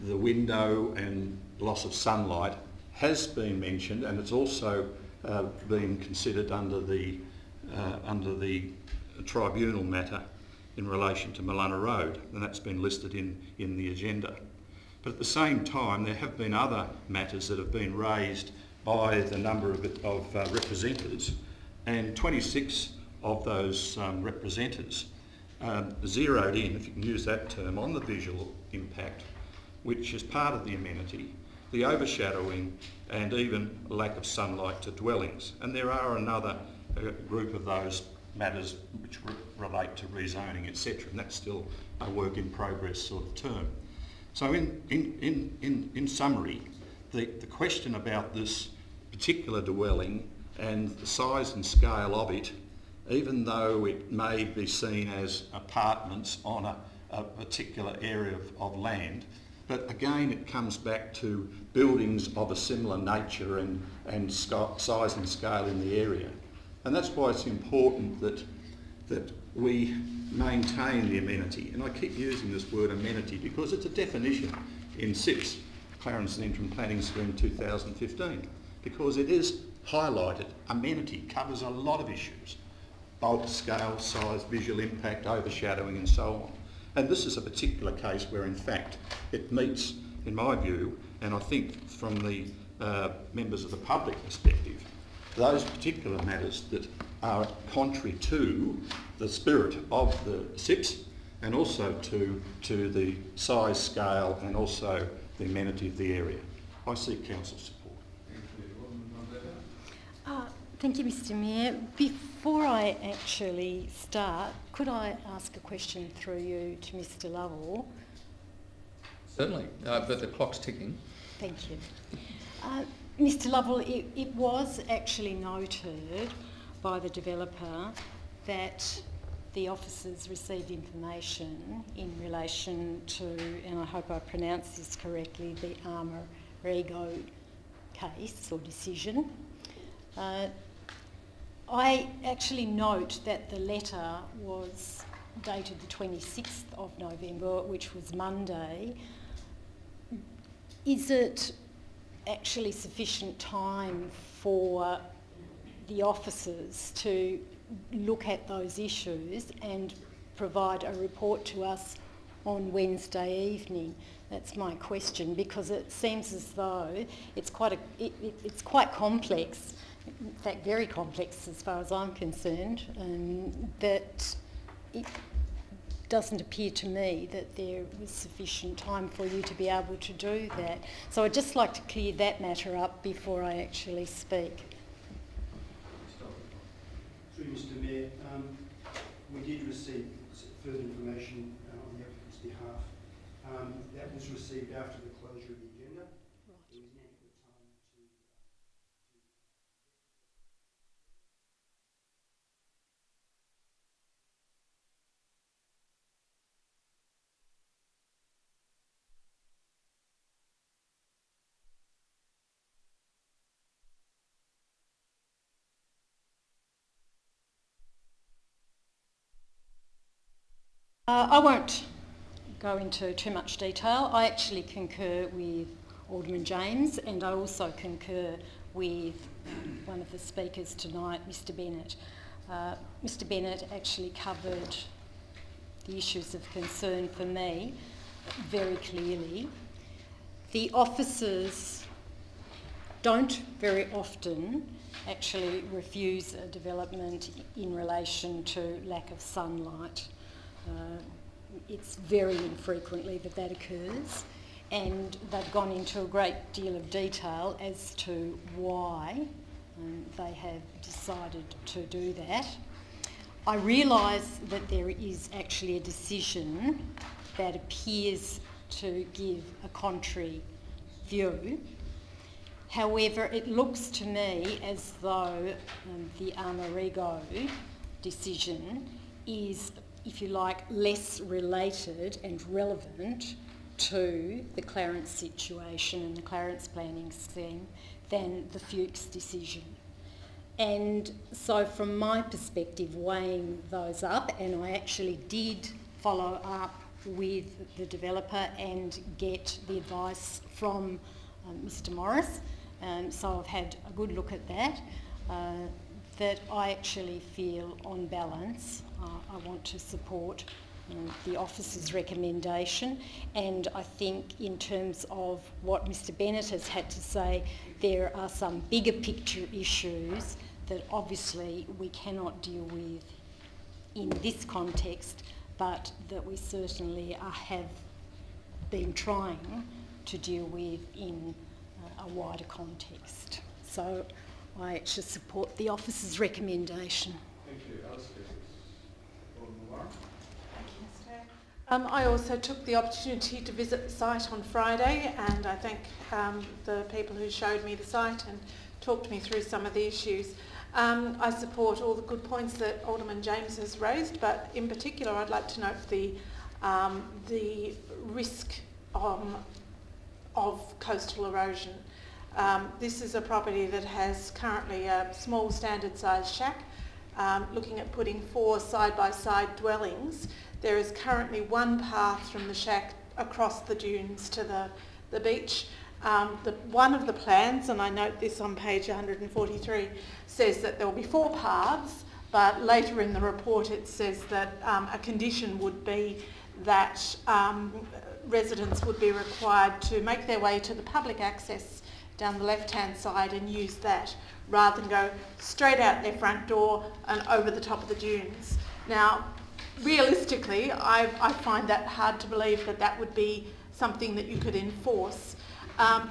the window and loss of sunlight has been mentioned, and it's also been considered under the tribunal matter in relation to Malunna Road, and that's been listed in the agenda. But at the same time, there have been other matters that have been raised by the number of representatives, and 26 of those representatives zeroed in, if you can use that term, on the visual impact, which is part of the amenity, the overshadowing and even lack of sunlight to dwellings. And there are another group of those matters which relate to rezoning, etc., and that's still a work in progress sort of term. So in summary, the question about this particular dwelling and the size and scale of it, even though it may be seen as apartments on a particular area of land, but again it comes back to buildings of a similar nature and size and scale in the area. And that's why it's important that we maintain the amenity. And I keep using this word amenity because it's a definition in SIP's, Clarence and Interim Planning Scheme 2015, because it is highlighted. Amenity covers a lot of issues: bulk, scale, size, visual impact, overshadowing and so on. And this is a particular case where in fact it meets, in my view, and I think from the members of the public perspective, those particular matters that are contrary to the spirit of the SIPs and also to the size, scale and also the amenity of the area. I seek council support. Thank you, Mr Mayor. Before I actually start, could I ask a question through you to Mr Lovell? Certainly, but the clock's ticking. Thank you. Mr Lovell, it was actually noted by the developer that the officers received information in relation to, and I hope I pronounce this correctly, the Armorigo case or decision. I actually note that the letter was dated the 26th of November, which was Monday. Is it actually sufficient time for the officers to look at those issues and provide a report to us on Wednesday evening? That's my question, because it seems as though it's quite complex, in fact very complex as far as I'm concerned, that it doesn't appear to me that there was sufficient time for you to be able to do that. So I'd just like to clear that matter up before I actually speak. Through Mr Mayor, we did receive further information on the applicant's behalf. That was received after the closure of the agenda. There was inadequate time to I won't go into too much detail. I actually concur with Alderman James, and I also concur with one of the speakers tonight, Mr Bennett. Mr Bennett actually covered the issues of concern for me very clearly. The officers don't very often actually refuse a development in relation to lack of sunlight. It's very infrequently that occurs, and they've gone into a great deal of detail as to why they have decided to do that. I realise that there is actually a decision that appears to give a contrary view. However, it looks to me as though the Armorigo decision is, if you like, less related and relevant to the Clarence situation and the Clarence planning scheme than the Fuchs decision. And so from my perspective, weighing those up, and I actually did follow up with the developer and get the advice from Mr Morris, so I've had a good look at that, that I actually feel on balance I want to support the officer's recommendation, and I think in terms of what Mr Bennett has had to say, there are some bigger picture issues that obviously we cannot deal with in this context, but that we certainly have been trying to deal with in a wider context. So I actually support the officer's recommendation. Thank you. I also took the opportunity to visit the site on Friday, and I thank the people who showed me the site and talked me through some of the issues. I support all the good points that Alderman James has raised, but in particular I'd like to note the risk of coastal erosion. This is a property that has currently a small standard size shack. Looking at putting 4 side-by-side dwellings, there is currently one path from the shack across the dunes to the beach. One of the plans, and I note this on page 143, says that there will be 4 paths, but later in the report it says that a condition would be that residents would be required to make their way to the public access down the left-hand side and use that, rather than go straight out their front door and over the top of the dunes. Now, realistically, I find that hard to believe that that would be something that you could enforce.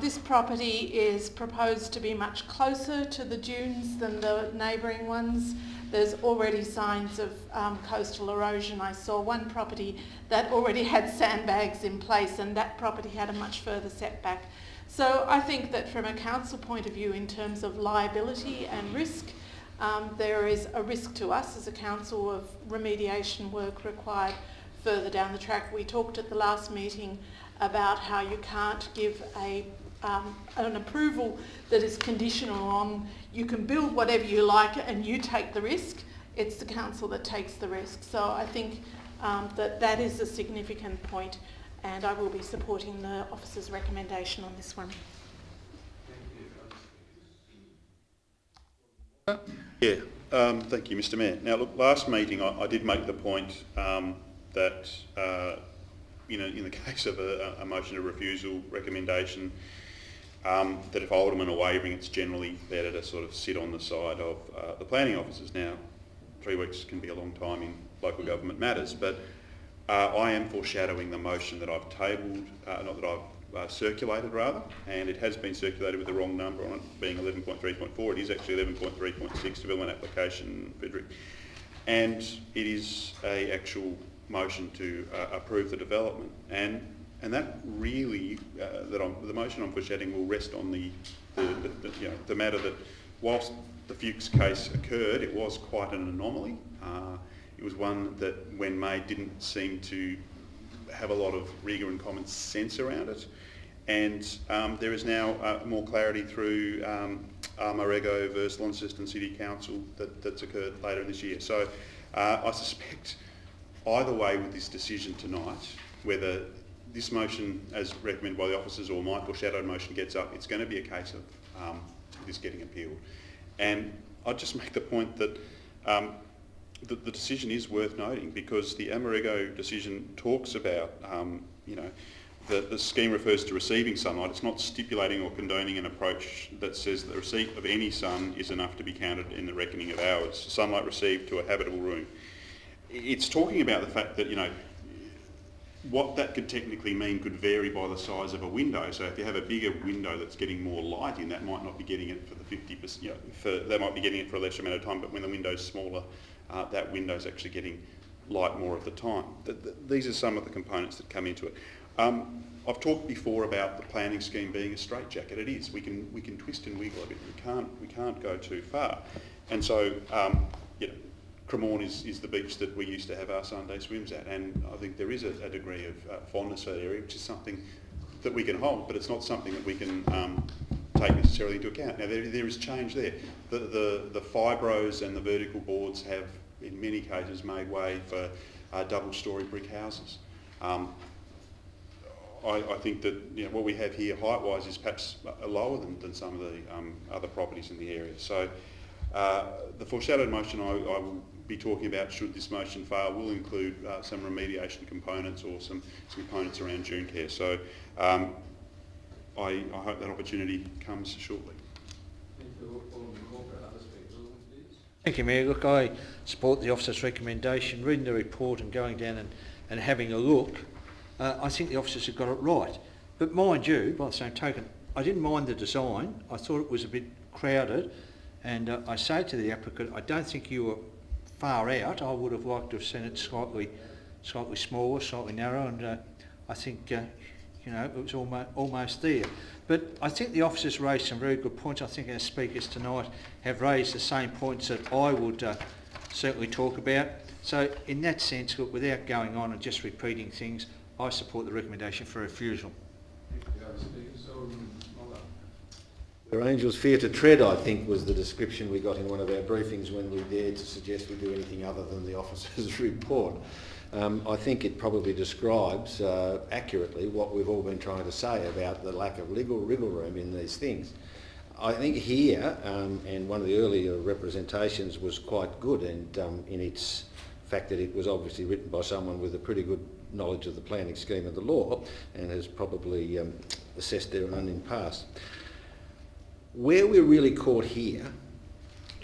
This property is proposed to be much closer to the dunes than the neighbouring ones. There's already signs of coastal erosion. I saw one property that already had sandbags in place, and that property had a much further setback. So I think that from a council point of view, in terms of liability and risk, there is a risk to us as a council of remediation work required further down the track. We talked at the last meeting about how you can't give an approval that is conditional on you can build whatever you like and you take the risk. It's the council that takes the risk. So I think that is a significant point, and I will be supporting the officer's recommendation on this one. Yeah, thank you, Mr. Mayor. Now, look, last meeting I did make the point that in the case of a motion of refusal recommendation, that if aldermen are wavering, it's generally better to sort of sit on the side of the planning officers. Now, 3 weeks can be a long time in local government matters, but I am foreshadowing the motion that I've tabled, not that I've circulated rather, and it has been circulated with the wrong number on it, being 11.3.4. It is actually 11.3.6, development application, Frederick, and it is a actual motion to approve the development, and that really the motion I'm foreshadowing will rest on the matter that whilst the Fuchs case occurred, it was quite an anomaly. It was one that, when made, didn't seem to have a lot of rigour and common sense around it, and there is now more clarity through Armarego versus Launceston City Council that's occurred later in this year. So I suspect either way with this decision tonight, whether this motion as recommended by the officers or my foreshadowed motion gets up, it's going to be a case of this getting appealed. And I'd just make the point that the decision is worth noting, because the Armarego decision talks about, the scheme refers to receiving sunlight. It's not stipulating or condoning an approach that says the receipt of any sun is enough to be counted in the reckoning of hours. Sunlight received to a habitable room. It's talking about the fact that, what that could technically mean could vary by the size of a window. So if you have a bigger window that's getting more light in, that might not be getting it for the 50%, they might be getting it for a lesser amount of time, but when the window's smaller, that window's actually getting light more of the time. These are some of the components that come into it. I've talked before about the planning scheme being a straitjacket. It is. We can twist and wiggle a bit. We can't go too far. And so, Cremorne is the beach that we used to have our Sunday swims at, and I think there is a degree of fondness for that area, which is something that we can hold, but it's not something that we can take necessarily into account. Now, there is change there. The fibros and the vertical boards have, in many cases, made way for double-storey brick houses. I think that what we have here height-wise is perhaps lower than some of the other properties in the area. So the foreshadowed motion I will be talking about, should this motion fail, will include some remediation components or some components around dune care. So I hope that opportunity comes shortly. Thank you, Mayor. Look, I support the officer's recommendation. Reading the report and going down and having a look, I think the officers have got it right. But mind you, by the same token, I didn't mind the design. I thought it was a bit crowded, and I say to the applicant, I don't think you were far out. I would have liked to have seen it slightly smaller, slightly narrower, and I think it was almost there. But I think the officers raised some very good points. I think our speakers tonight have raised the same points that I would certainly talk about. So in that sense, look, without going on and just repeating things, I support the recommendation for refusal. Where angels fear to tread, I think, was the description we got in one of our briefings when we dared to suggest we do anything other than the officer's report. I think it probably describes accurately what we've all been trying to say about the lack of wriggle room in these things. I think here, and one of the earlier representations was quite good, and in its fact that it was obviously written by someone with a pretty good knowledge of the planning scheme of the law and has probably assessed their own in past. Where we're really caught here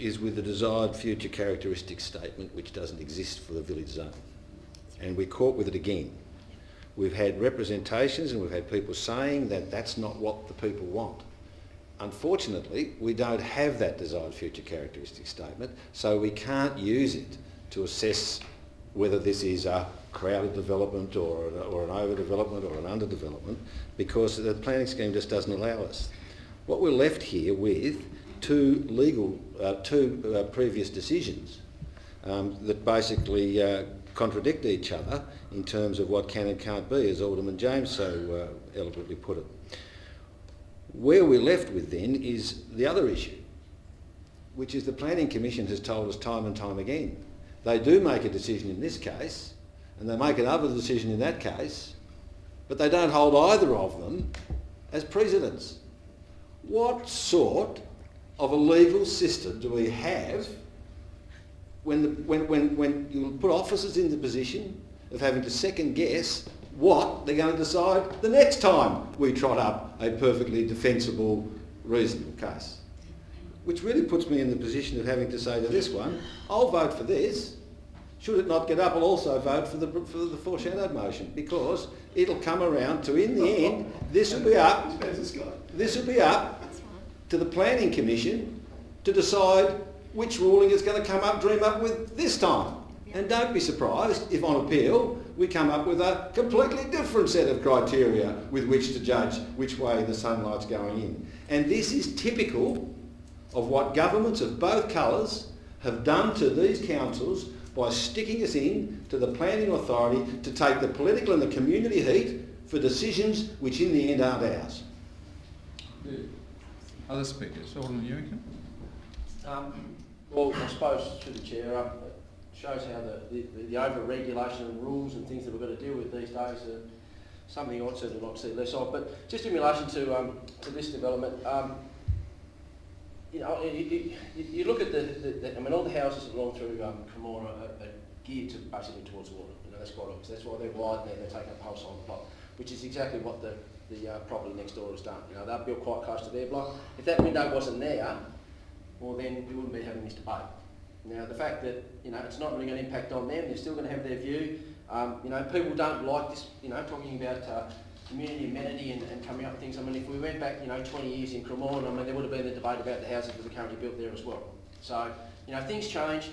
is with the desired future characteristics statement, which doesn't exist for the village zone. And we're caught with it again. We've had representations and we've had people saying that that's not what the people want. Unfortunately, we don't have that desired future characteristic statement, so we can't use it to assess whether this is a crowded development or an overdevelopment or an underdevelopment, because the planning scheme just doesn't allow us. What we're left here with two previous decisions that basically contradict each other in terms of what can and can't be, as Alderman James so eloquently put it. Where we're left with then is the other issue, which is the Planning Commission has told us time and time again. They do make a decision in this case, and they make another decision in that case, but they don't hold either of them as precedents. What sort of a legal system do we have when you put officers in the position of having to second guess what they're going to decide the next time we trot up a perfectly defensible, reasonable case? Which really puts me in the position of having to say to this one, I'll vote for this. Should it not get up, I'll also vote for the foreshadowed motion, because it'll come around to, in the end, this will be up to the Planning Commission to decide which ruling it's going to dream up with this time. And don't be surprised if on appeal we come up with a completely different set of criteria with which to judge which way the sunlight's going in. And this is typical of what governments of both colours have done to these councils by sticking us in to the planning authority to take the political and the community heat for decisions which in the end aren't ours. Other speakers? Alderman Ewington? Well, I suppose, through the Chair, it shows how the over-regulation and rules and things that we've got to deal with these days are something I'd certainly like to see less of. But just in relation to this development, you know, you look at I mean, all the houses along through Cremorne are geared to basically towards water. You know, that's quite obvious. That's why they're wide there. They're taking up whole side of the block, which is exactly what the property next door has done. You know, they're built quite close to their block. If that window wasn't there, well, then we wouldn't be having this debate. Now, the fact that, you know, it's not really going to impact on them, they're still going to have their view. You know, people don't like this, you know, talking about community amenity and coming up with things. I mean, if we went back, you know, 20 years in Cremorne, I mean, there would have been a debate about the houses that are currently built there as well. So, you know, things change,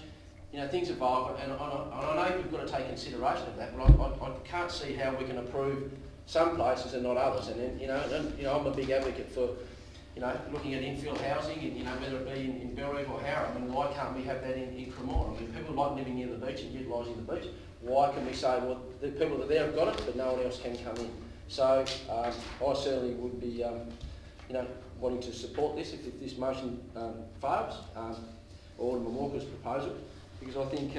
you know, things evolve, and I know we've got to take consideration of that, but I can't see how we can approve some places and not others. And then, you know, I'm a big advocate for, you know, looking at infill housing, and, you know, whether it be in Bellerive or Harrow. I mean, why can't we have that in Cremorne? I mean, people like living near the beach and utilising the beach. Why can we say, well, the people that are there have got it, but no one else can come in? So I certainly would be, you know, wanting to support this if this motion fails, Alderman Walker's proposal, because I think,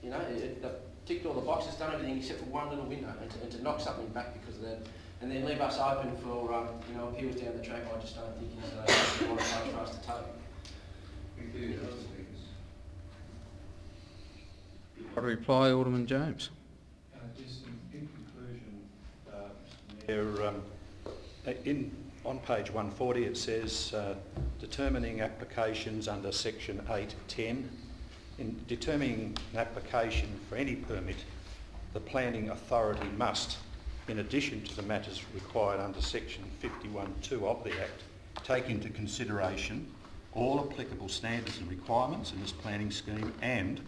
you know, it ticked all the boxes, done everything except for one little window, and to knock something back because of that, and then leave us open for, you know, appeals down the track, I just don't think is the right approach for us to take. Thank you. What to reply, Alderman James? Just in conclusion, Mayor, on page 140 it says determining applications under section 8.10. In determining an application for any permit, the planning authority must, in addition to the matters required under section 51.2 of the Act, take into consideration all applicable standards and requirements in this planning scheme and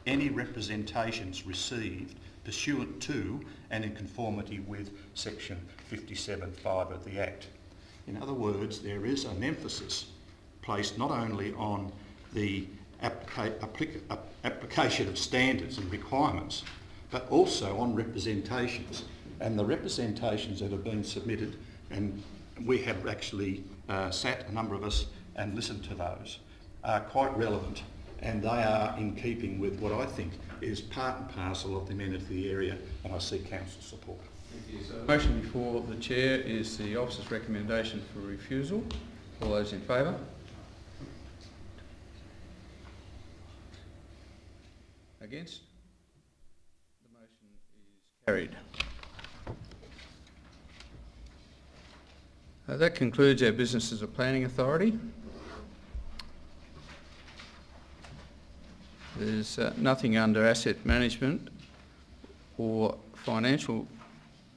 any representations received pursuant to and in conformity with section 57.5 of the Act. In other words, there is an emphasis placed not only on the application of standards and requirements, but also on representations. And the representations that have been submitted, and we have actually sat, a number of us, and listened to those, are quite relevant, and they are in keeping with what I think is part and parcel of the amenity of the area, and I seek council support. Thank you. So the motion before the Chair is the officer's recommendation for refusal. All those in favour? Against? The motion is carried. That concludes our business as a planning authority. There's nothing under asset management or financial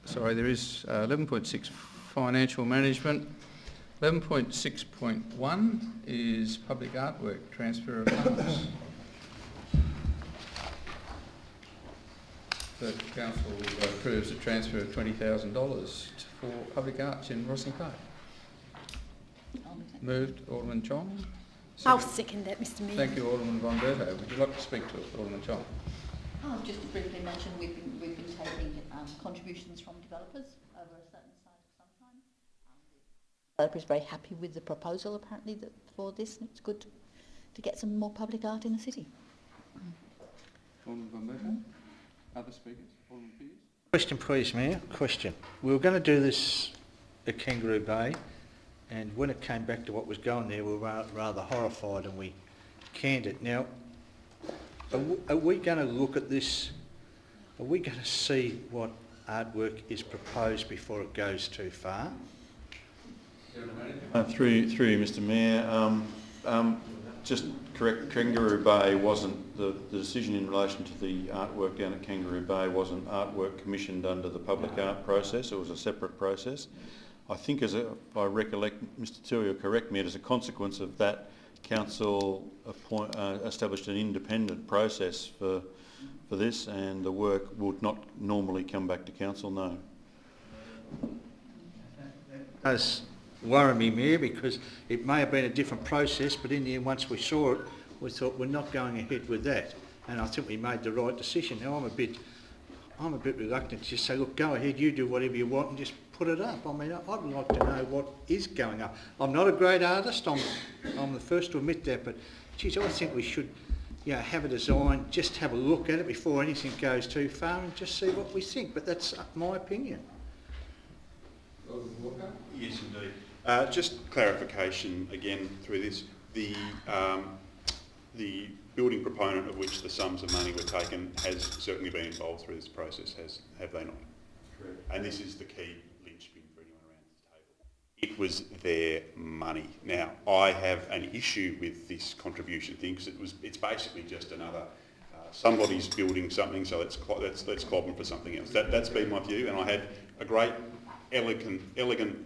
there is 11.6 financial management. 11.6.1 is public artwork, transfer of funds. The council approves a transfer of $20,000 for public arts in Rosny Park. Moved, Alderman Chong. I'll second that, Mr Mayor. Thank you, Alderman von Berto. Would you like to speak to it, Alderman Chong? Just to briefly mention, we've been taking contributions from developers over a certain size of some time. The developer is very happy with the proposal, apparently, for this, and it's good to get some more public art in the city. Alderman von Berto. Other speakers? Alderman Pearce. Question, please, Mayor. Question. We were going to do this at Kangaroo Bay, and when it came back to what was going there, we were rather horrified and we canned it. Now, are we going to look at this? Are we going to see what artwork is proposed before it goes too far? Through you, Mr Mayor, just correct, Kangaroo Bay wasn't, the decision in relation to the artwork down at Kangaroo Bay wasn't artwork commissioned under the public art process. It was a separate process. I think, if I recollect, Mr Turio, correct me, as a consequence of that, council established an independent process for this, and the work would not normally come back to council, no. Does worry me, Mayor, because it may have been a different process, but in the end, once we saw it, we thought we're not going ahead with that, and I think we made the right decision. Now I'm a bit reluctant to just say, look, go ahead, you do whatever you want, and just put it up. I mean, I'd like to know what is going up. I'm not a great artist. I'm the first to admit that, but geez, I think we should, have a design, just have a look at it before anything goes too far, and just see what we think. But that's my opinion. Yes, indeed. Just clarification again through this. The building proponent of which the sums of money were taken has certainly been involved through this process, have they not? Correct. And this is the key linchpin for anyone around the table. It was their money. Now, I have an issue with this contribution thing because it's basically just another somebody's building something, so let's clob them for something else. That's been my view, and I had a great elegant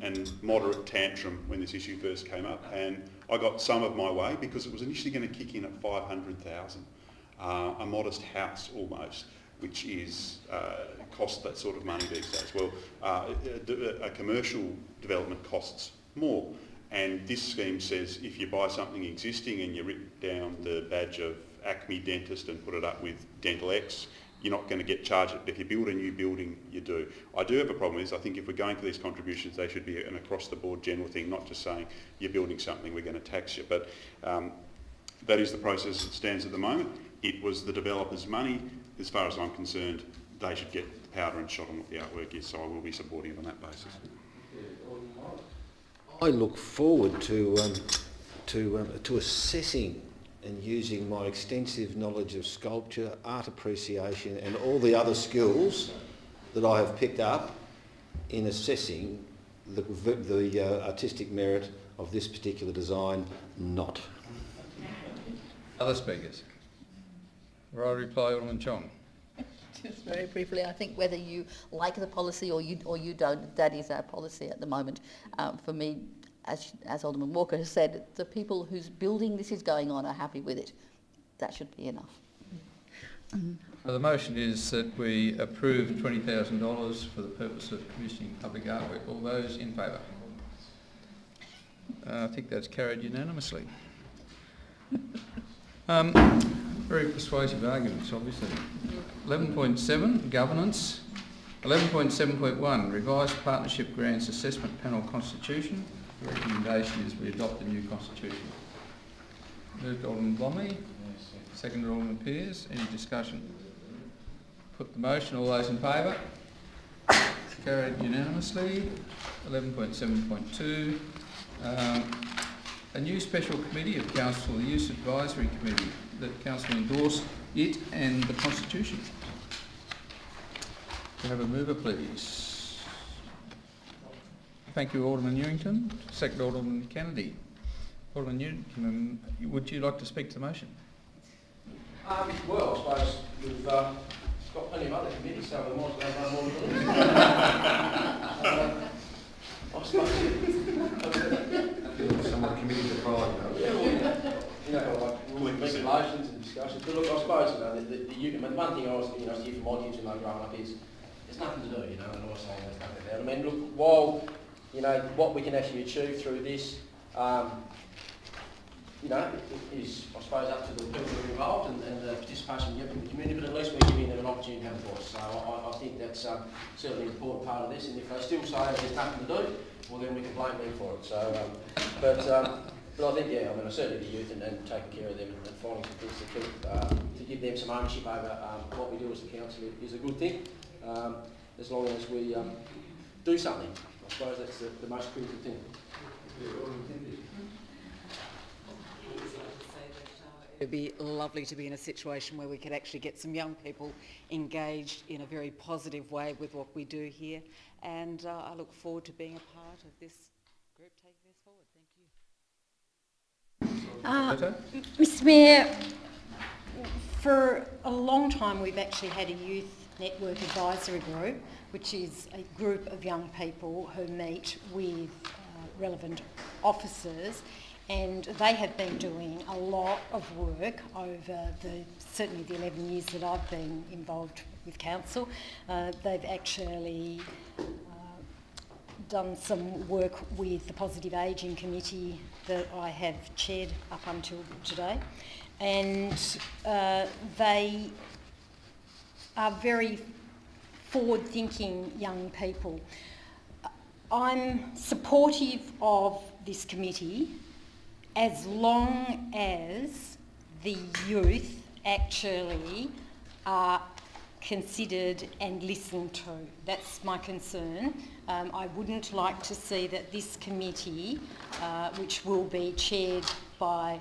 and moderate tantrum when this issue first came up, and I got some of my way because it was initially going to kick in at $500,000, a modest house almost, which is costs that sort of money these days. Well, a commercial development costs more, and this scheme says if you buy something existing and you rip down the badge of Acme Dentist and put it up with Dental X, you're not going to get charged it. If you build a new building, you do. I do have a problem with this. I think if we're going for these contributions, they should be an across-the-board general thing, not just saying you're building something, we're going to tax you. But that is the process that stands at the moment. It was the developer's money. As far as I'm concerned, they should get the powder and shot on what the artwork is, so I will be supporting it on that basis. I look forward to assessing and using my extensive knowledge of sculpture, art appreciation and all the other skills that I have picked up in assessing the artistic merit of this particular design, not. Other speakers? Will I reply, Alderman Chong? Just very briefly, I think whether you like the policy or you don't, that is our policy at the moment. For me, as Alderman Walker has said, the people whose building this is going on are happy with it. That should be enough. The motion is that we approve $20,000 for the purpose of commissioning public artwork. All those in favour? I think that's carried unanimously. Very persuasive arguments, obviously. 11.7, governance. 11.7.1, revised partnership grants assessment panel constitution. The recommendation is we adopt the new constitution. Moved Alderman Blomley, seconded Alderman Pearce. Any discussion? Put the motion. All those in favour? Carried unanimously. 11.7.2, a new special committee of council, the Youth Advisory Committee, that council endorse it and the constitution. Can I have a mover, please? Thank you, Alderman Newington. Second, Alderman Kennedy. Alderman Newington, would you like to speak to the motion? Well, I suppose we've got plenty of other committees, so we might as well run more of them. I suppose. Someone committee to pride, Yeah, well, you know, like regulations and discussions. But look, I suppose, you know, the one thing I was, you know, hear from my kids when they grow up is there's nothing to do, you know, and I was saying there's nothing about it. I mean, look, while, you know, what we can actually achieve through this, you know, is, I suppose, up to the people who are involved and the participation of the community, but at least we're giving them an opportunity to have a voice. So I think that's certainly an important part of this, and if they still say there's nothing to do, well then we can blame them for it. So, but I think, yeah, I mean, certainly the youth and taking care of them and finding some things to keep, to give them some ownership over what we do as a council is a good thing, as long as we do something. I suppose that's the most critical thing. It would be lovely to be in a situation where we could actually get some young people engaged in a very positive way with what we do here, and I look forward to being a part of this group taking this forward. Thank you. Mr Mayor, for a long time we've actually had a youth network advisory group, which is a group of young people who meet with relevant officers, and they have been doing a lot of work over certainly the 11 years that I've been involved with council. They've actually done some work with the Positive Ageing Committee that I have chaired up until today, and they are very forward-thinking young people. I'm supportive of this committee as long as the youth actually are considered and listened to. That's my concern. I wouldn't like to see that this committee, which will be chaired by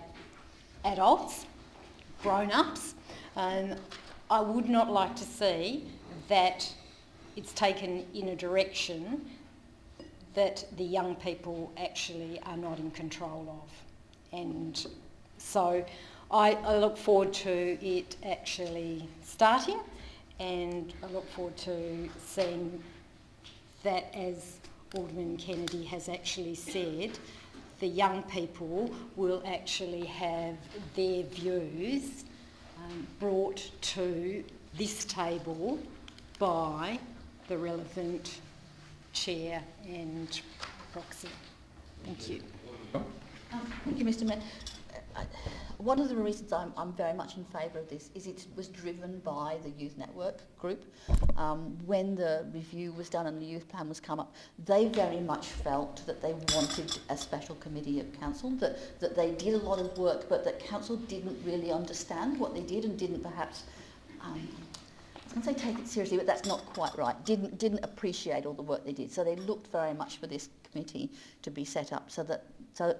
adults, grown-ups, I would not like to see that it's taken in a direction that the young people actually are not in control of. And so I look forward to it actually starting, and I look forward to seeing that, as Alderman Kennedy has actually said, the young people will actually have their views brought to this table by the relevant chair and proxy. Thank you. Thank you, Mr Mayor. One of the reasons I'm very much in favour of this is it was driven by the Youth Network group. When the review was done and the youth plan was come up, they very much felt that they wanted a special committee of council, that they did a lot of work, but that council didn't really understand what they did and didn't perhaps, I was going to say take it seriously, but that's not quite right, didn't appreciate all the work they did. So they looked very much for this committee to be set up so that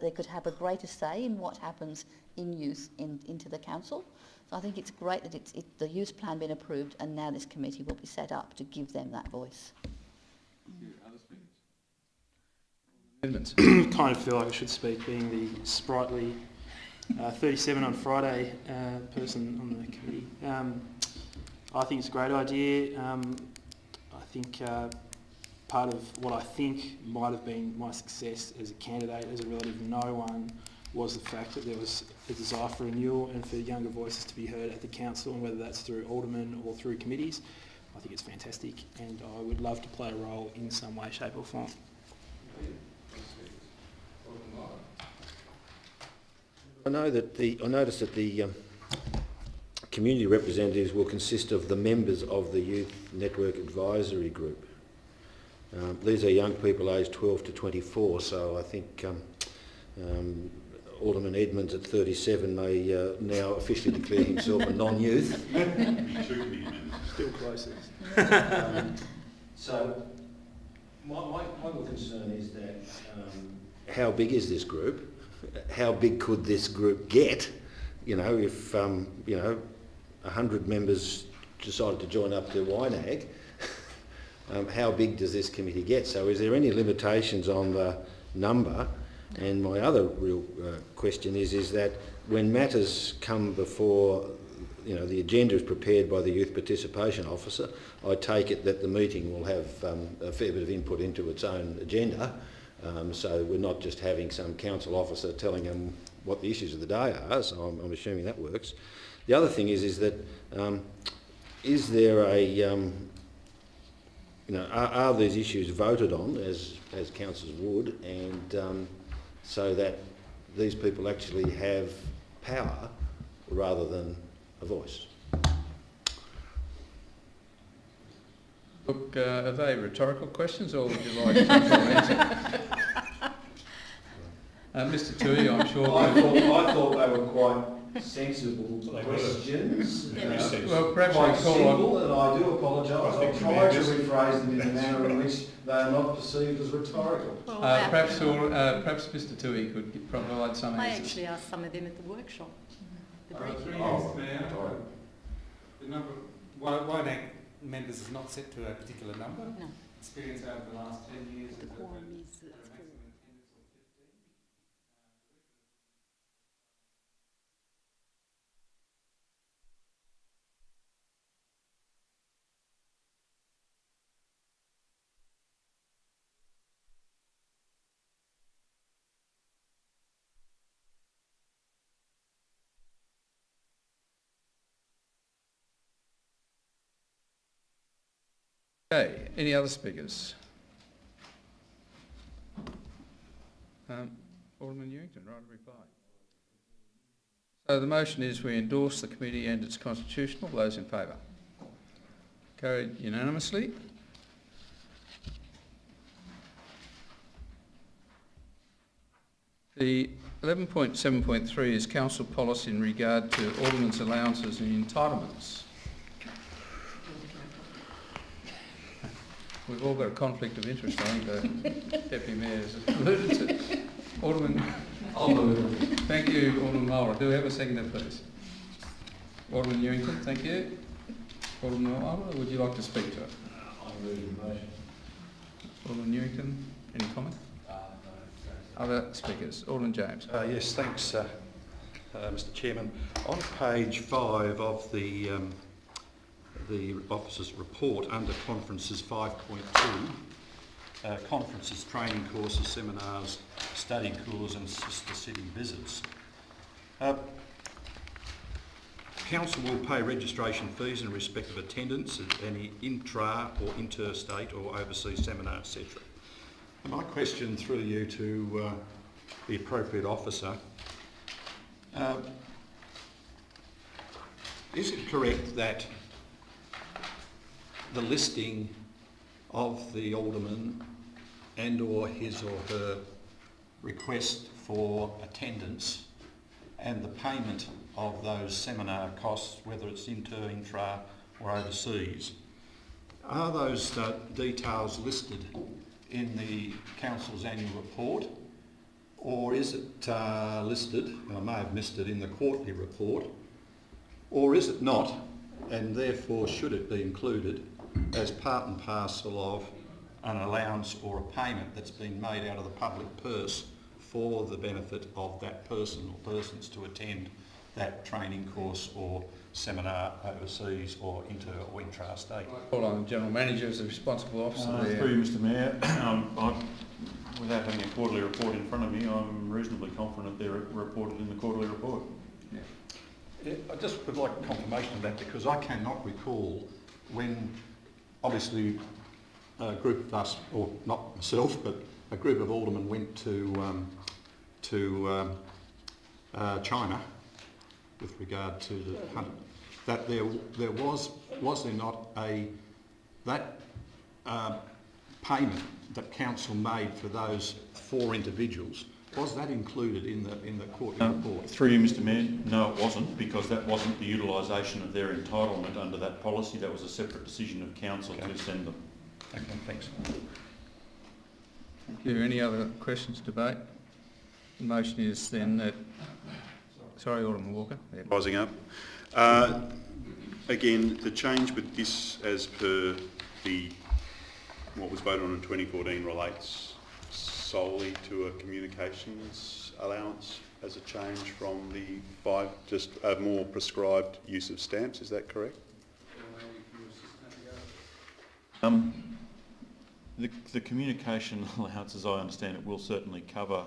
they could have a greater say in what happens in youth into the council. So I think it's great that the youth plan been approved, and now this committee will be set up to give them that voice. Kind of feel like I should speak, being the sprightly 37 on Friday person on the committee. I think it's a great idea. I think part of what I think might have been my success as a candidate, as a relative no one, was the fact that there was a desire for renewal and for younger voices to be heard at the council, and whether that's through aldermen or through committees. I think it's fantastic, and I would love to play a role in some way, shape or form. I noticed that the community representatives will consist of the members of the Youth Network Advisory Group. These are young people aged 12 to 24, so I think Alderman Edmonds at 37 may now officially declare himself a non-youth. Still closest. So my real concern is that how big is this group? How big could this group get? You know, if 100 members decided to join up to YNAG, how big does this committee get? So is there any limitations on the number? And my other real question is that when matters come before the agenda is prepared by the Youth Participation Officer. I take it that the meeting will have a fair bit of input into its own agenda, so we're not just having some council officer telling them what the issues of the day are, so I'm assuming that works. The other thing is that is there a, are these issues voted on as councils would, and so that these people actually have power rather than a voice? Look, are they rhetorical questions, or would you like to answer? Mr. Tui, I'm sure. I thought they were quite sensible questions. Well, perhaps quite we call simple, on... and I do apologise. I'll try to rephrase them in a manner in which they are not perceived as rhetorical. perhaps Mr. Tui could provide some answers. I actually asked some of them at the workshop. The briefing. The number, why members is not set to a particular number? No. Experience over the last 10 years. The quorum is Okay, any other speakers? Alderman Newington, right of reply. So the motion is we endorse the committee and its constitutional. Those in favour? Carried unanimously. The 11.7.3 is council policy in regard to aldermen's allowances and entitlements. We've all got a conflict of interest, I think the Deputy Mayor has alluded to. Alderman... Thank you, Alderman Moller. Do we have a seconder, please? Alderman Newington, thank you. Alderman Moller, would you like to speak to it? I'm moving the motion. Alderman Newington, any comment? No. Other speakers? Alderman James. Yes, thanks, Mr. Chairman. On page 5 of the officer's report, under conferences 5.2, conferences, training courses, seminars, study tours and sister city visits. Council will pay registration fees in respect of attendance at any intra or interstate or overseas seminar, etc. My question through you to the appropriate officer, is it correct that the listing of the alderman and or his or her request for attendance and the payment of those seminar costs, whether it's intra or overseas, are those details listed in the council's annual report, or is it listed, and I may have missed it, in the quarterly report, or is it not, and therefore should it be included as part and parcel of an allowance or a payment that's been made out of the public purse for the benefit of that person or persons to attend that training course or seminar overseas or intra-state? Call on the General Manager as the responsible officer there. Through you, Mr Mayor, without having a quarterly report in front of me, I'm reasonably confident they're reported in the quarterly report. Yeah, I just would like confirmation of that, because I cannot recall when, obviously, a group of us, or not myself, but a group of aldermen went to China with regard to the hunt, that there was there not that payment that council made for those 4 individuals, was that included in the quarterly report? Through you, Mr Mayor, no it wasn't, because that wasn't the utilisation of their entitlement under that policy. That was a separate decision of council to send them. Okay, thanks. Thank you. Any other questions, debate? The motion is then that... Sorry, Alderman Walker. Yeah. Rising up. Again, the change with this as per what was voted on in 2014 relates solely to a communications allowance as a change from the 5, just a more prescribed use of stamps, is that correct? The communication allowance, as I understand it, will certainly cover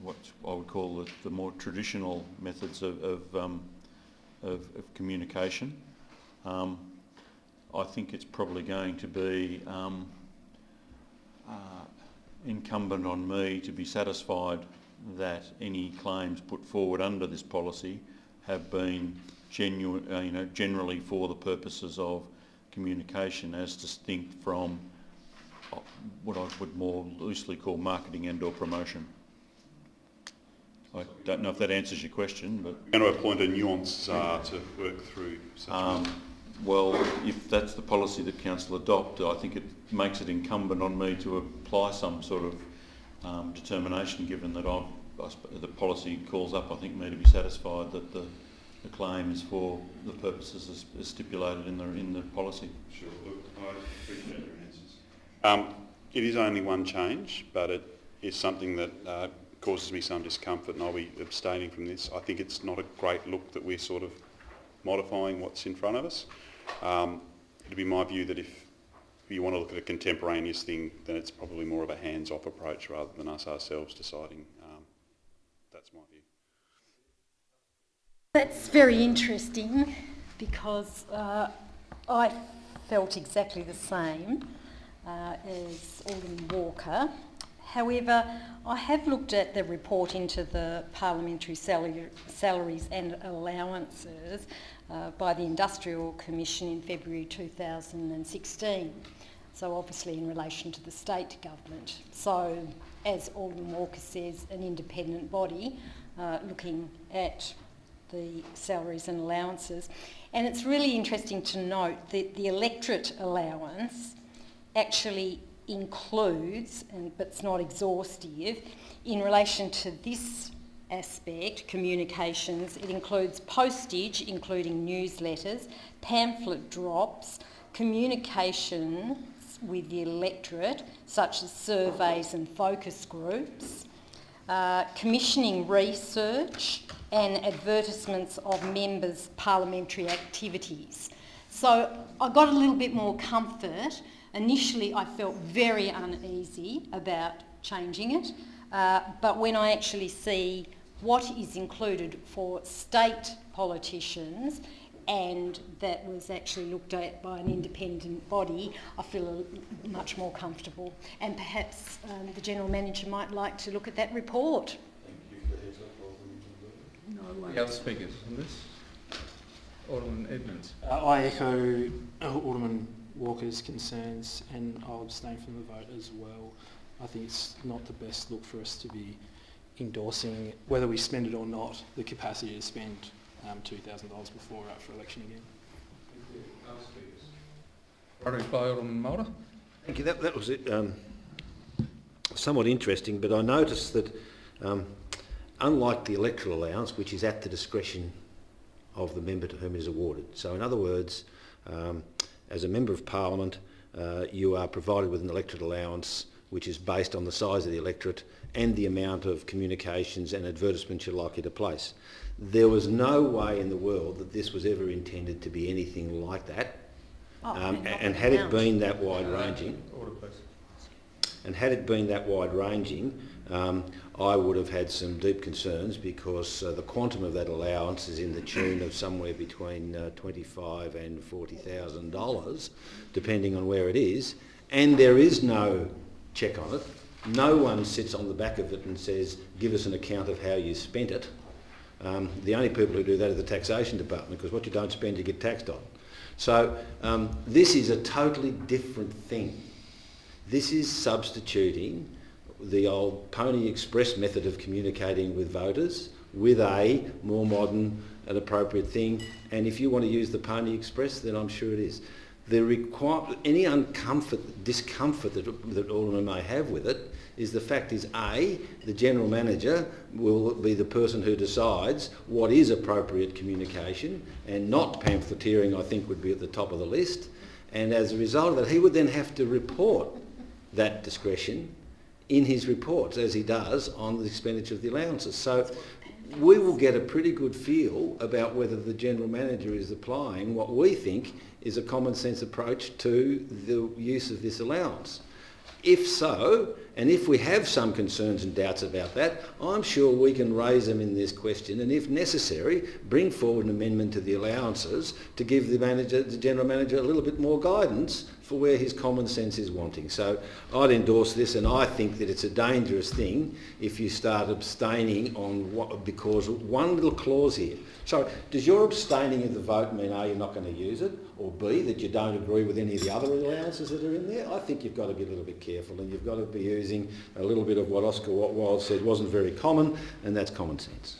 what I would call the more traditional methods of communication. I think it's probably going to be incumbent on me to be satisfied that any claims put forward under this policy have been generally for the purposes of communication, as distinct from what I would more loosely call marketing and/or promotion. I don't know if that answers your question, but... I'm going to appoint a nuance to work through such well, if that's the policy that Council adopt, I think it makes it incumbent on me to apply some sort of determination, given that the policy calls up, I think, me to be satisfied that the claim is for the purposes as stipulated in the policy. Sure, look, I appreciate your answers. It is only one change, but it is something that causes me some discomfort, and I'll be abstaining from this. I think it's not a great look that we're sort of modifying what's in front of us. It'd be my view that if you want to look at a contemporaneous thing, then it's probably more of a hands-off approach rather than us ourselves deciding. That's my view. That's very interesting, because I felt exactly the same as Alderman Walker. However, I have looked at the report into the parliamentary salaries and allowances by the Industrial Commission in February 2016. So obviously in relation to the state government. So as Alderman Walker says, an independent body looking at the salaries and allowances. And it's really interesting to note that the electorate allowance actually includes, but it's not exhaustive, in relation to this aspect, communications, it includes postage, including newsletters, pamphlet drops, communications with the electorate, such as surveys and focus groups, commissioning research, and advertisements of members' parliamentary activities. So I got a little bit more comfort. Initially, I felt very uneasy about changing it, but when I actually see what is included for state politicians, and that was actually looked at by an independent body, I feel much more comfortable. And perhaps the General Manager might like to look at that report. Thank you for the heads up, Alderman. Any other speakers on this? Alderman Edmonds. I echo Alderman Walker's concerns, and I'll abstain from the vote as well. I think it's not the best look for us to be endorsing, whether we spend it or not, the capacity to spend $2,000 before or after election again. Thank you. Other speakers? Right, by Alderman Mulder. Thank you. That was it. Somewhat interesting, but I noticed that unlike the electoral allowance, which is at the discretion of the member to whom it is awarded. So in other words, as a Member of Parliament, you are provided with an electoral allowance which is based on the size of the electorate and the amount of communications and advertisements you're likely to place. There was no way in the world that this was ever intended to be anything like that. And had it been that wide-ranging, I would have had some deep concerns, because the quantum of that allowance is in the tune of somewhere between $25,000 and $40,000, depending on where it is, and there is no check on it. No one sits on the back of it and says, give us an account of how you spent it. The only people who do that are the taxation department, because what you don't spend you get taxed on. So this is a totally different thing. This is substituting the old Pony Express method of communicating with voters with a more modern and appropriate thing. And if you want to use the Pony Express, then I'm sure it is. Any discomfort that Alderman may have with it is the fact is, A, the General Manager will be the person who decides what is appropriate communication, and not pamphleteering, I think, would be at the top of the list. And as a result of that, he would then have to report that discretion in his reports, as he does on the expenditure of the allowances. So we will get a pretty good feel about whether the General Manager is applying what we think is a common sense approach to the use of this allowance. If so, and if we have some concerns and doubts about that, I'm sure we can raise them in this question and, if necessary, bring forward an amendment to the allowances to give the General Manager a little bit more guidance for where his common sense is wanting. So I'd endorse this, and I think that it's a dangerous thing if you start abstaining on what, because one little clause here. So does your abstaining of the vote mean A, you're not going to use it, or B, that you don't agree with any of the other allowances that are in there? I think you've got to be a little bit careful, and you've got to be using a little bit of what Oscar Wilde said wasn't very common, and that's common sense.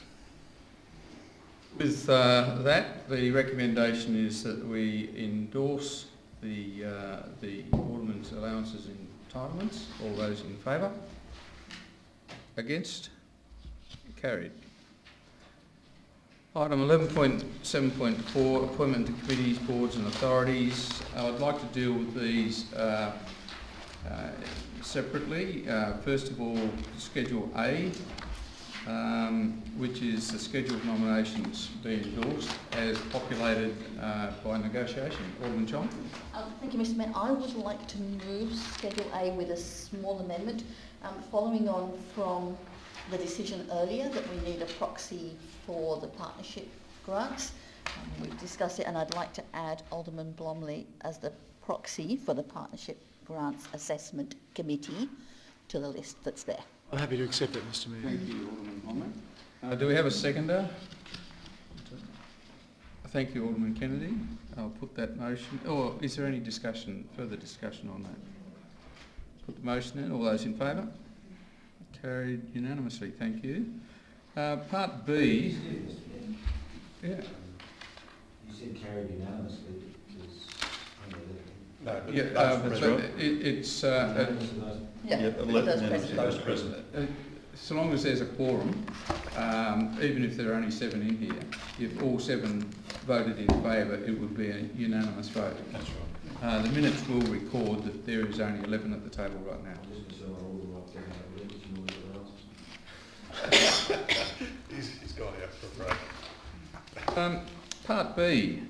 With that, the recommendation is that we endorse the Alderman's allowances and entitlements. All those in favour? Against? Carried. Item 11.7.4, appointment to committees, boards and authorities. I'd like to deal with these separately. First of all, Schedule A, which is the schedule of nominations being endorsed as populated by negotiation. Alderman John. Thank you, Mr Mayor. I would like to move Schedule A with a small amendment, following on from the decision earlier that we need a proxy for the partnership grants. We've discussed it, and I'd like to add Alderman Blomley as the proxy for the Partnership Grants Assessment Committee to the list that's there. I'm happy to accept that, Mr Mayor. Thank you, Alderman Blomley. Do we have a seconder? Thank you, Alderman Kennedy. I'll put that motion. Or is there any discussion, further discussion on that? Put the motion in. All those in favour? Carried unanimously. Thank you. Part B. Yeah. You said carried unanimously because... No, yeah, that's right. It's... Those present. So long as there's a quorum, even if there are only 7 in here, if all 7 voted in favour, it would be a unanimous vote. That's right. The minutes will record that there is only 11 at the table right now. He's gone out for a break. Part B,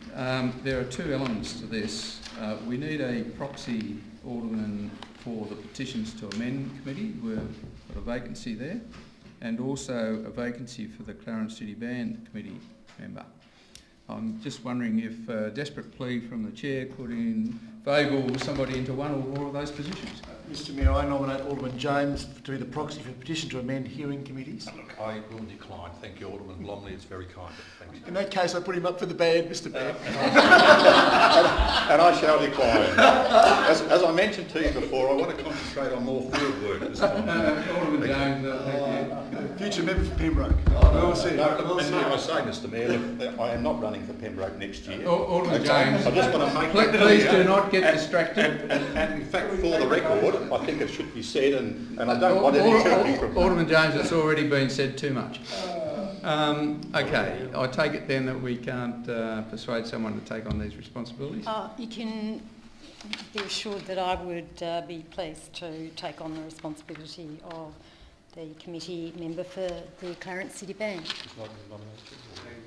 there are 2 elements to this. We need a proxy alderman for the petitions to amend committee. We've got a vacancy there, and also a vacancy for the Clarence City Band committee member. I'm just wondering if a desperate plea from the chair could inveigle somebody into one or more of those positions. Mr Mayor, I nominate Alderman James to be the proxy for the petition to amend hearing committees. Look, I will decline. Thank you, Alderman Blomley. It's very kind. Thank you. In that case, I put him up for the band, Mr Mayor. And I shall decline. As I mentioned to you before, I want to concentrate on more field work at this time. Alderman James, thank you. Future member for Pembroke. We'll see. And I say, Mr Mayor, look, I am not running for Pembroke next year. Alderman James, I just want to make that please clear. do not get distracted. And in fact, for the record, I think it should be said, and I don't want any talking from Alderman James, it's already been said too much. Okay, I take it then that we can't persuade someone to take on these responsibilities? You can be assured that I would be pleased to take on the responsibility of the committee member for the Clarence City Band.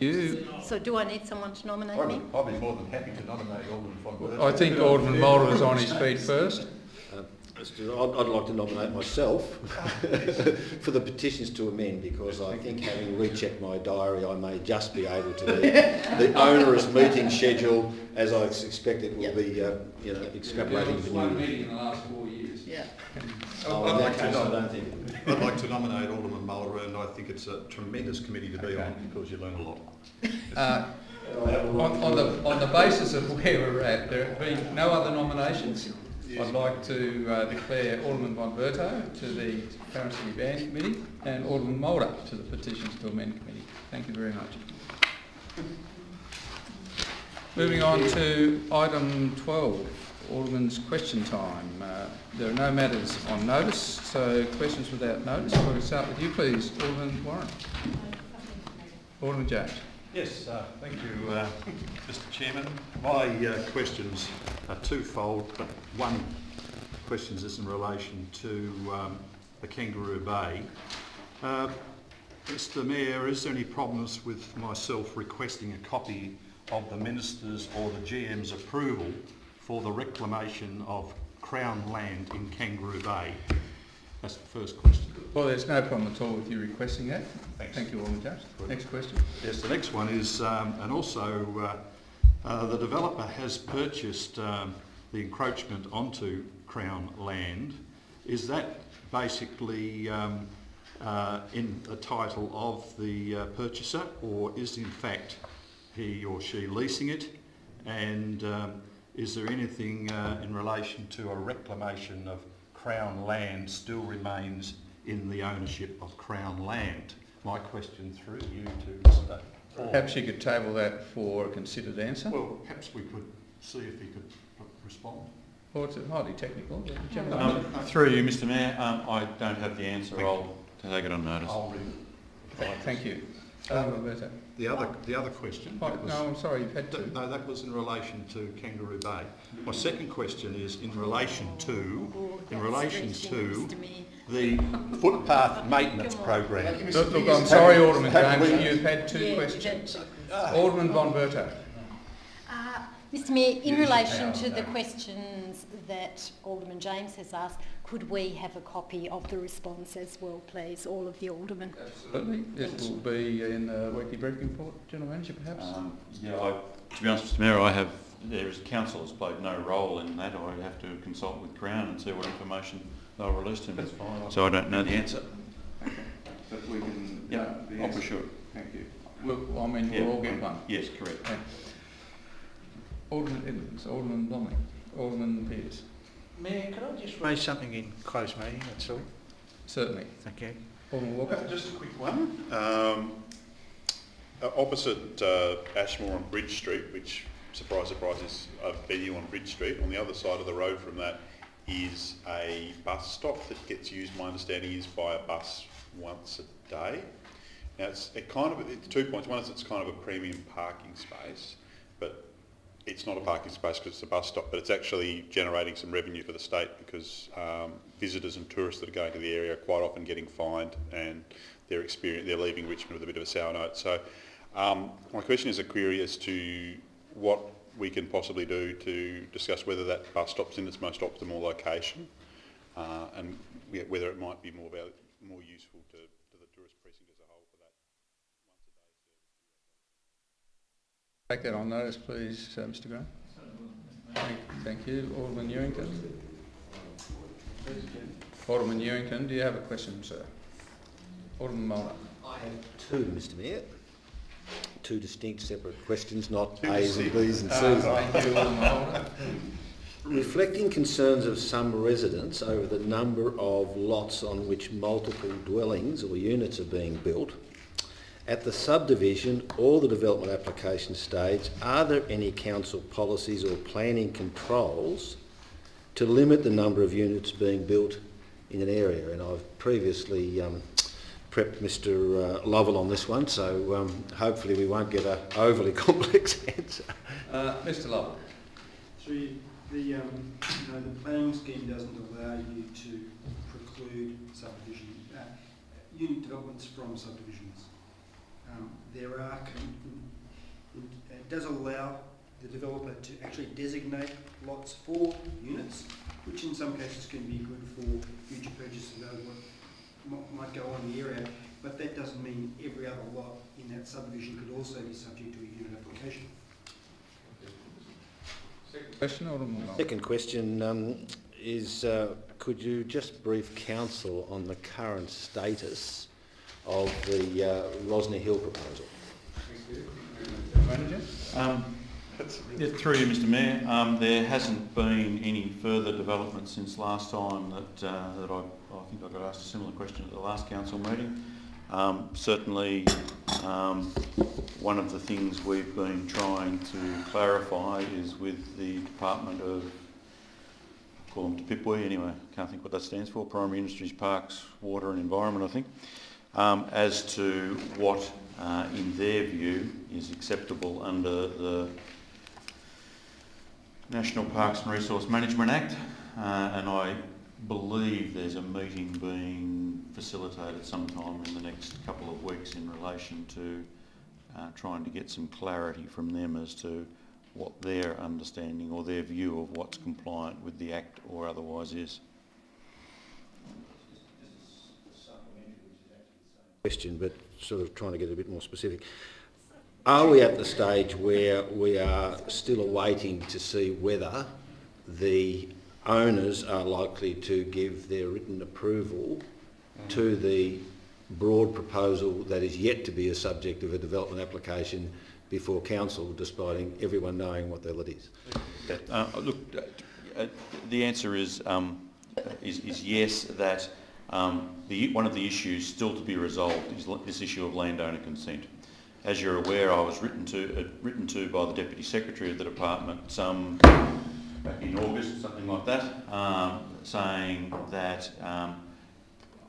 You. So do I need someone to nominate me? I'll be more than happy to nominate Alderman von Bertha. I think Alderman Mulder was on his feet first. I'd like to nominate myself for the petitions to amend, because I think, having rechecked my diary, I may just be able to meet the onerous meeting schedule as I expect it will be, extrapolating the one new meeting in the last 4 years. Yeah. I'd like to nominate Alderman Mulder, and I think it's a tremendous committee to be on because you learn a lot. On the basis of where we're at, there have been no other nominations. I'd like to declare Alderman von Bertha to the Clarence City Band Committee and Alderman Mulder to the Petitions to Amend Committee. Thank you very much. Moving on to item 12, Alderman's question time. There are no matters on notice, so questions without notice. We'll start with you, please, Alderman Warren. Alderman James. Yes, thank you, Mr Chairman. My questions are twofold, but one question is in relation to the Kangaroo Bay. Mr Mayor, is there any problems with myself requesting a copy of the Minister's or the GM's approval for the reclamation of Crown land in Kangaroo Bay? That's the first question. Well, there's no problem at all with you requesting that. Thanks. Thank you, Alderman James. Next question. Yes, the next one is, and also the developer has purchased the encroachment onto Crown land. Is that basically in the title of the purchaser, or is in fact he or she leasing it? And is there anything in relation to a reclamation of Crown land still remains in the ownership of Crown land? My question through you to Mr. Perhaps you could table that for a considered answer. Well, perhaps we could see if he could respond. Well, it's highly technical. Through you, Mr Mayor, I don't have the answer. I'll take it on notice. I'll read it. Thank you. The other question. No, I'm sorry, you've had two. No, that was in relation to Kangaroo Bay. My second question is in relation to the footpath maintenance program. Look, I'm sorry, Alderman James, you've had two questions. Alderman von Berto. Mr Mayor, in relation to the questions that Alderman James has asked, could we have a copy of the response as well, please, all of the aldermen? Absolutely. It will be in the weekly briefing report, General Manager, perhaps? To be honest, Mr Mayor, there is council has played no role in that. I have to consult with Crown and see what information they'll release to me. That's fine. So I don't know the answer. But we can... I'll be sure. Thank you. Well, I mean, we'll all get one. Yes, correct. Alderman Edmonds, Alderman Blomley, Alderman Pearce. Mayor, could I just raise something in closed meeting, that's all? Certainly. Thank you. Alderman Walker. Just a quick one. Opposite Ashmore on Bridge Street, which, surprise, surprise, is a venue on Bridge Street, on the other side of the road from that is a bus stop that gets used, my understanding is, by a bus once a day. Now, it's 2 points. One is it's kind of a premium parking space, but it's not a parking space because it's a bus stop, but it's actually generating some revenue for the state because visitors and tourists that are going to the area are quite often getting fined, and they're leaving Richmond with a bit of a sour note. So my question is a query as to what we can possibly do to discuss whether that bus stop's in its most optimal location and whether it might be more useful to the tourist precinct as a whole for that once-a-day service. Take that on notice, please, Mr Graham. Thank you. Alderman Newington. Alderman Newington, do you have a question, sir? Alderman Mulder. I have two, Mr Mayor. Two distinct separate questions, not A's and B's and C's. Thank you, Alderman Mulder. Reflecting concerns of some residents over the number of lots on which multiple dwellings or units are being built, at the subdivision or the development application stage, are there any council policies or planning controls to limit the number of units being built in an area? And I've previously prepped Mr Lovell on this one, so hopefully we won't get an overly complex answer. Mr Lovell. The planning scheme doesn't allow you to preclude subdivision unit developments from subdivisions. It does allow the developer to actually designate lots for units, which in some cases can be good for future purchases of what might go on in the area, but that doesn't mean every other lot in that subdivision could also be subject to a unit application. Second question, Alderman Mulder. Second question is, could you just brief council on the current status of the Rosny Hill proposal? Manager? Through you, Mr Mayor, there hasn't been any further development since last time that I think I got asked a similar question at the last council meeting. Certainly, one of the things we've been trying to clarify is with the Department of, call them DPIPWE anyway, can't think what that stands for, Primary Industries, Parks, Water and Environment, I think, as to what in their view is acceptable under the National Parks and Resource Management Act, and I believe there's a meeting being facilitated sometime in the next couple of weeks in relation to trying to get some clarity from them as to what their understanding or their view of what's compliant with the Act or otherwise is. Question, but sort of trying to get a bit more specific. Are we at the stage where we are still awaiting to see whether the owners are likely to give their written approval to the broad proposal that is yet to be a subject of a development application before council, despite everyone knowing what the lot is? Look, the answer is yes. That one of the issues still to be resolved is this issue of landowner consent. As you're aware, I was written to by the Deputy Secretary of the Department back in August, something like that, saying that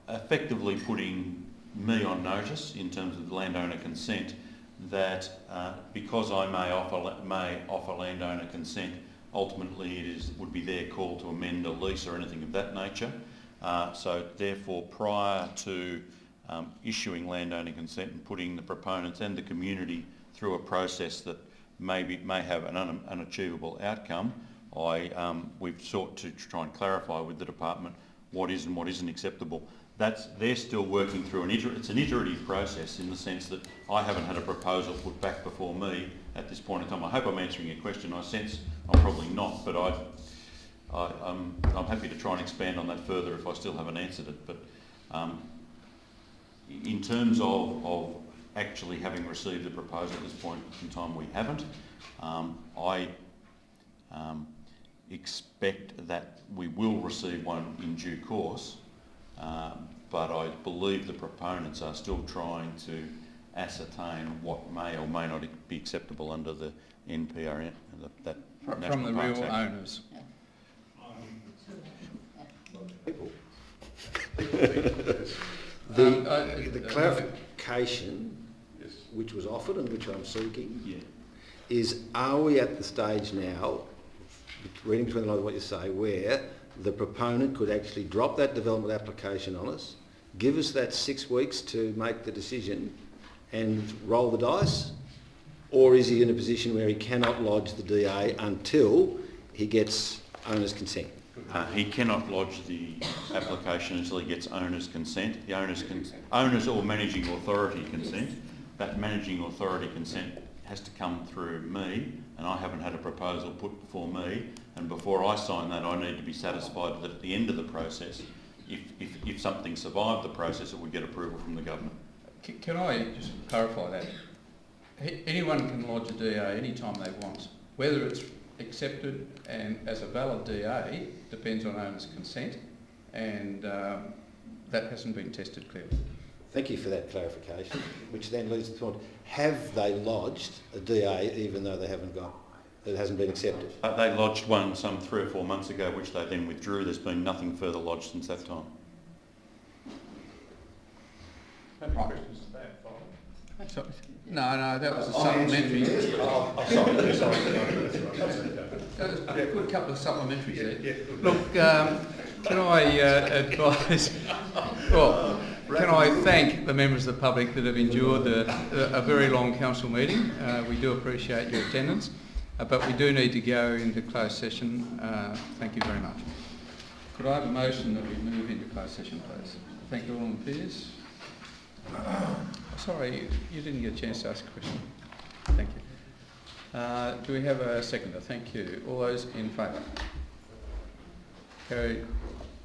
effectively putting me on notice in terms of the landowner consent, that because I may offer landowner consent, ultimately it would be their call to amend a lease or anything of that nature. So therefore, prior to issuing landowner consent and putting the proponents and the community through a process that may have an unachievable outcome, we've sought to try and clarify with the department what is and what isn't acceptable. They're still working through it's an iterative process in the sense that I haven't had a proposal put back before me at this point in time. I hope I'm answering your question. I sense I'm probably not, but I'm happy to try and expand on that further if I still haven't answered it. But in terms of actually having received the proposal at this point in time, we haven't. I expect that we will receive one in due course, but I believe the proponents are still trying to ascertain what may or may not be acceptable under the NPRM, that from the real owners. The clarification which was offered and which I'm seeking is, are we at the stage now, reading between the lines of what you say, where the proponent could actually drop that development application on us, give us that 6 weeks to make the decision and roll the dice? Or is he in a position where he cannot lodge the DA until he gets owner's consent? He cannot lodge the application until he gets owner's consent. The owner's or managing authority consent. That managing authority consent has to come through me, and I haven't had a proposal put before me. And before I sign that, I need to be satisfied that at the end of the process, if something survived the process, it would get approval from the government. Can I just clarify that? Anyone can lodge a DA any time they want. Whether it's accepted and as a valid DA depends on owner's consent, and that hasn't been tested clearly. Thank you for that clarification, which then leads to the point, have they lodged a DA even though they haven't got, it hasn't been accepted? They lodged one some 3 or 4 months ago, which they then withdrew. There's been nothing further lodged since that time. No, that was a supplementary. A good couple of supplementaries there. Look, can I advise? Well, can I thank the members of the public that have endured a very long council meeting? We do appreciate your attendance, but we do need to go into closed session. Thank you very much. Could I have a motion that we move into closed session, please? Thank you, Alderman Pearce. Sorry, you didn't get a chance to ask a question. Thank you. Do we have a seconder? Thank you. All those in favour? Carried.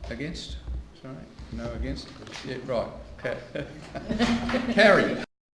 Against? Sorry, no against? Yeah, right. Carried.